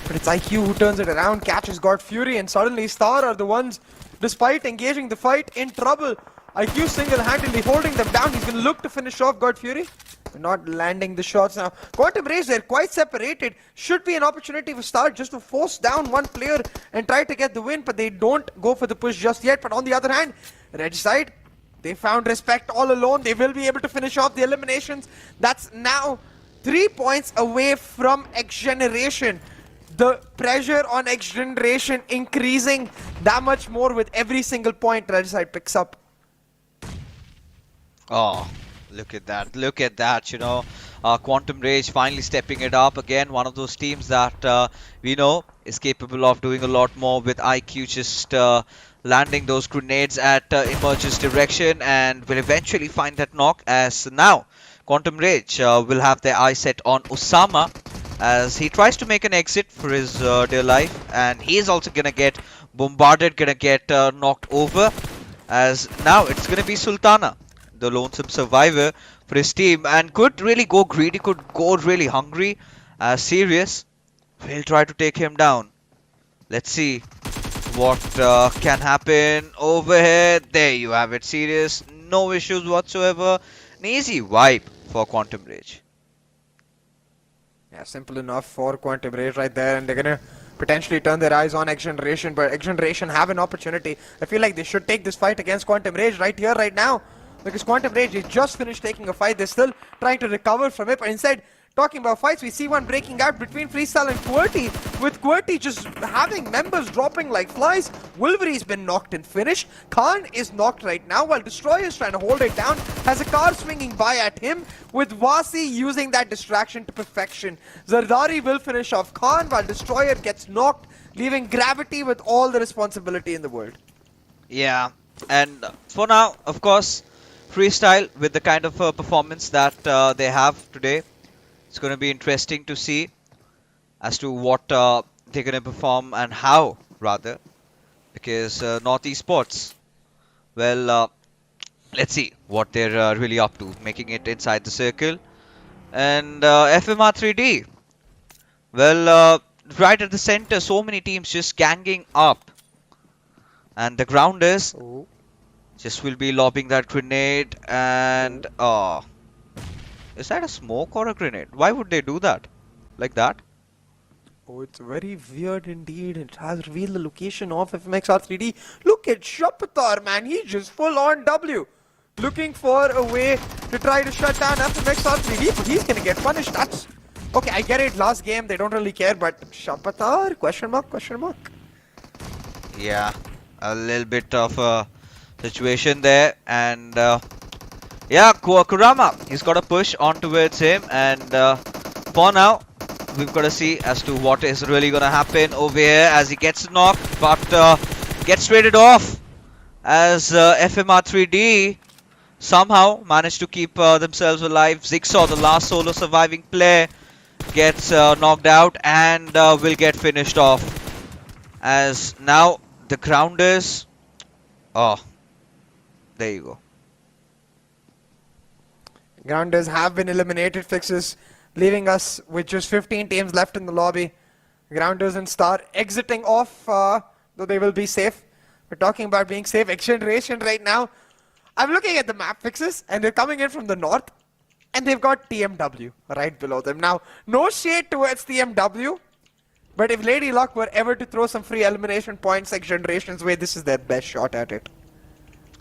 But it's IQ who turns it around, catches God Fury, and suddenly Star are the ones, despite engaging the fight, in trouble. IQ single-handedly holding them down. He's going to look to finish off God Fury. They're not landing the shots now. Quantum Rays, they're quite separated. Should be an opportunity for Star just to force down one player and try to get the win, but they don't go for the push just yet. But on the other hand, Regicide, they found respect all alone. They will be able to finish off the eliminations. That's now 3 points away from XGeneration. The pressure on XGeneration increasing that much more with every single point Regicide picks up. Oh, look at that. Look at that, Quantum Rage finally stepping it up again. One of those teams that we know is capable of doing a lot more, with IQ just landing those grenades at Emerge's direction, and will eventually find that knock, as now Quantum Rage will have their eye set on Osama as he tries to make an exit for his dear life, and he is also gonna get bombarded, gonna get knocked over, as now it's gonna be Sultana, the lonesome survivor for his team, and could really go greedy, could go really hungry. Sirius will try to take him down. Let's see what can happen over here. There you have it, Sirius. No issues whatsoever. An easy wipe for Quantum Rage. Yeah, simple enough for Quantum Rage right there, and they're gonna potentially turn their eyes on XGeneration, but XGeneration have an opportunity. I feel like they should take this fight against Quantum Rage right here, right now, because Quantum Rage is just finished taking a fight. They're still trying to recover from it, but instead, talking about fights, we see one breaking out between Freestyle and QWERTY, with QWERTY just having members dropping like flies. Wolverine's been knocked and finished. Khan is knocked right now, while Destroyer is trying to hold it down. Has a car swinging by at him, with Vasi using that distraction to perfection. Zardari will finish off Khan, while Destroyer gets knocked, leaving Gravity with all the responsibility in the world. Yeah, and for now, of course, Freestyle, with the kind of performance that they have today, it's going to be interesting to see as to what they're going to perform, and how, rather, because MetershotxSKY, well, let's see what they're really up to, making it inside the circle. And FMxR3D, well, right at the center, so many teams just ganging up, and the grounders just will be lobbing that grenade, and is that a smoke or a grenade? Why would they do that? Like that? Oh, it's very weird indeed. It has revealed the location of FMxR3D. Look at Shapatar, man. He's just full on W. looking for a way to try to shut down FMxR3D, but he's gonna get punished. That's okay. I get it. Last game they don't really care, but Shapatar? Question mark? Question mark? Yeah, a little bit of a situation there, and yeah, Kurama, he's got a push on towards him, and for now, we've got to see as to what is really going to happen over here as he gets knocked, but gets traded off as FMR3D somehow managed to keep themselves alive. Zigsaw, the last solo surviving player, gets knocked out and will get finished off. As now the grounders, oh, there you go. Grounders have been eliminated, Fixes, leaving us with just 15 teams left in the lobby. Grounders and Star exiting off, though they will be safe. We're talking about being safe. XGeneration right now. I'm looking at the map, Fixes, and they're coming in from the north, and they've got TMW right below them. Now, no shade towards TMW, but if Lady Luck were ever to throw some free elimination points XGeneration's way, this is their best shot at it.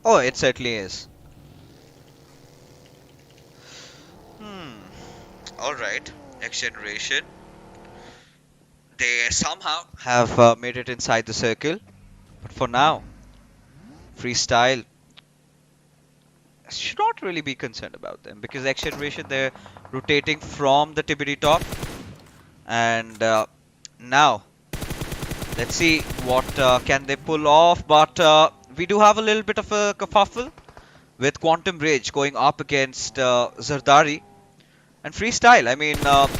Oh, it certainly is. Alright, XGeneration. They somehow have made it inside the circle. But for now, Freestyle should not really be concerned about them, because XGeneration, they're rotating from the Tibidi top. And now, let's see what can they pull off. But we do have a little bit of a kerfuffle with Quantum Rage going up against Zardari. And Freestyle, I mean,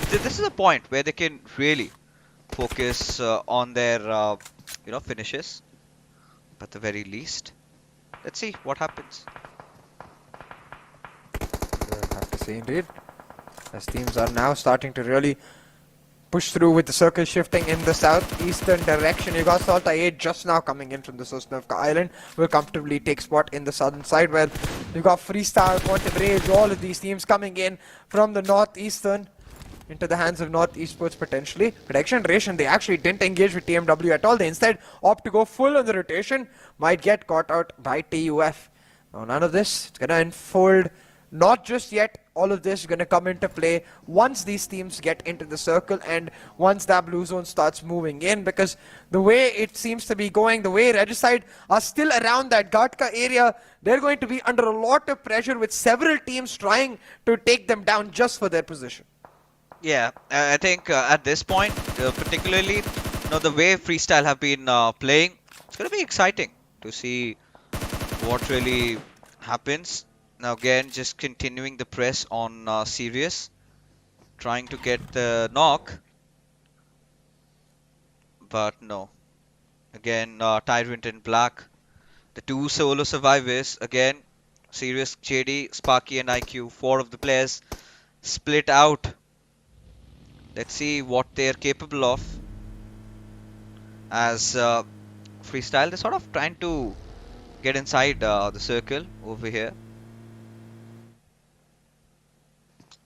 this is a point where they can really focus on their, finishes. At the very least. Let's see what happens. We'll have to see indeed. As teams are now starting to really push through with the circle shifting in the southeastern direction. You got SALTxi8 just now coming in from the Sosnovka Island. Will comfortably take spot in the southern side, where you got Freestyle, Quantum Rage, all of these teams coming in from the northeastern into the hands of MetershotxSKY potentially. But XGeneration, they actually didn't engage with TMW at all. They instead opt to go full on the rotation. Might get caught out by TUF. Now none of this, it's gonna unfold. Not just yet. All of this is going to come into play once these teams get into the circle and once that blue zone starts moving in, because the way it seems to be going, the way Regicide are still around that Ghatka area, they're going to be under a lot of pressure with several teams trying to take them down just for their position. Yeah, I think at this point, particularly, the way Freestyle have been playing, it's going to be exciting to see what really happens. Now again, just continuing the press on Sirius, trying to get the knock, but no. Again, Tyrant in black, the two solo survivors. Again, Sirius, JD, Sparky and IQ, 4 of the players split out. Let's see what they're capable of. As Freestyle, they're sort of trying to get inside the circle over here.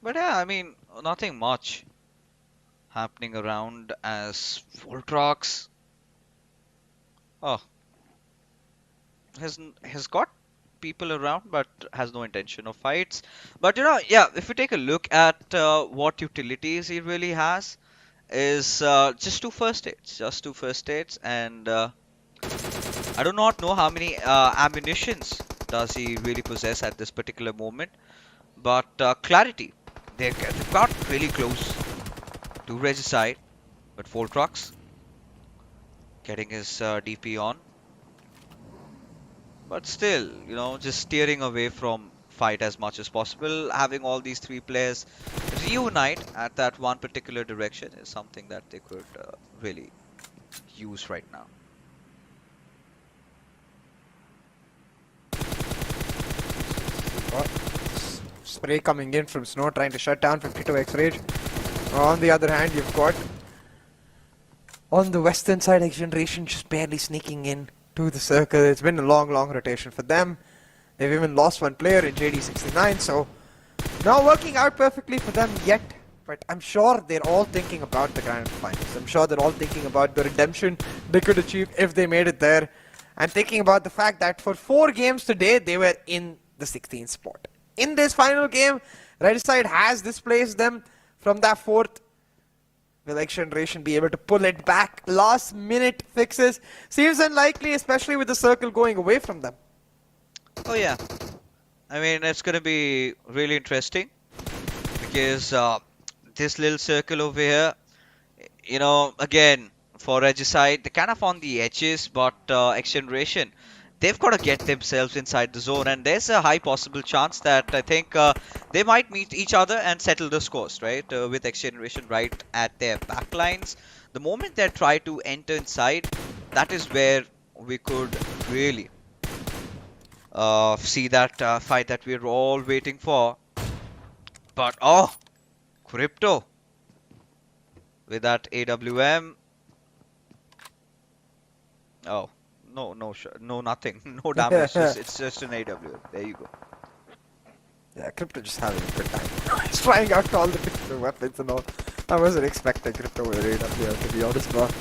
But yeah, I mean, nothing much happening around as Voltrox has got people around but has no intention of fights. But yeah, if you take a look at what utilities he really has, is just 2 first aids, and I do not know how many ammunitions does he really possess at this particular moment. But clarity, they got really close to Regicide, but Voltrox getting his DP on. But still, just steering away from fight as much as possible. Having all these 3 players reunite at that one particular direction is something that they could really use right now. Spray coming in from Snow, trying to shut down 52x Rage. On the other hand, you've got on the western side XGeneration just barely sneaking in to the circle. It's been a long rotation for them. They've even lost 1 player in JD69, so not working out perfectly for them yet. But I'm sure they're all thinking about the grand finals. I'm sure they're all thinking about the redemption they could achieve if they made it there. And thinking about the fact that for 4 games today, they were in the 16th spot. In this final game, Regicide has displaced them from that 4th. Will XGeneration be able to pull it back? Last minute fixes seems unlikely, especially with the circle going away from them. Oh yeah, I mean it's gonna be really interesting because this little circle over here, you know, again for Regicide, they're kind of on the edges, but XGeneration, they've got to get themselves inside the zone, and there's a high possible chance that I think they might meet each other and settle the scores, right? With XGeneration right at their backlines. The moment they try to enter inside, that is where we could really see that fight that we're all waiting for. But oh, Crypto with that AWM. Oh. No, nothing. No damage. It's just an AWM. There you go. Yeah, Crypto just having a good time. He's trying out all the different weapons and all. I wasn't expecting Crypto with AWM, to be honest, but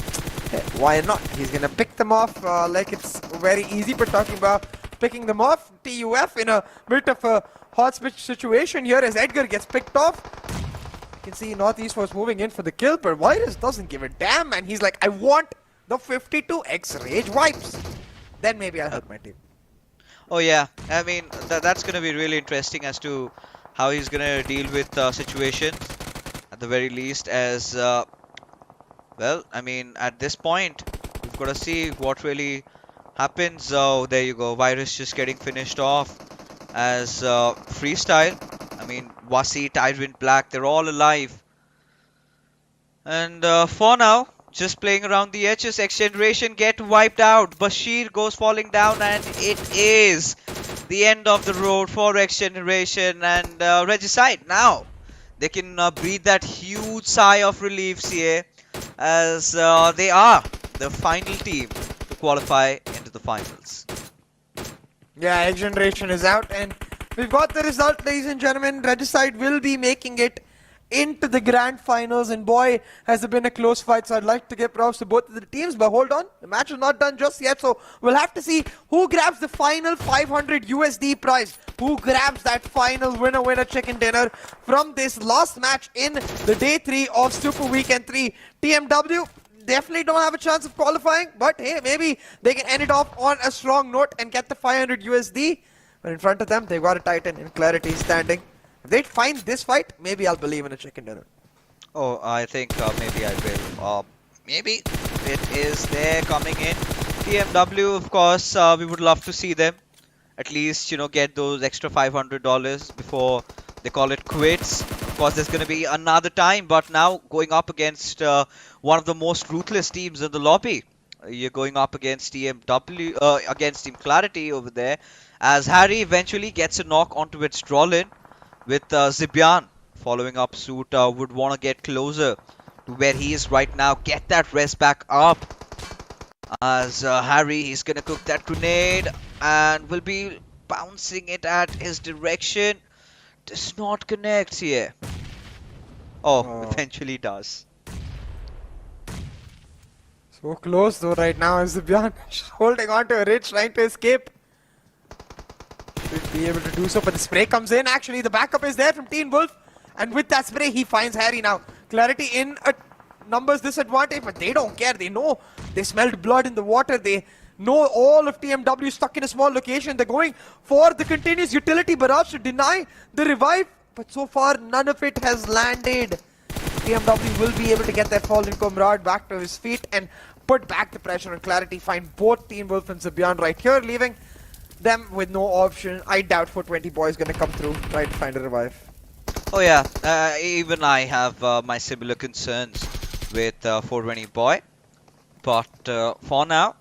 hey, why not? He's gonna pick them off like it's very easy. But talking about picking them off, TUF in a bit of a hot switch situation here as Edgar gets picked off. You can see Northeast was moving in for the kill, but Virus doesn't give a damn, and he's like, I want the 52x rage wipes. Then maybe I'll help my team. Oh yeah, I mean that's gonna be really interesting as to how he's gonna deal with situations at the very least. As well, I mean at this point we've got to see what really happens. Oh, there you go. Virus just getting finished off as Freestyle. I mean Wasi, Tyrant Black, they're all alive. And for now, just playing around the edges, XGeneration get wiped out. Bashir goes falling down, and it is the end of the road for XGeneration. And Regicide now, they can breathe that huge sigh of relief, CA, as they are the final team to qualify into the finals. Yeah, XGeneration is out, and we've got the result, ladies and gentlemen. Regicide will be making it into the grand finals, and boy, has it been a close fight. So I'd like to give props to both of the teams, but hold on, the match is not done just yet, so we'll have to see who grabs the final 500 USD prize, who grabs that final winner chicken dinner from this last match in the day 3 of Super Weekend 3. TMW definitely don't have a chance of qualifying, but hey, maybe they can end it off on a strong note and get the 500 USD. But in front of them, they've got a Titan in QWERTY standing. If they find this fight, maybe I'll believe in a chicken dinner. Oh, I think maybe I will. Maybe it is there coming in. TMW, of course, we would love to see them at least, you know, get those extra $500 before they call it quits. Of course, there's going to be another time, but now going up against one of the most ruthless teams in the lobby. You're going up against TMW, against Team QWERTY over there, as Harry eventually gets a knock onto its draw-in. With Zibian following up suit, would want to get closer to where he is right now. Get that rest back up. As Harry, he's going to cook that grenade and will be bouncing it at his direction. Does not connect here. Oh, eventually does. So close though right now as Zibian holding on to a ridge, trying to escape. Should be able to do so, but the spray comes in. Actually, the backup is there from Teen Wolf, and with that spray, he finds Harry now. QWERTY in a numbers disadvantage, but they don't care. They know they smelled blood in the water. They know all of TMW stuck in a small location. They're going for the continuous utility barrage to deny the revive, but so far none of it has landed. TMW will be able to get their fallen comrade back to his feet and put back the pressure on QWERTY. Find both Teen Wolf and Zibian right here, leaving them with no option. I doubt 420 boy is going to come through, try to find a revive. Oh yeah, even I have my similar concerns with 420 boy, but for now,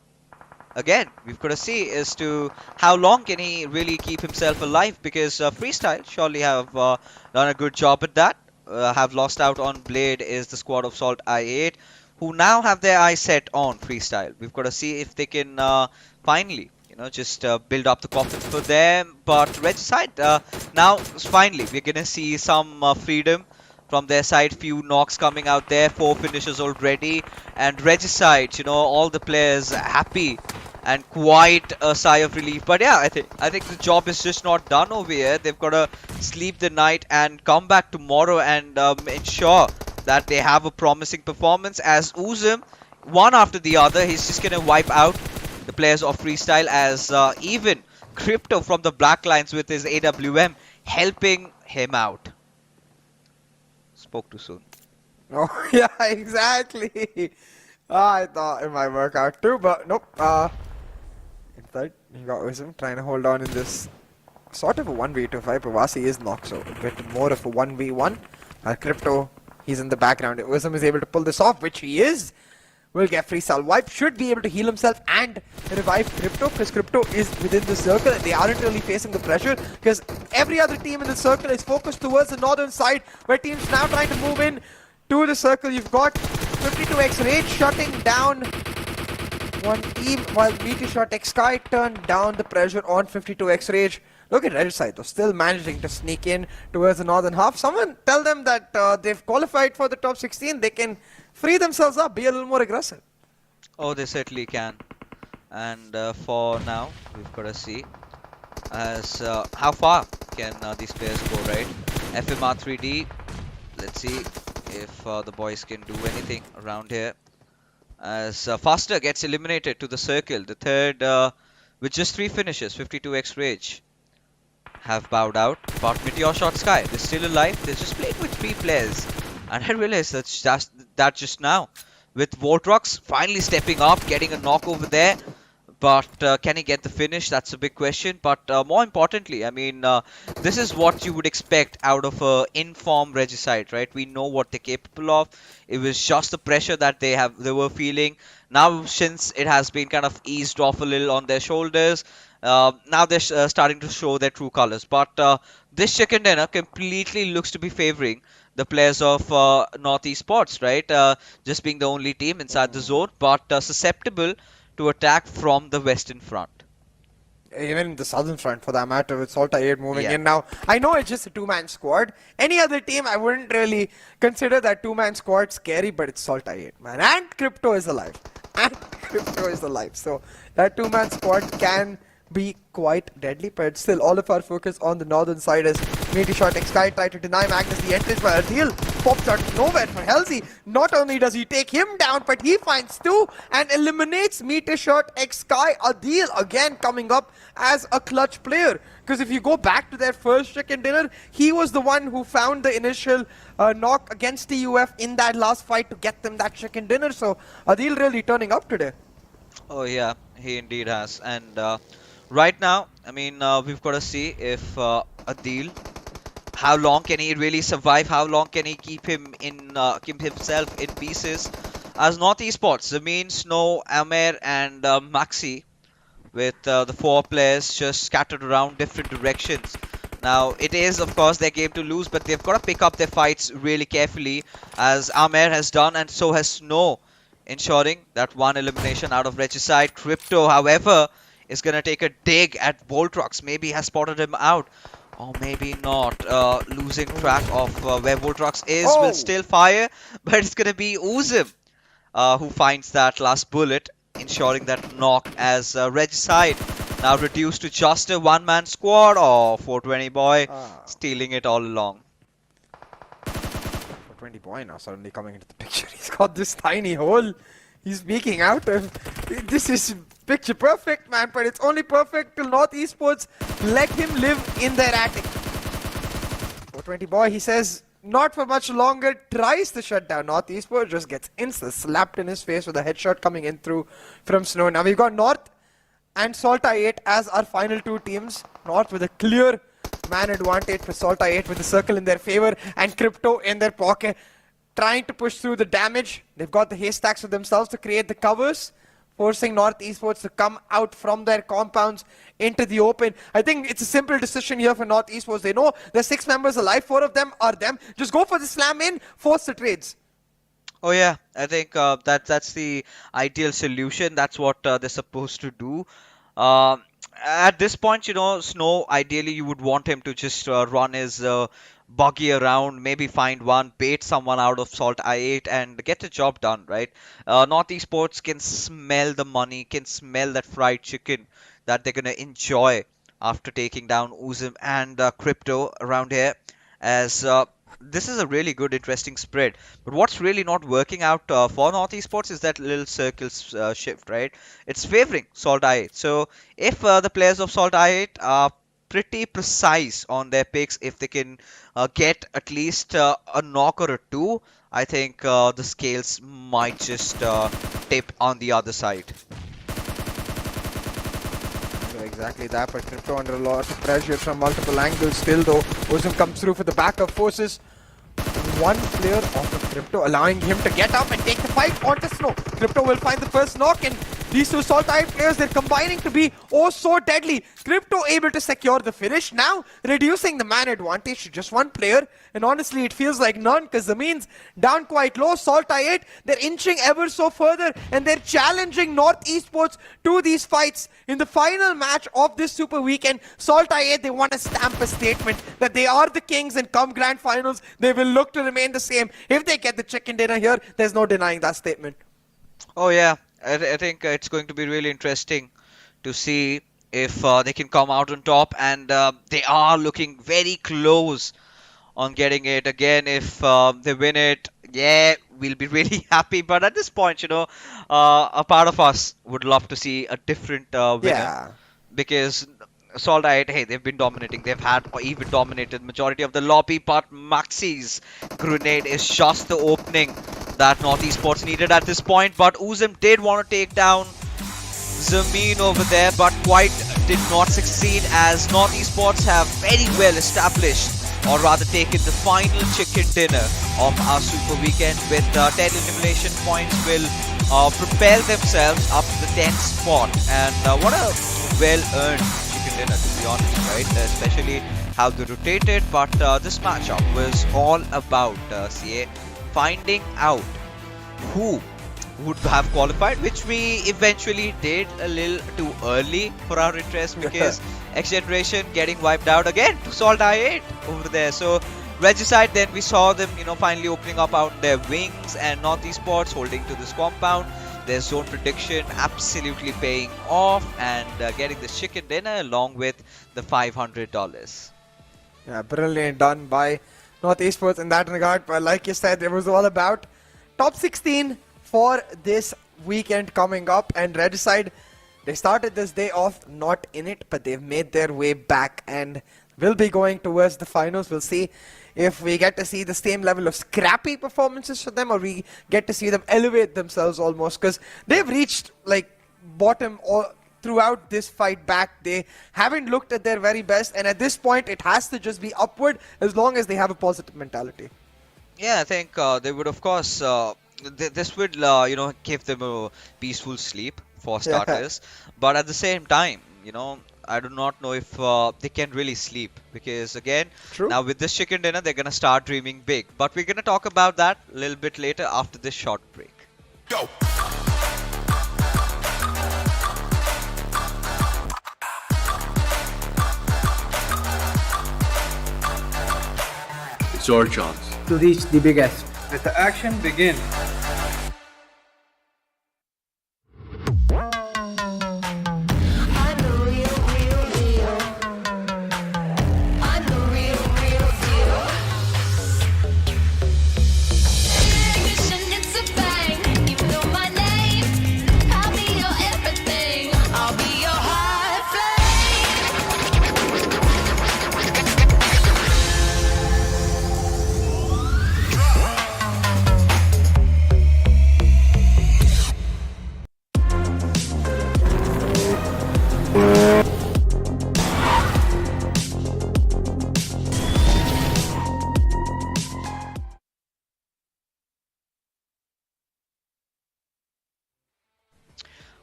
again, we've got to see as to how long can he really keep himself alive, because Freestyle surely have done a good job at that. Have lost out on Blade is the squad of SALTxi8, who now have their eyes set on Freestyle. We've got to see if they can finally, you know, just build up the coffin for them. But Regicide, now finally we're gonna see some freedom from their side. Few knocks coming out there, 4 finishes already, and Regicide, you know, all the players happy and quite a sigh of relief. But yeah, I think the job is just not done over here. They've got to sleep the night and come back tomorrow and ensure that they have a promising performance. As Uzum, one after the other, he's just gonna wipe out the players of Freestyle, as even Crypto from the black lines with his AWM helping him out. Spoke too soon. Oh, yeah, exactly. I thought it might work out too, but nope. Instead, you got Wisdom trying to hold on in this sort of a 1v2 fight. Pravasi is knocked, so a bit more of a 1v1. Crypto, he's in the background. Wisdom is able to pull this off, which he is. Will get freestyle wipe, should be able to heal himself and revive Crypto, because Crypto is within the circle and they aren't really facing the pressure, because every other team in the circle is focused towards the northern side, where teams now trying to move in to the circle. You've got 52x Rage shutting down one team, while MetershotxSKY turned down the pressure on 52x Rage. Look at Red side though, still managing to sneak in towards the northern half. Someone tell them that they've qualified for the top 16, they can free themselves up, be a little more aggressive. Oh, they certainly can. And for now, we've got to see as how far can these players go, right? FMR3D, let's see if the boys can do anything around here. As Faster gets eliminated to the circle, the third with just 3 finishes, 52x Rage have bowed out, but MetershotxSKY, they're still alive. They're just playing with 3 players, and I realized that just now with Voltrox finally stepping up, getting a knock over there. But can he get the finish? That's a big question. But more importantly, I mean, this is what you would expect out of a in-form Regicide, right? We know what they're capable of. It was just the pressure that they were feeling. Now, since it has been kind of eased off a little on their shoulders, now they're starting to show their true colors. But this chicken dinner completely looks to be favoring the players of MetershotxSKY, right? Just being the only team inside the zone, but susceptible to attack from the western front. Even the southern front for that matter, with SALTxi8 moving in now. I know it's just a 2-man squad. Any other team, I wouldn't really consider that 2-man squad scary, but it's SALTxi8, man. And Crypto is alive. So that 2-man squad can be quite deadly, but still all of our focus on the northern side as MetershotxSKY try to deny Magnus the entrance, but Erangel pops out of nowhere for Halsey. Not only does he take him down, but he finds 2 and eliminates MetershotxSKY. Adil again coming up as a clutch player, because if you go back to their first chicken dinner, he was the one who found the initial knock against TUF in that last fight to get them that chicken dinner. So Adil really turning up today. Oh yeah, he indeed has. And right now, I mean, we've got to see if Adil, how long can he really survive? How long can he keep himself in pieces? As MetershotxSKY, Zameen, Snow, Amer, and Maxi, with the 4 players just scattered around different directions. Now, it is, of course, their game to lose, but they've got to pick up their fights really carefully, as Amer has done, and so has Snow, ensuring that 1 elimination out of Regicide. Crypto, however, is going to take a dig at Voltrox. Maybe he has spotted him out. Or maybe not. Losing track of where Voltrox is. Will still fire. But it's going to be Uzum who finds that last bullet, ensuring that knock, as Regicide now reduced to just a 1-man squad. Oh, 420 boy stealing it all along. 420 boy now suddenly coming into the picture. He's got this tiny hole he's peeking out of. This is picture perfect, man, but it's only perfect till MetershotxSKY let him live in their attic. 420 boy, he says, not for much longer, tries to shut down MetershotxSKY, just gets insta slapped in his face with a headshot coming in through from Snow. Now we've got North and SALTxi8 as our final 2 teams. North with a clear man advantage for SALTxi8 with the circle in their favor and Crypto in their pocket, trying to push through the damage. They've got the haystacks for themselves to create the covers, forcing MetershotxSKY to come out from their compounds into the open. I think it's a simple decision here for MetershotxSKY. They know there's 6 members alive, 4 of them are them. Just go for the slam in, force the trades. Oh yeah, I think that's the ideal solution. That's what they're supposed to do. At this point, you know, Snow, ideally you would want him to just run his buggy around, maybe find one, bait someone out of SALTxi8 and get the job done, right? North Esports can smell the money, can smell that fried chicken that they're gonna enjoy after taking down Uzum and Crypto around here, as this is a really good, interesting spread. But what's really not working out for North Esports is that little circle shift, right? It's favoring SALTxi8. So if the players of SALTxi8 are pretty precise on their picks, if they can get at least a knock or a two, I think the scales might just tip on the other side. Exactly that, but Crypto under a lot of pressure from multiple angles still though. Uzum comes through for the backup forces. One player off of Crypto, allowing him to get up and take the fight onto Snow. Crypto will find the first knock, and these two SALTxi8 players, they're combining to be oh so deadly. Crypto able to secure the finish, now reducing the man advantage to just one player, and honestly it feels like none because the means down quite low. SALTxi8, they're inching ever so further and they're challenging North Esports to these fights. In the final match of this Super Weekend, SALTxi8, they want to stamp a statement that they are the kings, and come grand finals they will look to remain the same. If they get the chicken dinner here, there's no denying that statement. Oh yeah, I think it's going to be really interesting to see if they can come out on top, and they are looking very close on getting it. Again, if they win it, yeah, we'll be really happy. But at this point, a part of us would love to see a different winner. Yeah. Because SALTxi8, hey, they've been dominating. They've had or even dominated majority of the lobby, but Maxi's grenade is just the opening that North Esports needed at this point. But Uzum did want to take down Zameen over there, but quite did not succeed, as North Esports have very well established, or rather taken the final chicken dinner of our Super Weekend, with 10 elimination points will propel themselves up to the 10th spot. And what a well-earned chicken dinner, to be honest, right? Especially how they rotated, but this matchup was all about CA finding out who would have qualified, which we eventually did a little too early for our interest, because XGeneration getting wiped out again to SALTxi8 over there. So Regicide, then we saw them, finally opening up out their wings, and North Esports holding to this compound. Their zone prediction absolutely paying off, and getting the chicken dinner along with the $500. Yeah, brilliant done by North Esports in that regard. But like you said, it was all about top 16 for this weekend coming up, and Regicide, they started this day off not in it, but they've made their way back and will be going towards the finals. We'll see if we get to see the same level of scrappy performances for them, or we get to see them elevate themselves almost, because they've reached like bottom all throughout this fight back. They haven't looked at their very best, and at this point it has to just be upward as long as they have a positive mentality. Yeah, I think they would, of course, this would, give them a peaceful sleep for starters. But at the same time, I do not know if they can really sleep, because again, now with this chicken dinner, they're going to start dreaming big. But we're going to talk about that a little bit later after this short break. Go! It's your chance to reach the biggest. Let the action begin.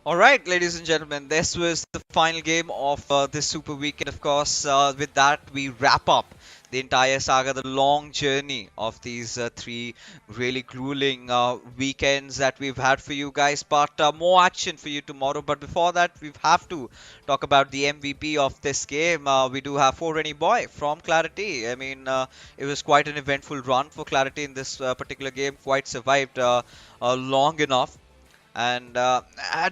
Alright, ladies and gentlemen, this was the final game of this Super Weekend. Of course, with that, we wrap up the entire saga, the long journey of these 3 really grueling weekends that we've had for you guys. But more action for you tomorrow. But before that, we have to talk about the MVP of this game. We do have 420 Boy from Clarity. I mean, it was quite an eventful run for Clarity in this particular game. Quite survived long enough, and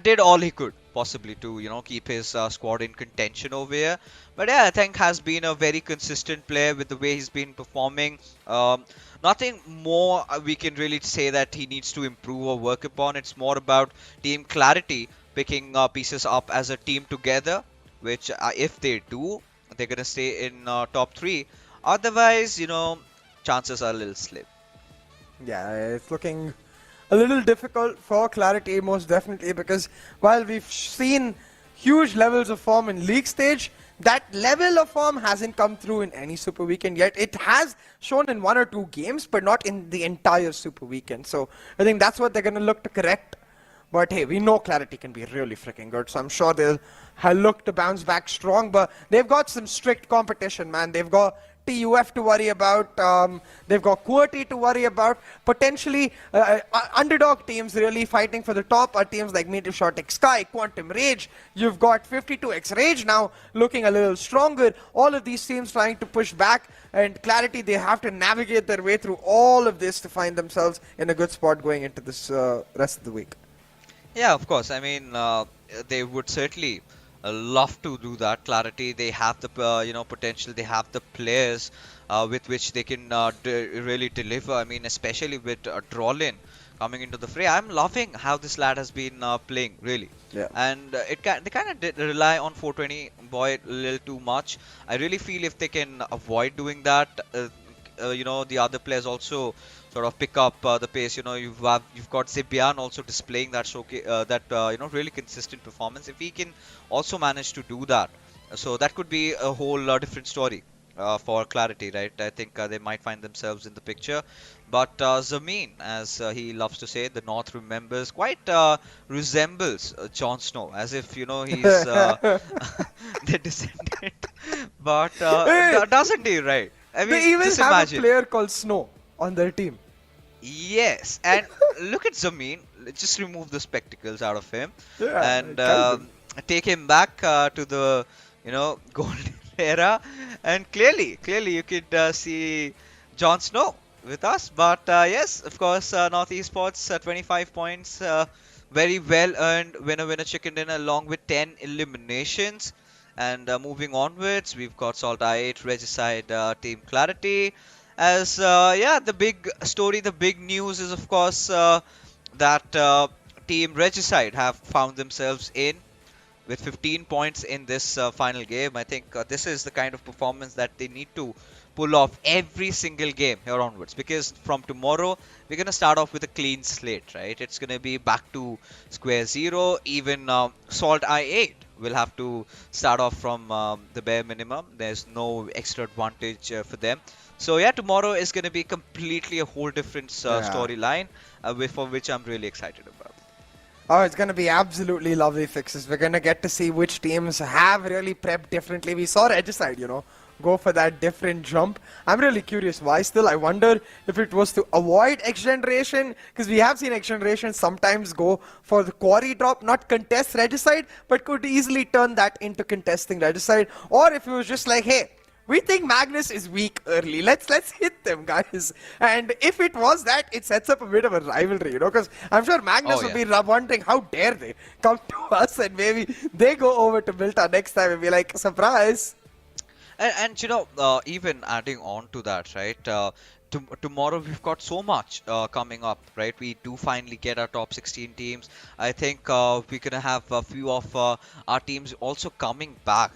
did all he could possibly to keep his squad in contention over here. But yeah, I think has been a very consistent player with the way he's been performing. Nothing more we can really say that he needs to improve or work upon. It's more about Team Clarity picking pieces up as a team together, which if they do, they're gonna stay in top 3. Otherwise, chances are a little slim. Yeah, it's looking a little difficult for Clarity, most definitely, because while we've seen huge levels of form in league stage, that level of form hasn't come through in any Super Weekend yet. It has shown in 1 or 2 games, but not in the entire Super Weekend. So I think that's what they're going to look to correct. But hey, we know Clarity can be really freaking good, so I'm sure they'll look to bounce back strong. But they've got some strict competition, man. They've got TUF to worry about, they've got QWERTY to worry about. Potentially, underdog teams really fighting for the top are teams like MetershotxSKY, Quantum Rage. You've got 52x Rage now looking a little stronger. All of these teams trying to push back, and Clarity, they have to navigate their way through all of this to find themselves in a good spot going into this rest of the week. Yeah, of course. I mean, they would certainly love to do that. Clarity, they have the potential, they have the players with which they can really deliver. I mean, especially with Drolin coming into the fray. I'm loving how this lad has been playing, really. Yeah. And they kind of did rely on 420 Boy a little too much. I really feel if they can avoid doing that, the other players also sort of pick up the pace. You've got Zibian also displaying that really consistent performance. If he can also manage to do that, so that could be a whole different story for Clarity, right? I think they might find themselves in the picture. But Zameen, as he loves to say, the North remembers, quite resembles Jon Snow, as if he's their descendant. But doesn't he, right? I mean, they even just have imagine. a player called Snow on their team. Yes, and look at Zameen. Just remove the spectacles out of him, Yeah, and take him back to the golden era. And clearly you could see Jon Snow with us. But yes, of course, North Esports 25 points, very well earned winner chicken dinner, along with 10 eliminations. And moving onwards, we've got SALTxi8, Regicide, Team Clarity. As the big story, the big news is of course that Team Regicide have found themselves in with 15 points in this final game. I think this is the kind of performance that they need to pull off every single game here onwards, because from tomorrow we're going to start off with a clean slate, right? It's going to be back to square zero. Even SALTxi8 will have to start off from the bare minimum. There's no extra advantage for them. So yeah, tomorrow is going to be completely a whole different storyline, for which I'm really excited about. Oh, it's going to be absolutely lovely fixes. We're going to get to see which teams have really prepped differently. We saw Regicide, go for that different jump. I'm really curious why still. I wonder if it was to avoid XGeneration, because we have seen XGeneration sometimes go for the quarry drop, not contest Regicide, but could easily turn that into contesting Regicide. Or if it was just like, hey, we think Magnus is weak early. Let's hit them, guys. And if it was that, it sets up a bit of a rivalry, because I'm sure Magnus will be wondering how dare they come to us, and maybe they go over to Milta next time and be like, surprise. And even adding on to that, right? Tomorrow we've got so much coming up, right? We do finally get our top 16 teams. I think we're gonna have a few of our teams also coming back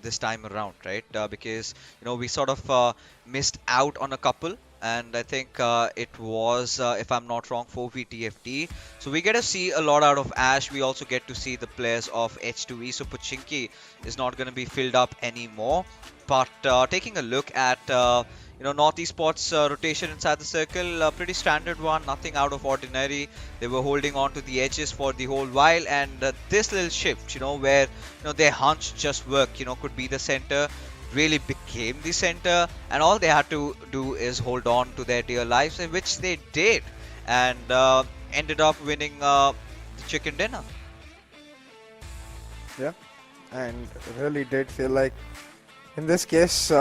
this time around, right? Because we sort of missed out on a couple, and I think it was, if I'm not wrong, 4v So we get to see a lot out of Ash. We also get to see the players of H2E. So Pochinki is not going to be filled up anymore. But taking a look at North Esports rotation inside the circle, pretty standard one, nothing out of ordinary. They were holding on to the edges for the whole while, and this little shift, where their hunch just worked, could be the center, really became the center, and all they had to do is hold on to their dear lives, in which they did, and ended up winning the chicken dinner. Yeah, and really did feel like, in this case,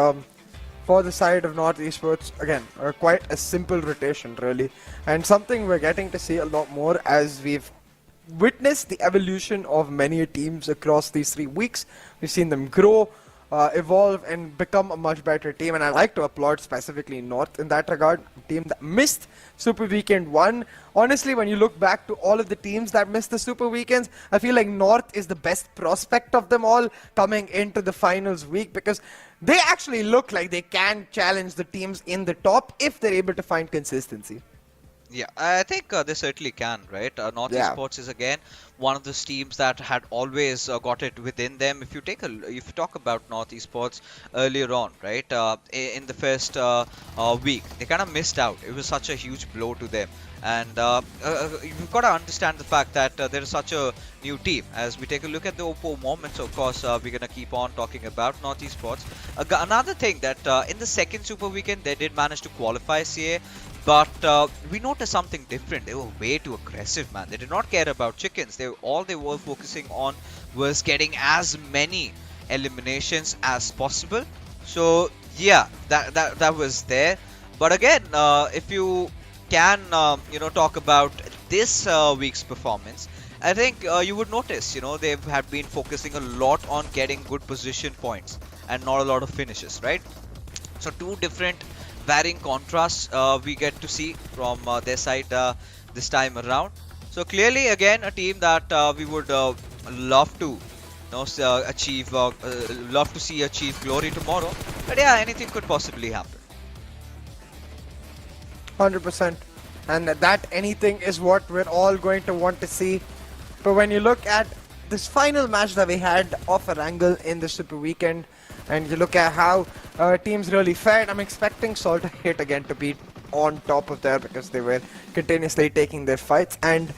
for the side of North Esports, again, quite a simple rotation, really, and something we're getting to see a lot more as we've witnessed the evolution of many teams across these 3 weeks. We've seen them grow, evolve, and become a much better team, and I like to applaud specifically North in that regard. A team that missed Super Weekend 1. Honestly, when you look back to all of the teams that missed the Super Weekends, I feel like North is the best prospect of them all coming into the finals week, because they actually look like they can challenge the teams in the top if they're able to find consistency. Yeah, I think they certainly can, right? North Esports is again one of those teams that had always got it within them. If you talk about North Esports earlier on, right, in the first week, they kind of missed out. It was such a huge blow to them, and you've got to understand the fact that there is such a new team. As we take a look at the Oppo moments, of course, we're gonna keep on talking about North Esports. Another thing that in the second Super Weekend, they did manage to qualify CA. But we noticed something different. They were way too aggressive, man. They did not care about chickens. All they were focusing on was getting as many eliminations as possible. So yeah, that was there. But again, if you can talk about this week's performance, I think you would notice, they have been focusing a lot on getting good position points and not a lot of finishes, right? So two different varying contrasts we get to see from their side this time around. So clearly, again, a team that we would love to achieve glory tomorrow. But yeah, anything could possibly happen. 100%. And that anything is what we're all going to want to see. But when you look at this final match that we had of Erangel in the Super Weekend, and you look at how teams really fared, I'm expecting SALTxi8 again to be on top of there, because they were continuously taking their fights. And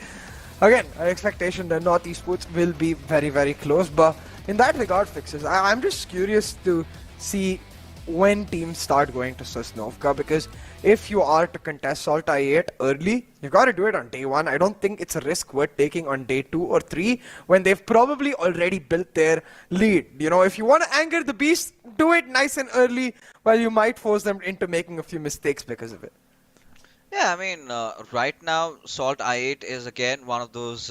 again, our expectation that North Esports will be very, very close. But in that regard, Fixes, I'm just curious to see when teams start going to Sosnovka, because if you are to contest SALTxi8 early, you got to do it on day 1. I don't think it's a risk worth taking on day 2 or 3 when they've probably already built their lead. If you want to anger the beast, do it nice and early, while you might force them into making a few mistakes because of it. Yeah, I mean, right now, SALTxi8 is again one of those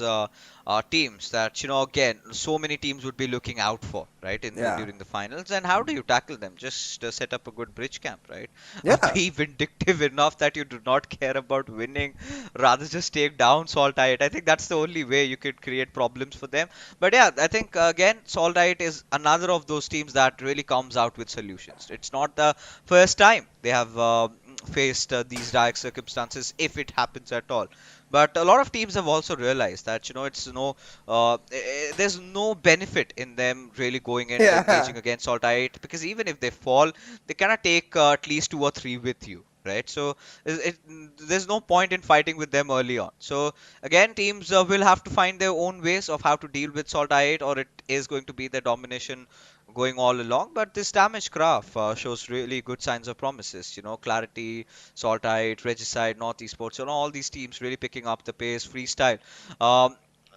teams that, again, so many teams would be looking out for, right, during the finals. And how do you tackle them? Just set up a good bridge camp, right? Yeah. Be vindictive enough that you do not care about winning, rather just take down SALTxi8. I think that's the only way you could create problems for them. But yeah, I think, again, SALTxi8 is another of those teams that really comes out with solutions. It's not the first time they have faced these dire circumstances, if it happens at all. But a lot of teams have also realized that there's no benefit in them really going and engaging against SALTxi8, because even if they fall, they cannot take at least 2 or 3 with you, right? So there's no point in fighting with them early on. So again, teams will have to find their own ways of how to deal with SALTxi8, or it is going to be their domination going all along. But this damage graph shows really good signs of promises. QWERTY, SALTxi8, Regicide, North Esports, all these teams really picking up the pace. Freestyle.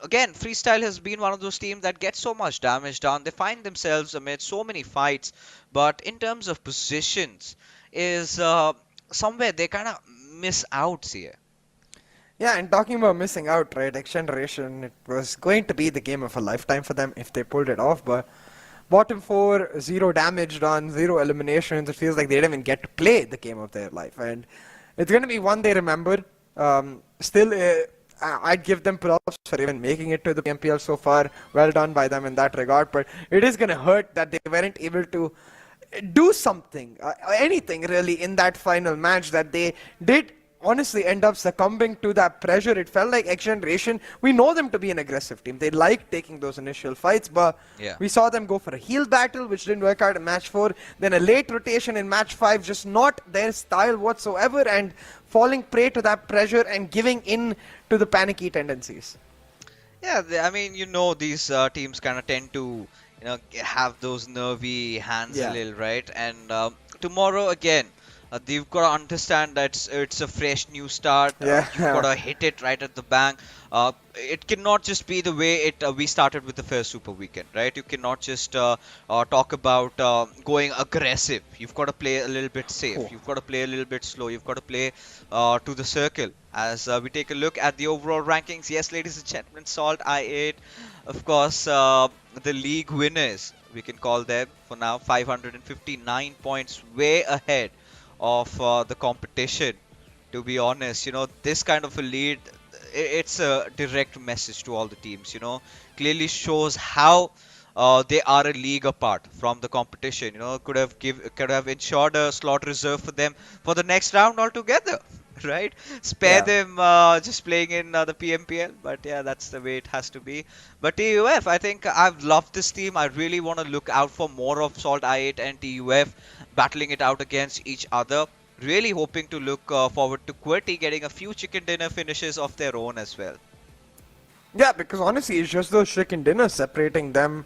Again, Freestyle has been one of those teams that gets so much damage done. They find themselves amid so many fights, but in terms of positions, is somewhere they kind of miss out here. Yeah, and talking about missing out, right, XGeneration, it was going to be the game of a lifetime for them if they pulled it off, but bottom 4, 0 damage done, 0 eliminations. It feels like they didn't even get to play the game of their life, and it's going to be one they remember. Still, I'd give them props for even making it to the PMPL so far. Well done by them in that regard, but it is going to hurt that they weren't able to do something, anything really, in that final match, that they did honestly end up succumbing to that pressure. It felt like XGeneration, we know them to be an aggressive team. They like taking those initial fights, but we saw them go for a heal battle, which didn't work out in match 4. Then a late rotation in match 5, just not their style whatsoever, and falling prey to that pressure and giving in to the panicky tendencies. Yeah, I mean, these teams kind of tend to have those nervy hands a Yeah. little, right? And tomorrow again, you've got to understand that it's a fresh new start. Yeah. You've got to hit it right at the bank. It cannot just be the way it we started with the first Super Weekend, right? You cannot just talk about going aggressive. You've got to play a little bit safe. Oh. You've got to play a little bit slow. You've got to play to the circle. As we take a look at the overall rankings, yes, ladies and gentlemen, SALTxi8, of course, the league winners, we can call them for now, 559 points, way ahead of the competition. To be honest, this kind of a lead, it's a direct message to all the teams. Clearly shows how they are a league apart from the competition. Could have ensured a slot reserve for them for the next round altogether. Right? Spare Yeah. them just playing in the PMPL, but yeah, that's the way it has to be. But TUF, I think I've loved this team. I really want to look out for more of SALTxi8 and TUF battling it out against each other. Really hoping to look forward to QWERTY getting a few chicken dinner finishes of their own as well. Yeah, because honestly, it's just those chicken dinners separating them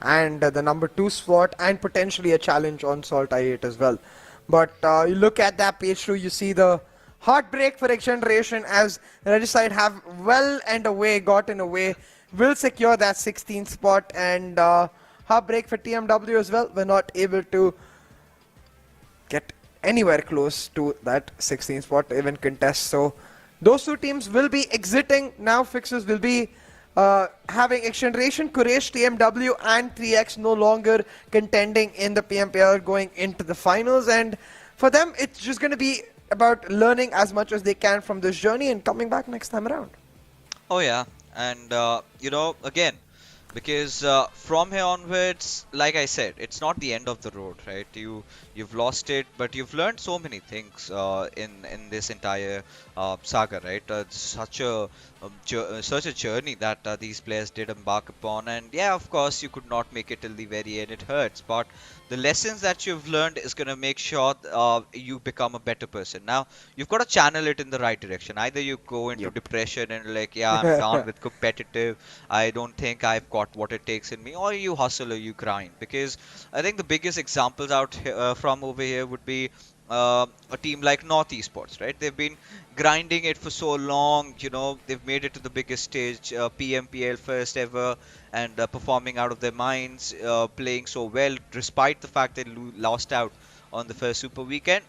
and the number 2 spot, and potentially a challenge on SALTxi8 as well. But you look at that page 2, you see the heartbreak for XGeneration as Regicide have well and away gotten away, will secure that 16th spot, and heartbreak for TMW as well. We're not able to get anywhere close to that 16th spot, even contest. So those two teams will be exiting. Now fixes will be having XGeneration, Quraysh, TMW and 3x no longer contending in the PMPL, going into the finals. And for them, it's just going to be about learning as much as they can from this journey and coming back next time around. Oh yeah, and again, because from here onwards, like I said, it's not the end of the road, right? You've lost it, but you've learned so many things in this entire saga, right? It's such a journey that these players did embark upon, and yeah, of course, you could not make it till the very end. It hurts, but the lessons that you've learned is going to make sure you become a better person. Now, you've got to channel it in the right direction. Either you go into depression and like, yeah, I'm done with competitive. I don't think I've got what it takes in me. Or you hustle or you grind. Because I think the biggest examples out from over here would be a team like North Esports, right? They've been grinding it for so long, they've made it to the biggest stage, PMPL first ever, and performing out of their minds, playing so well, despite the fact they lost out on the first Super Weekend.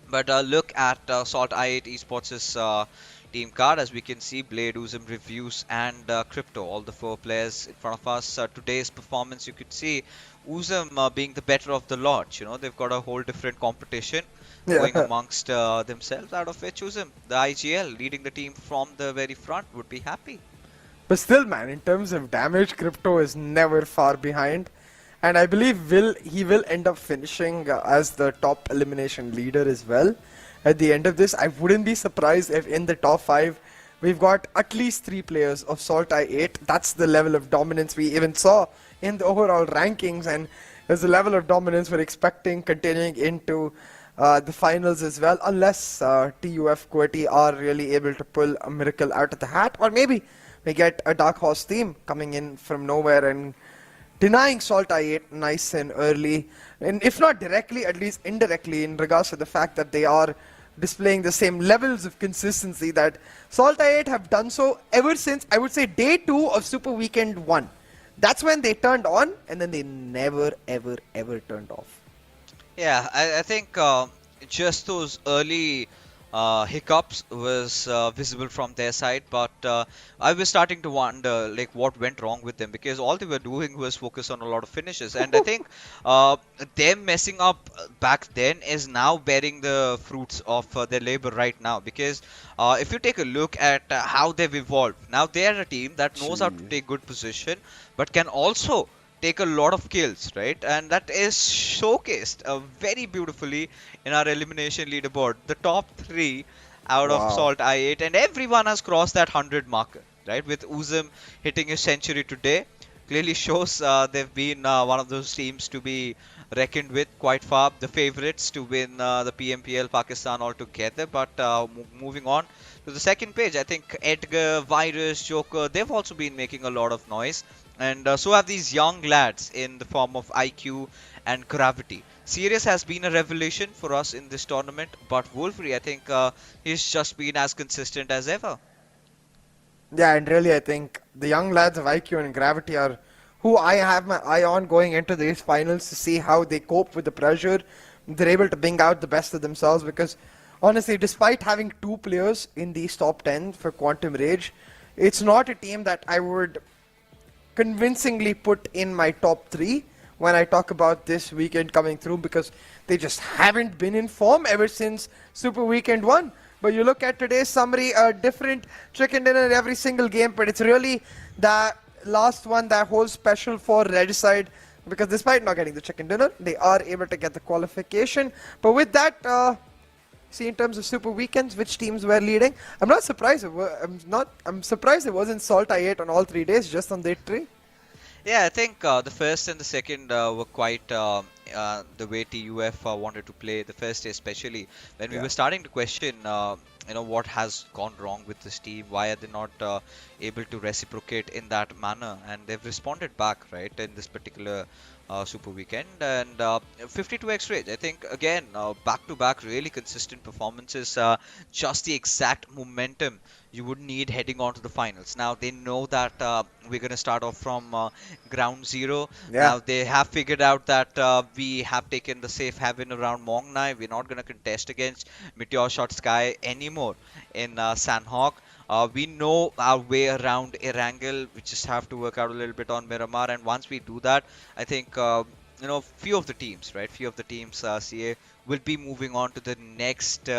But look at SALTxi8 Esports' team card. As we can see, Blade, Uzum, Reviews and Crypto, all the 4 players in front of us. Today's performance, you could see Uzum being the better of the lot. They've got a whole different competition going amongst themselves, out of which Uzum, the IGL, leading the team from the very front, would be happy. But still, man, in terms of damage, Crypto is never far behind. And I believe he will end up finishing as the top elimination leader as well. At the end of this, I wouldn't be surprised if in the top 5, we've got at least 3 players of SALTxi8. That's the level of dominance we even saw in the overall rankings. And there's a level of dominance we're expecting continuing into the finals as well. Unless TUF QWERTY are really able to pull a miracle out of the hat. Or maybe we get a Dark Horse team coming in from nowhere and denying SALTxi8 nice and early, and if not directly, at least indirectly, in regards to the fact that they are displaying the same levels of consistency that SALTxi8 have done so ever since, I would say, day 2 of Super Weekend 1. That's when they turned on, and then they never, ever, ever turned off. Yeah, I think just those early hiccups was visible from their side, but I was starting to wonder like what went wrong with them, because all they were doing was focus on a lot of finishes, and I think them messing up back then is now bearing the fruits of their labor right now, because if you take a look at how they've evolved, now they are a team that knows how to take good position but can also take a lot of kills, right? And that is showcased very beautifully in our elimination leaderboard. The top 3 out of SALTxi8, and everyone has crossed that 100 marker, right? With Uzum hitting a century today, clearly shows they've been one of those teams to be reckoned with quite far, the favorites to win the PMPL Pakistan altogether. But moving on to the second page, I think Edgar, Virus, Joker, they've also been making a lot of noise. and so have these young lads in the form of IQ and Gravity. Sirius has been a revelation for us in this tournament, but Wolverine, I think he's just been as consistent as ever. Yeah, and really, I think the young lads of IQ and Gravity are who I have my eye on going into these finals to see how they cope with the pressure. They're able to bring out the best of themselves because, honestly, despite having 2 players in these top 10 for Quantum Rage, it's not a team that I would convincingly put in my top 3 when I talk about this weekend coming through, because they just haven't been in form ever since Super Weekend 1. But you look at today's summary, a different chicken dinner every single game, but it's really that last one that holds special for Red side, because despite not getting the chicken dinner, they are able to get the qualification. But with that, see, in terms of Super Weekends, which teams were leading, I'm not surprised. I'm surprised it wasn't SALTxi8 on all 3 days, just on day 3. Yeah, I think the first and the second were quite the way TUF wanted to play. The first day especially, when we were starting to question, what has gone wrong with this team? Why are they not able to reciprocate in that manner? And they've responded back, right, in this particular Super Weekend. And 52x Rage, I think, again, back-to-back really consistent performances, just the exact momentum you would need heading on to the finals. Now, they know that we're going to start off from ground zero. Now, they have figured out that we have taken the safe haven around Mongnai. We're not going to contest against MetershotxSKY anymore in Sanhok. We know our way around Erangel. We just have to work out a little bit on Miramar. And once we do that, I think, few of the teams, CA, will be moving on to the next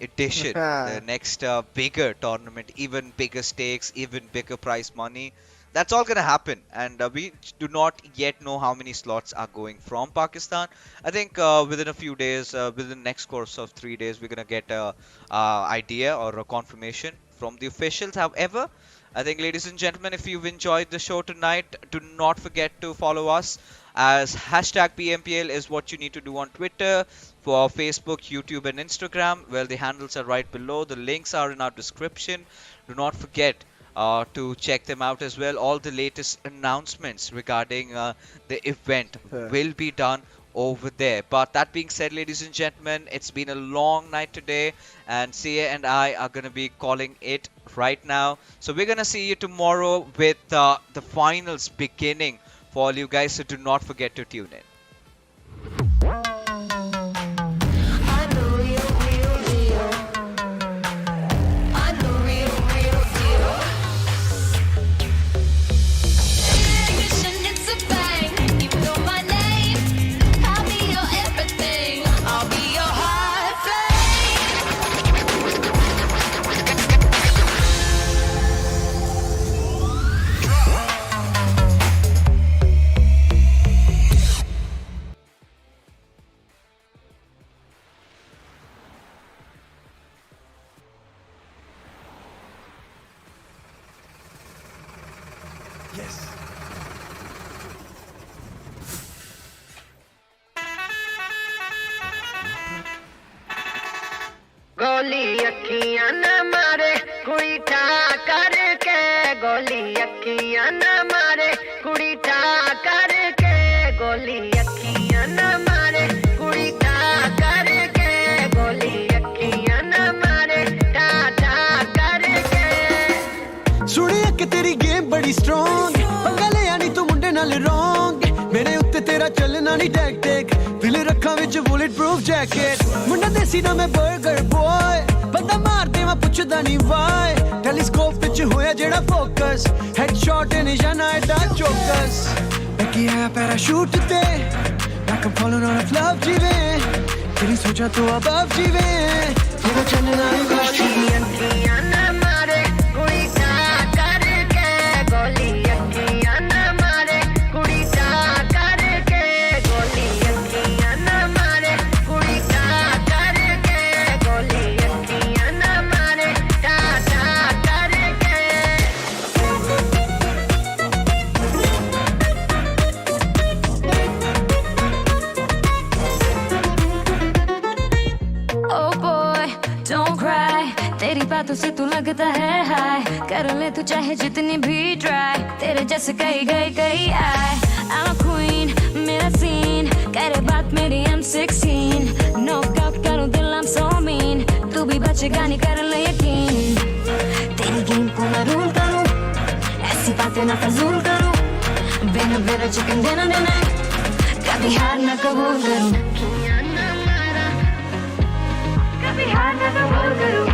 edition, the next bigger tournament, even bigger stakes, even bigger prize money. That's all going to happen, and we do not yet know how many slots are going from Pakistan. I think within a few days, within the next course of 3 days, we're going to get a idea or a confirmation from the officials. However, I think, ladies and gentlemen, if you've enjoyed the show tonight, do not forget to follow us, as hashtag PMPL is what you need to do on Twitter, for Facebook, YouTube and Instagram. Well, the handles are right below. The links are in our description. Do not forget to check them out as well. All the latest announcements regarding the event will be done over there. But that being said, ladies and gentlemen, it's been a long night today, and Sia and I are going to be calling it right now. So we're going to see you tomorrow with the finals beginning for all you guys, so do not forget to tune in. गोली अखियां न मारे कुड़ी ठा करके गोली अखियां न मारे कुड़ी ठा करके गोली अखियां न मारे कुड़ी ठा करके गोली अखियां न मारे ठा ठा करके सुनिया कि तेरी गेम बड़ी स्ट्रॉन्ग पंगा ले आनी तू मुंडे नाल रॉन्ग मेरे उत्ते तेरा चलना नहीं टैग टैग दिल रखा विच बुलेट प्रूफ जैकेट मुंडा देसी ना मैं बर्गर बॉय बंदा मार दे मैं पुछदा नहीं वाई टेलीस्कोप विच होया जेड़ा फोकस हेडशॉट निशाना एदा चौकस बैकी आया पैराशूट ते like I'm falling out of love जीवे तेरी सोचा तो above जीवे तेरा चलना नहीं गोली अखियां न मारे कुड़ी ठा करके गोली अखियां न मारे कुड़ी ठा करके गोली अखियां न मारे कुड़ी ठा करके गोली अखियां न मारे ठा ठा करके Oh boy, don't cry. तेरी बातों से तू लगता है हाय कर ले तू चाहे जितनी भी ट्राई तेरे जैसे कई आए I'm a queen मेरा सीन करे बात मेरी M16 knock out करूँ दिल I'm so mean तू भी बचेगा नहीं कर ले यकीन तेरी गेम को मैं रूल करूँ ऐसी बातें ना फजूल करूँ बिना चिकन dinner कभी हार ना कबूल करूँ कभी हार ना कबूल करूँ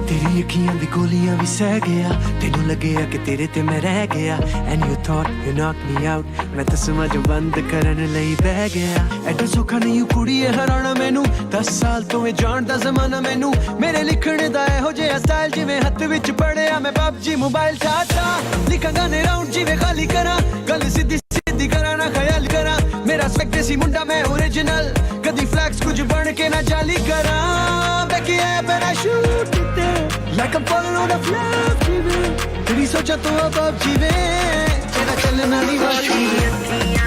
तेरी अखियां दी गोलियां भी सह गया तेनू लगेया कि तेरे ते मैं रह गया and you thought you knocked me out मैं तस्मा जो बंद करन लई बह गया एडो सौखा नहीं कुड़ीए हराना मैनू 10 साल तो मैं जानदा ज़माना मैनू मेरे लिखने दा एहो जिहा स्टाइल जिवें हत्थ विच पड़िया मैं PUBG मोबाइल चाहता लिखां गाने राउंड जिवें खाली करा गल सीधी सीधी करा ना ख्याल करा मेरा स्वैग देसी मुंडा मैं ओरिजिनल कदी फ्लैक्स कुछ बन के ना जाली करा बैकी है पैराशूट ते like I'm falling on a flag तेरी सोचा तो अब जीवे तेरा चलना नहीं वाली